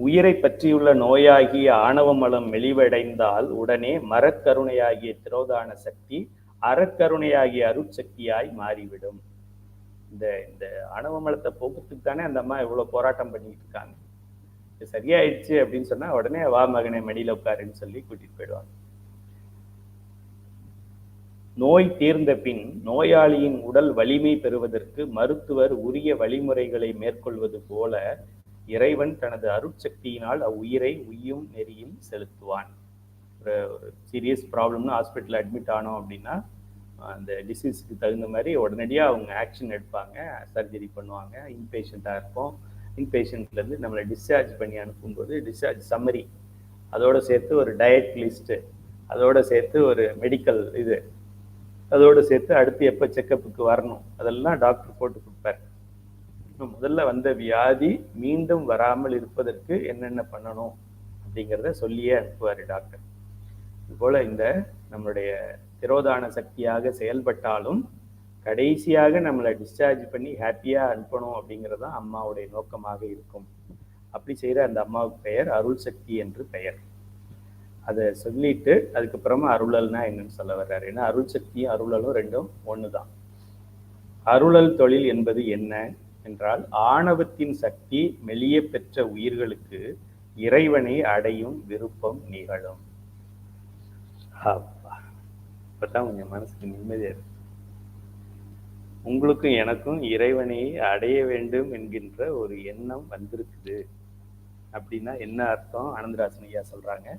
A: உயிரை பற்றியுள்ள நோயாகிய ஆணவ மலம் மெலிவடைந்தால் உடனே மரக்கருணையாகிய திரோதான சக்தி அறக்கருணையாகிய அருட்சக்தியாய் மாறிவிடும். இந்த இந்த ஆணவ மலத்தை போக்குறதுக்கு தானே அந்த அம்மா இவ்வளவு போராட்டம் பண்ணிட்டு இருக்காங்க. இது சரியாயிடுச்சு அப்படின்னு சொன்னா உடனே வா மகனை மடியில உட்காருன்னு சொல்லி கூட்டிட்டு போயிடுவாங்க. நோய் தீர்ந்த பின் நோயாளியின் உடல் வலிமை பெறுவதற்கு மருத்துவர் உரிய வழிமுறைகளை மேற்கொள்வது போல இறைவன் தனது அருட்சக்தியினால் அவ்வுயிரை உய்யும் நெறியில் செலுத்துவான். ஒரு சீரியஸ் ப்ராப்ளம்னு ஹாஸ்பிட்டல் அட்மிட் ஆனோம் அப்படின்னா அந்த டிசீஸுக்கு தகுந்த மாதிரி உடனடியாக அவங்க ஆக்ஷன் எடுப்பாங்க, சர்ஜரி பண்ணுவாங்க. இன்பேஷண்ட்டாக இருப்போம், இன்பேஷண்ட்லேருந்து நம்மளை டிஸ்சார்ஜ் பண்ணி அனுப்பும்போது டிஸ்சார்ஜ் சம்மரி, அதோடு சேர்த்து ஒரு டயட் லிஸ்ட்டு, அதோடு சேர்த்து ஒரு மெடிக்கல் இது, அதோடு சேர்த்து அடுத்து எப்போ செக்கப்புக்கு வரணும் அதெல்லாம் டாக்டர் போட்டு கொடுப்பார். முதல்ல வந்த வியாதி மீண்டும் வராமல் இருப்பதற்கு என்னென்ன பண்ணணும் அப்படிங்கிறத சொல்லியே அனுப்புவார் டாக்டர். இதுபோல இந்த நம்மளுடைய திரோதான சக்தியாக செயல்பட்டாலும் கடைசியாக நம்மளை டிஸ்சார்ஜ் பண்ணி ஹாப்பியா அனுப்பணும் அப்படிங்கிறது தான் அம்மாவுடைய நோக்கமாக இருக்கும். அப்படி செய்கிற அந்த அம்மாவுக்கு பெயர் அருள் சக்தி என்று பெயர். அதை சொல்லிட்டு அதுக்கப்புறமா அருளல்னா என்னன்னு சொல்ல வர்றாரு. ஏன்னா அருள் சக்தியும் அருளலும் ரெண்டும் ஒன்று தான். அருளல் தொழில் என்பது என்ன என்றால் ஆணவத்தின் சக்தி மெலிய பெற்ற உயிர்களுக்கு இறைவனை அடையும் விருப்பம் நிகழும். அப்பதான் கொஞ்சம் மனசுக்கு நிம்மதியா இருக்கு. உங்களுக்கும் எனக்கும் இறைவனை அடைய வேண்டும் என்கின்ற ஒரு எண்ணம் வந்திருக்குது அப்படின்னா என்ன அர்த்தம்? ஆனந்தராசன் ஐயா சொல்றாங்க,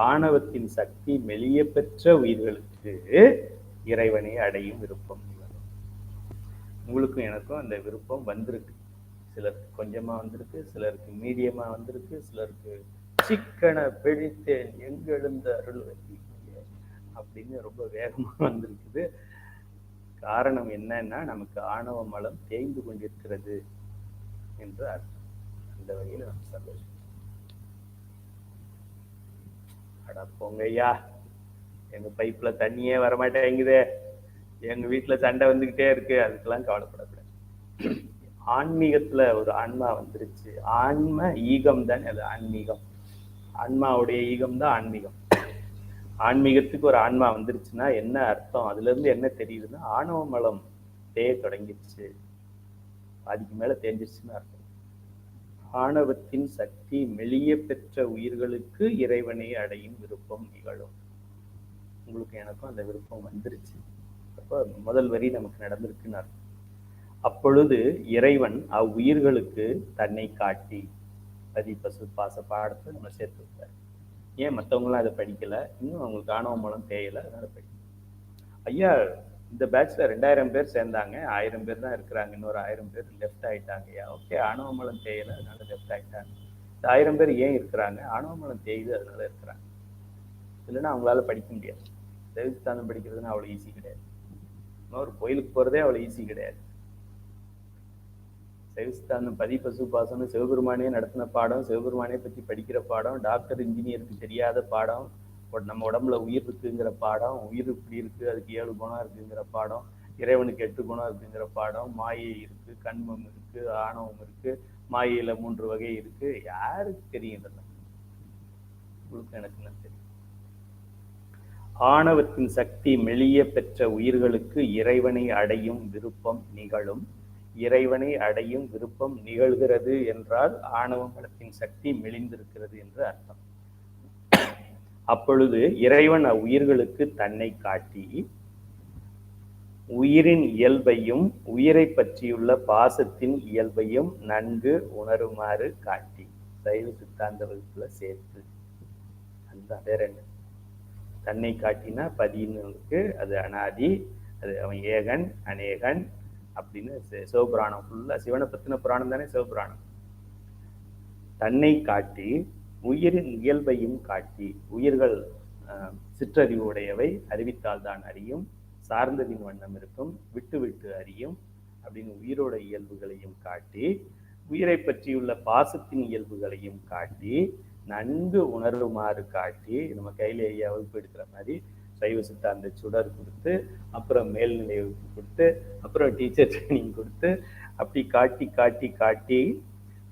A: ஆணவத்தின் சக்தி மெலிய பெற்ற உயிர்களுக்கு இறைவனை அடையும் விருப்பம் நிகழும். உங்களுக்கும் எனக்கும் அந்த விருப்பம் வந்திருக்கு. சிலருக்கு கொஞ்சமா வந்திருக்கு, சிலருக்கு மீடியமா வந்திருக்கு, சிலருக்கு சிக்கன பிடித்தேன் எங்கெழுந்த அருள் அப்படின்னு ரொம்ப வேகமா வந்திருக்குது. காரணம் என்னன்னா நமக்கு ஆணவ மலம் தேய்ந்து கொண்டிருக்கிறது என்று அர்த்தம். அந்த வகையில் நம்ம சந்தோஷம். அடா போங்க ஐயா, எங்க பைப்ல தண்ணியே வரமாட்டேங்குதே, எங்க வீட்டுல சண்டை வந்துகிட்டே இருக்கு, அதுக்கெல்லாம் கவலைப்படக்கூடாது. ஆன்மீகத்துல ஒரு ஆன்மா வந்துருச்சு. ஆன்ம ஈகம் தான் அது ஆன்மீகம். ஆன்மாவுடைய ஈகம் தான் ஆன்மீகம். ஆன்மீகத்துக்கு ஒரு ஆன்மா வந்துருச்சுன்னா என்ன அர்த்தம்? அதுல இருந்து என்ன தெரியுதுன்னா ஆணவ மலம் தேய தொடங்கிடுச்சு, அதுக்கு மேல தேஞ்சிருச்சுன்னு அர்த்தம். ஆணவத்தின் சக்தி மெலிய பெற்ற உயிர்களுக்கு இறைவனை அடையும் விருப்பம் நிகழும். உங்களுக்கு எனக்கும் அந்த விருப்பம் வந்துருச்சு. அப்போ முதல் வரி நமக்கு நடந்திருக்குன்னு அர்த்தம். அப்பொழுது இறைவன் அவ்வுயிர்களுக்கு தன்னை காட்டி, பதி பசு பாச பாடத்தை நம்ம சேர்த்து வைப்பார். ஏன் மற்றவங்களாம் அதை படிக்கல? இன்னும் அவங்களுக்கு ஆணவ மூலம் தேயலை, அதனால படிக்கல. ஐயா இந்த பேட்ச்ல 2000 பேர் சேர்ந்தாங்க, 1000 பேர் தான் இருக்கிறாங்க, இன்னொரு 1000 பேர் லெஃப்ட் ஆயிட்டாங்க. ஐயா ஓகே, ஆணவ மூலம் தேயலை அதனால லெஃப்ட் ஆயிட்டாங்க. இந்த 1000 பேர் ஏன் இருக்கிறாங்க? ஆணவ மூலம் தேயுது அதனால இருக்கிறாங்க. இல்லைன்னா அவங்களால படிக்க முடியாது. தேவஸ்தானம் படிக்கிறதுன்னா அவ்வளோ ஈஸி கிடையாது. இன்னொரு கோயிலுக்கு போறதே அவ்வளோ ஈஸி கிடையாது. சைவஸ்தானம் பதி பசு பாசனம் சிவபெருமானே நடத்தின பாடம், சிவபெருமானே பற்றி படிக்கிற பாடம், டாக்டர் இன்ஜினியருக்கு தெரியாத பாடம், நம்ம உடம்புல உயிர் இருக்குங்கிற பாடம், உயிர் இப்படி இருக்கு அதுக்கு 7 குணம் இருக்குங்கிற பாடம், இறைவனுக்கு 8 குணம் இருக்குங்கிற பாடம், மாயை இருக்கு, கண்மம் இருக்கு, ஆணவம் இருக்கு, மாயையில 3 வகை இருக்கு. யாருக்கு தெரியும் இதெல்லாம்? உங்களுக்கு எனக்கு என்ன தெரியும்? ஆணவத்தின் சக்தி மெலிய பெற்ற உயிர்களுக்கு இறைவனை அடையும் விருப்பம் நிகழும். இறைவனை அடையும் விருப்பம் நிகழ்கிறது என்றால் ஆணவ மலத்தின் சக்தி மெலிந்திருக்கிறது என்று அர்த்தம். அப்பொழுது இறைவன் அவ்வுயிர்களுக்கு தன்னை காட்டி உயிரின் இயல்பையும் உயிரை பற்றியுள்ள பாசத்தின் இயல்பையும் நன்கு உணருமாறு காட்டி, சைவ சித்தாந்த வகுப்புல சேர்த்து அந்த வேற என்ன தன்னை காட்டினா பதின்னு இருக்கு, அது அனாதி, அது அவன் ஏகன் அநேகன் அப்படின்னு சிவபுராணம் ஃபுல்லா சிவனை பத்தின புராணம் தானே சிவபுராணம். தன்னை காட்டி உயிரின் இயல்பையும் காட்டி, உயிர்கள் சிற்றறிவு உடையவை, அறிவித்தால் தான் அறியும், சார்ந்ததின் வண்ணம் இருக்கும், விட்டு விட்டு அறியும் அப்படின்னு உயிரோட இயல்புகளையும் காட்டி, உயிரை பற்றியுள்ள பாசத்தின் இயல்புகளையும் காட்டி, நன்கு உணருமாறு காட்டி, நம்ம கையில வகுப்பு எடுக்கிற மாதிரி சைவ சித்தாந்த சுடர் கொடுத்து, அப்புறம் மேல்நிலை வகுப்பு கொடுத்து, அப்புறம் டீச்சர் ட்ரைனிங் கொடுத்து, அப்படி காட்டி காட்டி காட்டி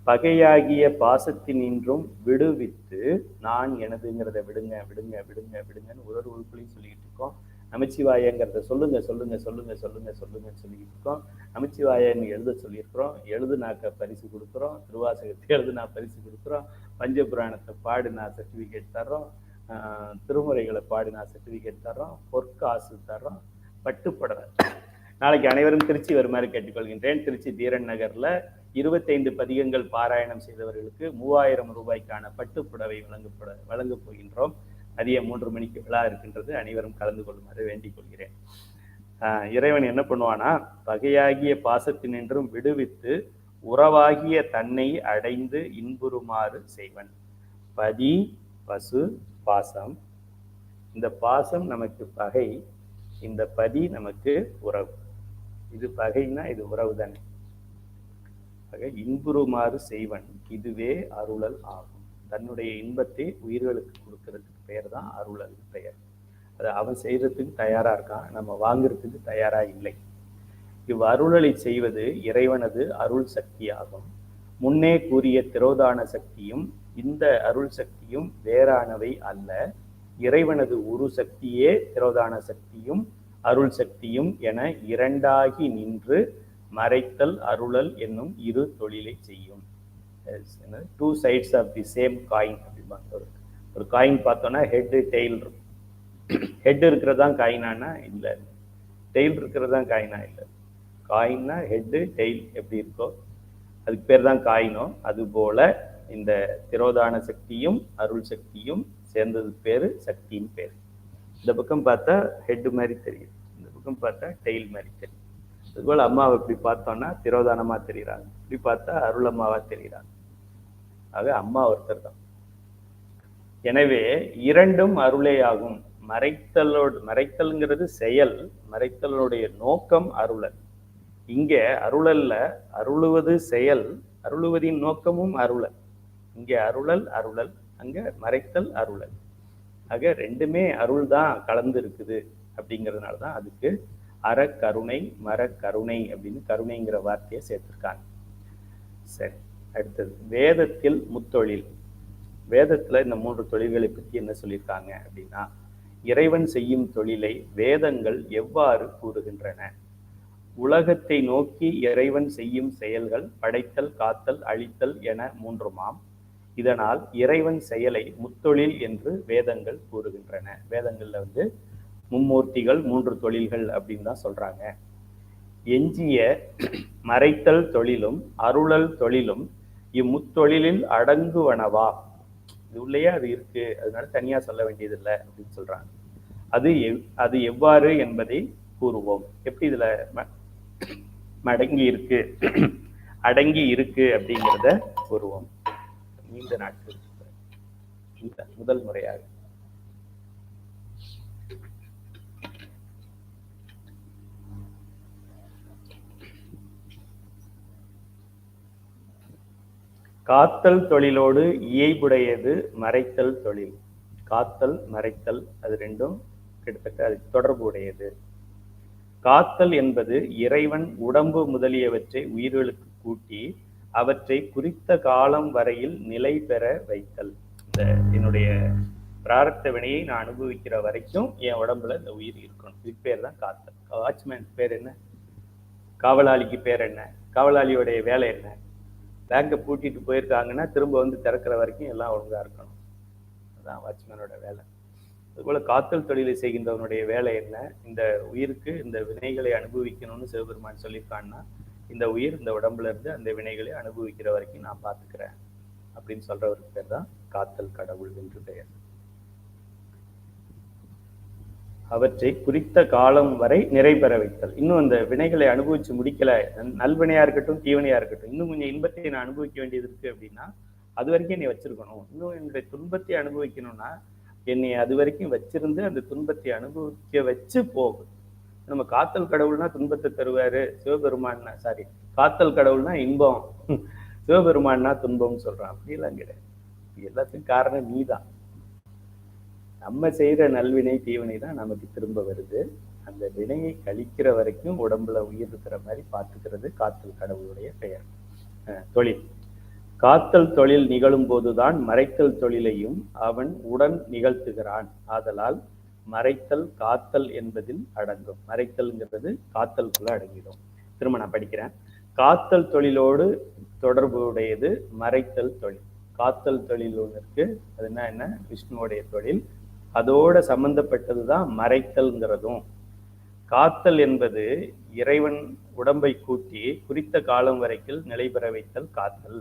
A: பகையாகிய பாசத்தினின்றும் விடுவித்து, நான் எனதுங்கிறத விடுங்க விடுங்க விடுங்க விடுங்கன்னு ஒரு வகுப்புலையும் சொல்லிக்கிட்டு இருக்கோம். நமச்சிவாயங்கிறத சொல்லுங்க சொல்லுங்க சொல்லுங்க சொல்லுங்க சொல்லுங்கன்னு சொல்லிக்கிட்டு இருக்கோம். நமச்சிவாயன்னு எழுத சொல்லியிருக்கிறோம், எழுதுனாக்க பரிசு கொடுக்குறோம், திருவாசகத்தை எழுதுனா பரிசு கொடுக்குறோம், பஞ்சபுராணத்தை பாடுனா சர்டிஃபிகேட் தர்றோம், திருமுறைகளை பாடினா சர்டிஃபிகேட் தர்றோம், பொற்காசு தர்றோம், பட்டுப்படலை. நாளைக்கு அனைவரும் திருச்சி வருமாறு கேட்டுக்கொள்கின்றேன். திருச்சி தீரன் நகர்ல 25 பதிகங்கள் பாராயணம் செய்தவர்களுக்கு 3000 ரூபாய்க்கான பட்டுப்புடவை வழங்கப் போகின்றோம். மதியம் 3 மணிக்கு விழா இருக்கின்றது. அனைவரும் கலந்து கொள்ளுமாறு வேண்டிக் கொள்கிறேன். இறைவன் என்ன பண்ணுவானா, பகையாகிய பாசத்தினின்றும் விடுவித்து உறவாகிய தன்னை அடைந்து இன்புறுமாறு செய்வன். பதி, பசு, பாசம். இந்த பாசம் நமக்கு பகை, இந்த பதி நமக்கு உறவு. இது பகைன்னா இது உறவு தானே. பகை இன்புறுமாறு செய்வன், இதுவே அருளல் ஆகும். தன்னுடைய இன்பத்தை உயிர்களுக்கு கொடுக்கறதுக்கு பெயர் தான் அருளல் பெயர். அது அவன் செய்யறதுக்கு தயாரா இருக்கான், நம்ம வாங்குறதுக்கு தயாரா இல்லை. இவ் அருளலை செய்வது இறைவனது அருள் சக்தியாகும். முன்னே கூறிய திரோதான சக்தியும் இந்த அருள் சக்தியும் வேறானவை அல்ல. இறைவனது உரு சக்தியே திரோதான சக்தியும் அருள் சக்தியும் என இரண்டாகி நின்று மறைத்தல் அருளல் என்னும் இரு தொழிலை செய்யும். Two sides of the same coin அப்படிம்பாங்க. ஒரு காயின் பார்த்தோன்னா ஹெட்டு டெய்ல் இருக்கும். ஹெட் இருக்கிறதா காயினானா இல்லை, டெய்ல் இருக்கிறதா காயினா இல்லை. காயின்னா ஹெட்டு டெய்ல் எப்படி இருக்கோ அதுக்கு பேர் தான் காயினோ, அதுபோல இந்த திரோதான சக்தியும் அருள் சக்தியும் சேர்ந்தது பேரு சக்தியின் பேர். இந்த பக்கம் பார்த்தா ஹெட் மாதிரி தெரியுது, இந்த பக்கம் பார்த்தா டெய்ல் மாதிரி தெரியும். அதுபோல் அம்மாவை இப்படி பார்த்தோம்னா திரோதானமா தெரிகிறாங்க, இப்படி பார்த்தா அருள் அம்மாவா தெரிகிறாங்க. ஆக அம்மா ஒருத்தர் தான். எனவே இரண்டும் அருளே ஆகும். மறைத்தல்ங்கிறது செயல், மறைத்தலுடைய நோக்கம் அருளல். இங்க அருளல்ல, அருளுவது செயல், அருளுவதின் நோக்கமும் அருளல். இங்க அருளல் அருளல், அங்க மறைத்தல் அருளல். ஆக ரெண்டுமே அருள் தான் கலந்து இருக்குது. அப்படிங்கிறதுனால தான் அதுக்கு அறக்கருணை மரக்கருணை அப்படின்னு கருணைங்கிற வார்த்தையை சேர்த்திருக்காங்க. சரி, அடுத்தது வேதத்தில் முத்தொழில். வேதத்துல இந்த 3 தொழில்களை பற்றி என்ன சொல்லியிருக்காங்க அப்படின்னா, இறைவன் செய்யும் தொழிலை வேதங்கள் எவ்வாறு கூறுகின்றன? உலகத்தை நோக்கி இறைவன் செய்யும் செயல்கள் படைத்தல், காத்தல், அழித்தல் என 3மாம். இதனால் இறைவன் செயலை முத்தொழில் என்று வேதங்கள் கூறுகின்றன. வேதங்கள்ல மும்மூர்த்திகள் 3 தொழில்கள் அப்படின்னு தான் சொல்றாங்க. எஞ்சிய மறைத்தல் தொழிலும் அருளல் தொழிலும் இம்முத்தொழிலில் அடங்குவனவா? இது உள்ளேயே அது இருக்கு, அதனால தனியா சொல்ல வேண்டியதில்லை அப்படின்னு சொல்றாங்க. அது எவ்வாறு என்பதை கூறுவோம். எப்படி இதுல மடங்கி இருக்கு அடங்கி இருக்கு அப்படிங்கிறத கூறுவோம். நீண்ட நாட்கள் முதல் முறையாக காத்தல் தொழிலோடு இயைபுடையது மறைத்தல் தொழில். காத்தல் மறைத்தல் அது ரெண்டும் கிட்டத்தட்ட அது தொடர்பு உடையது. காத்தல் என்பது இறைவன் உடம்பு முதலியவற்றை உயிர்களுக்கு கூட்டி அவற்றை குறித்த காலம் வரையில் நிலை பெற வைத்தல். இந்த என்னுடைய பிராரத்த வினையை நான் அனுபவிக்கிற வரைக்கும் என் உடம்புல இந்த உயிர் இருக்கணும். இதுக்கு பேர் தான் காத்தல். வாட்ச்மேன் பேர் என்ன? காவலாளிக்கு பேர் என்ன? காவலாளியோடைய வேலை என்ன? பேங்கை பூட்டிட்டு போயிருக்காங்கன்னா திரும்ப திறக்கிற வரைக்கும் எல்லாம் ஒழுங்கா இருக்கணும். அதுதான் வாட்ச்மேனோட வேலை. அதுபோல காத்தல் தொழிலை செய்கின்றவனுடைய வேலை என்ன? இந்த உயிருக்கு இந்த வினைகளை அனுபவிக்கணும்னு சிவபெருமான் சொல்லியிருக்கான்னா, இந்த உயிர் இந்த உடம்புல இருந்து அந்த வினைகளை அனுபவிக்கிற வரைக்கும் நான் பார்த்துக்கிறேன் அப்படின்னு சொல்றவருக்கு பேர் தான் காத்தல் கடவுள் என்று பெயர். அவற்றை குறித்த காலம் வரை நிறைபெற வைத்தல். இன்னும் அந்த வினைகளை அனுபவிச்சு முடிக்கல, நல்வினையா இருக்கட்டும் தீவினையா இருக்கட்டும், இன்னும் கொஞ்சம் இன்பத்தை நான் அனுபவிக்க வேண்டியது இருக்கு அப்படின்னா அது வரைக்கும் என்னை வச்சிருக்கணும், இன்னும் என்னுடைய துன்பத்தை அனுபவிக்கணும்னா என்னை அது வரைக்கும் வச்சிருந்து அந்த துன்பத்தை அனுபவிக்க வச்சு போகும். நம்ம காத்தல் கடவுள்னா துன்பத்தை தருவாரு, சிவபெருமான்னா சாரி காத்தல் கடவுள்னா இன்பம், சிவபெருமான்னா துன்பம்னு சொல்றான். அப்படியெல்லாம் கிடையாது. எல்லாத்துக்கும் காரணம் நீதான். நம்ம செய்யற நல்வினை தீவினை தான் நமக்கு திரும்ப வருது. அந்த வினையை கழிக்கிற வரைக்கும் உடம்புல உயிர் இருக்கிற மாதிரி பார்த்துக்கிறது காத்தல் கடவுளுடைய பெயர். தொழில் காத்தல் தொழில் நிகழும் போதுதான் மறைத்தல் தொழிலையும் அவன் உடன் நிகழ்த்துகிறான். ஆதலால் மறைத்தல் காத்தல் என்பதில் அடங்கும். மறைத்தல்ங்கிறது காத்தலுக்குள்ள அடங்கிடும். திரும்ப நான் படிக்கிறேன். காத்தல் தொழிலோடு தொடர்பு உடையது மறைத்தல் தொழில். காத்தல் தொழில் ஒன்று இருக்கு, அது என்ன, விஷ்ணுவோடைய தொழில், அதோட சம்பந்தப்பட்டதுதான் மறைத்தல்ங்கிறதும். காத்தல் என்பது இறைவன் உடம்பை கூட்டி குறித்த காலம் வரைக்கும் நிலை பெற வைத்தல் காத்தல்.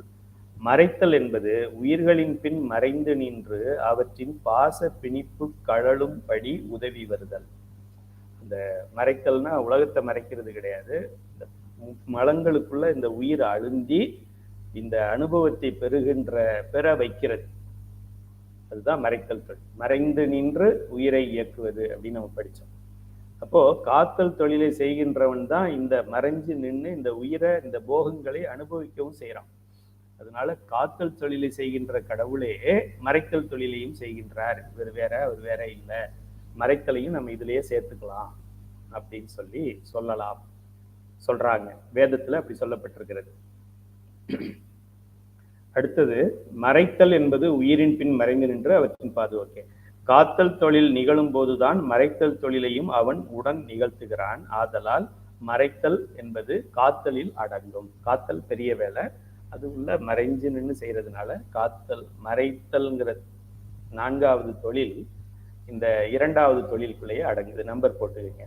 A: மறைத்தல் என்பது உயிர்களின் பின் மறைந்து நின்று அவற்றின் பாச பிணிப்பு கழலும் படி உதவி வருதல். இந்த மறைத்தல்னா உலகத்தை மறைக்கிறது கிடையாது, இந்த மலங்களுக்குள்ள இந்த உயிர் அழுந்தி இந்த அனுபவத்தை பெற வைக்கிறது, அதுதான் மறைத்தல் தொழில். மறைந்து நின்று உயிரை இயக்குவது அப்படின்னு நம்ம படித்தோம். அப்போ காத்தல் தொழிலை செய்கின்றவன் தான் இந்த மறைஞ்சு நின்று இந்த உயிரை இந்த போகங்களை அனுபவிக்கவும் செய்யறான். அதனால காத்தல் தொழிலை செய்கின்ற கடவுளே மறைத்தல் தொழிலையும் செய்கின்றார். இவர் வேற அவர் வேற இல்லை, மறைத்தலையும் நம்ம இதுலயே சேர்த்துக்கலாம் அப்படின்னு சொல்றாங்க. வேதத்துல அப்படி சொல்லப்பட்டிருக்கிறது. அடுத்தது மறைத்தல் என்பது உயிரின் பின் மறைந்து நின்று அவற்றின் பாதுகாக்க. காத்தல் தொழில் நிகழும் போதுதான் மறைத்தல் தொழிலையும் அவன் உடன் நிகழ்த்துகிறான். ஆதலால் மறைத்தல் என்பது காத்தலில் அடங்கும். காத்தல் பெரிய வேலை, அது உள்ள மறைஞ்சு நின்று செய்யறதுனால காத்தல். மறைத்தல்ங்கிற 4வது தொழில் இந்த 2வது தொழிலுக்குள்ளேயே அடங்குது. நம்பர் போட்டுக்கங்க,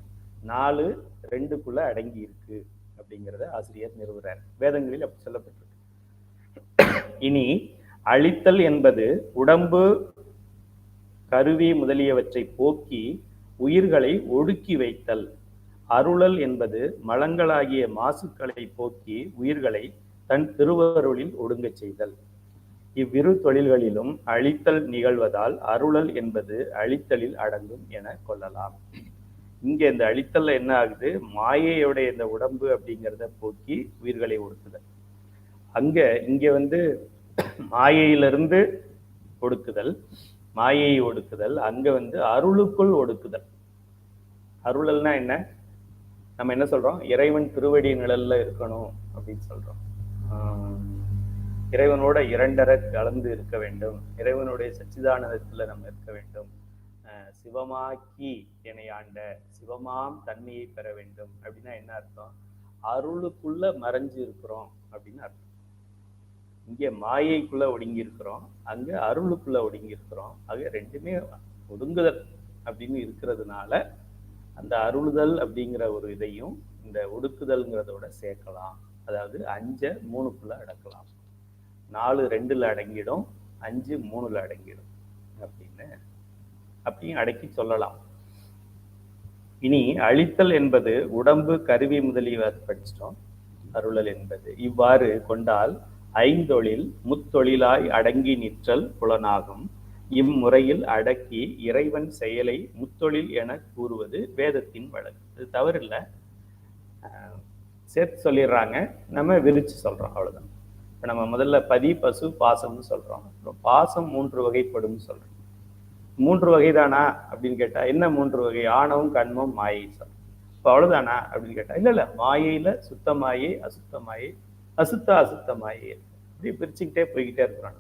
A: 4 2க்குள்ள அடங்கி இருக்கு அப்படிங்கிறத ஆசிரியர் நிறுவுறார். வேதங்களில் அப்படி சொல்லப்பட்டிருக்கு. இனி அழித்தல் என்பது உடம்பு கருவி முதலியவற்றை போக்கி உயிர்களை ஒடுக்கி வைத்தல். அருளல் என்பது மலங்களாகிய மாசுக்களை போக்கி உயிர்களை தன் திருவருளில் ஒடுங்க செய்தல். இவ்விரு தொழில்களிலும் அழித்தல் நிகழ்வதால் அருளல் என்பது அழித்தலில் அடங்கும் என கொள்ளலாம். இங்க இந்த அழித்தல்ல என்ன ஆகுது, மாயையுடைய இந்த உடம்பு அப்படிங்கிறத போக்கி உயிர்களை ஒடுக்குதல். இங்க மாயையிலிருந்து ஒடுக்குதல், மாயையை ஒடுக்குதல். அங்க அருளுக்குள் ஒடுக்குதல். அருளல்னா என்ன, நம்ம என்ன சொல்றோம், இறைவன் திருவடி நிழல்ல இருக்கணும் அப்படின்னு சொல்றோம். இறைவனோட இரண்டரை கலந்து இருக்க வேண்டும், இறைவனுடைய சச்சிதானந்தத்துல நம்ம இருக்க வேண்டும், சிவமாக்கி என்னை ஆண்ட சிவமாம் தன்மையை பெற வேண்டும் அப்படின்னா என்ன அர்த்தம், அருளுக்குள்ள மறைஞ்சு இருக்கிறோம் அப்படின்னு அர்த்தம். இங்க மாயைக்குள்ள ஒடுங்கி இருக்கிறோம், அங்க அருளுக்குள்ள ஒடுங்கி இருக்கிறோம். ஆக ரெண்டுமே ஒடுங்குதல் அப்படின்னு இருக்கிறதுனால அந்த அருளுதல் அப்படிங்கிற ஒரு இதையும் இந்த ஒடுக்குதல்ங்கிறதோட சேர்க்கலாம். அதாவது 5 3க்குள்ள அடக்கலாம். 4 2ல அடங்கிடும், 5 3ல அடங்கிடும் அப்படின்னு அப்படியும் அடக்கி சொல்லலாம். இனி அழித்தல் என்பது உடம்பு கருவி முதலியவை படிச்சிட்டோம். அருளல் என்பது இவ்வாறு கொண்டால் ஐந்தொழில் முத்தொழிலாய் அடங்கி நிற்றல் புலனாகும். இம்முறையில் அடக்கி இறைவன் செயலை முத்தொழில் என கூறுவது வேதத்தின் வழக்கு. இது தவறில்ல, சேர்த்து சொல்லிடுறாங்க, நம்ம விரிச்சு சொல்றோம், அவ்வளவுதான். இப்ப நம்ம முதல்ல பதி பசு பாசம்னு சொல்றோம், அப்புறம் பாசம் 3 வகைப்படும் சொல்றோம். 3 வகைதானா அப்படின்னு கேட்டா என்ன 3 வகை, ஆணவம் கண்மம் மாயை சொல்றோம். இப்ப அவ்வளவுதானா அப்படின்னு கேட்டா இல்ல, மாயையில சுத்த மாயை அசுத்த மாயை, அசுத்த மாயை, இப்படி பிரிச்சுக்கிட்டே போய்கிட்டே இருக்கிறோம்.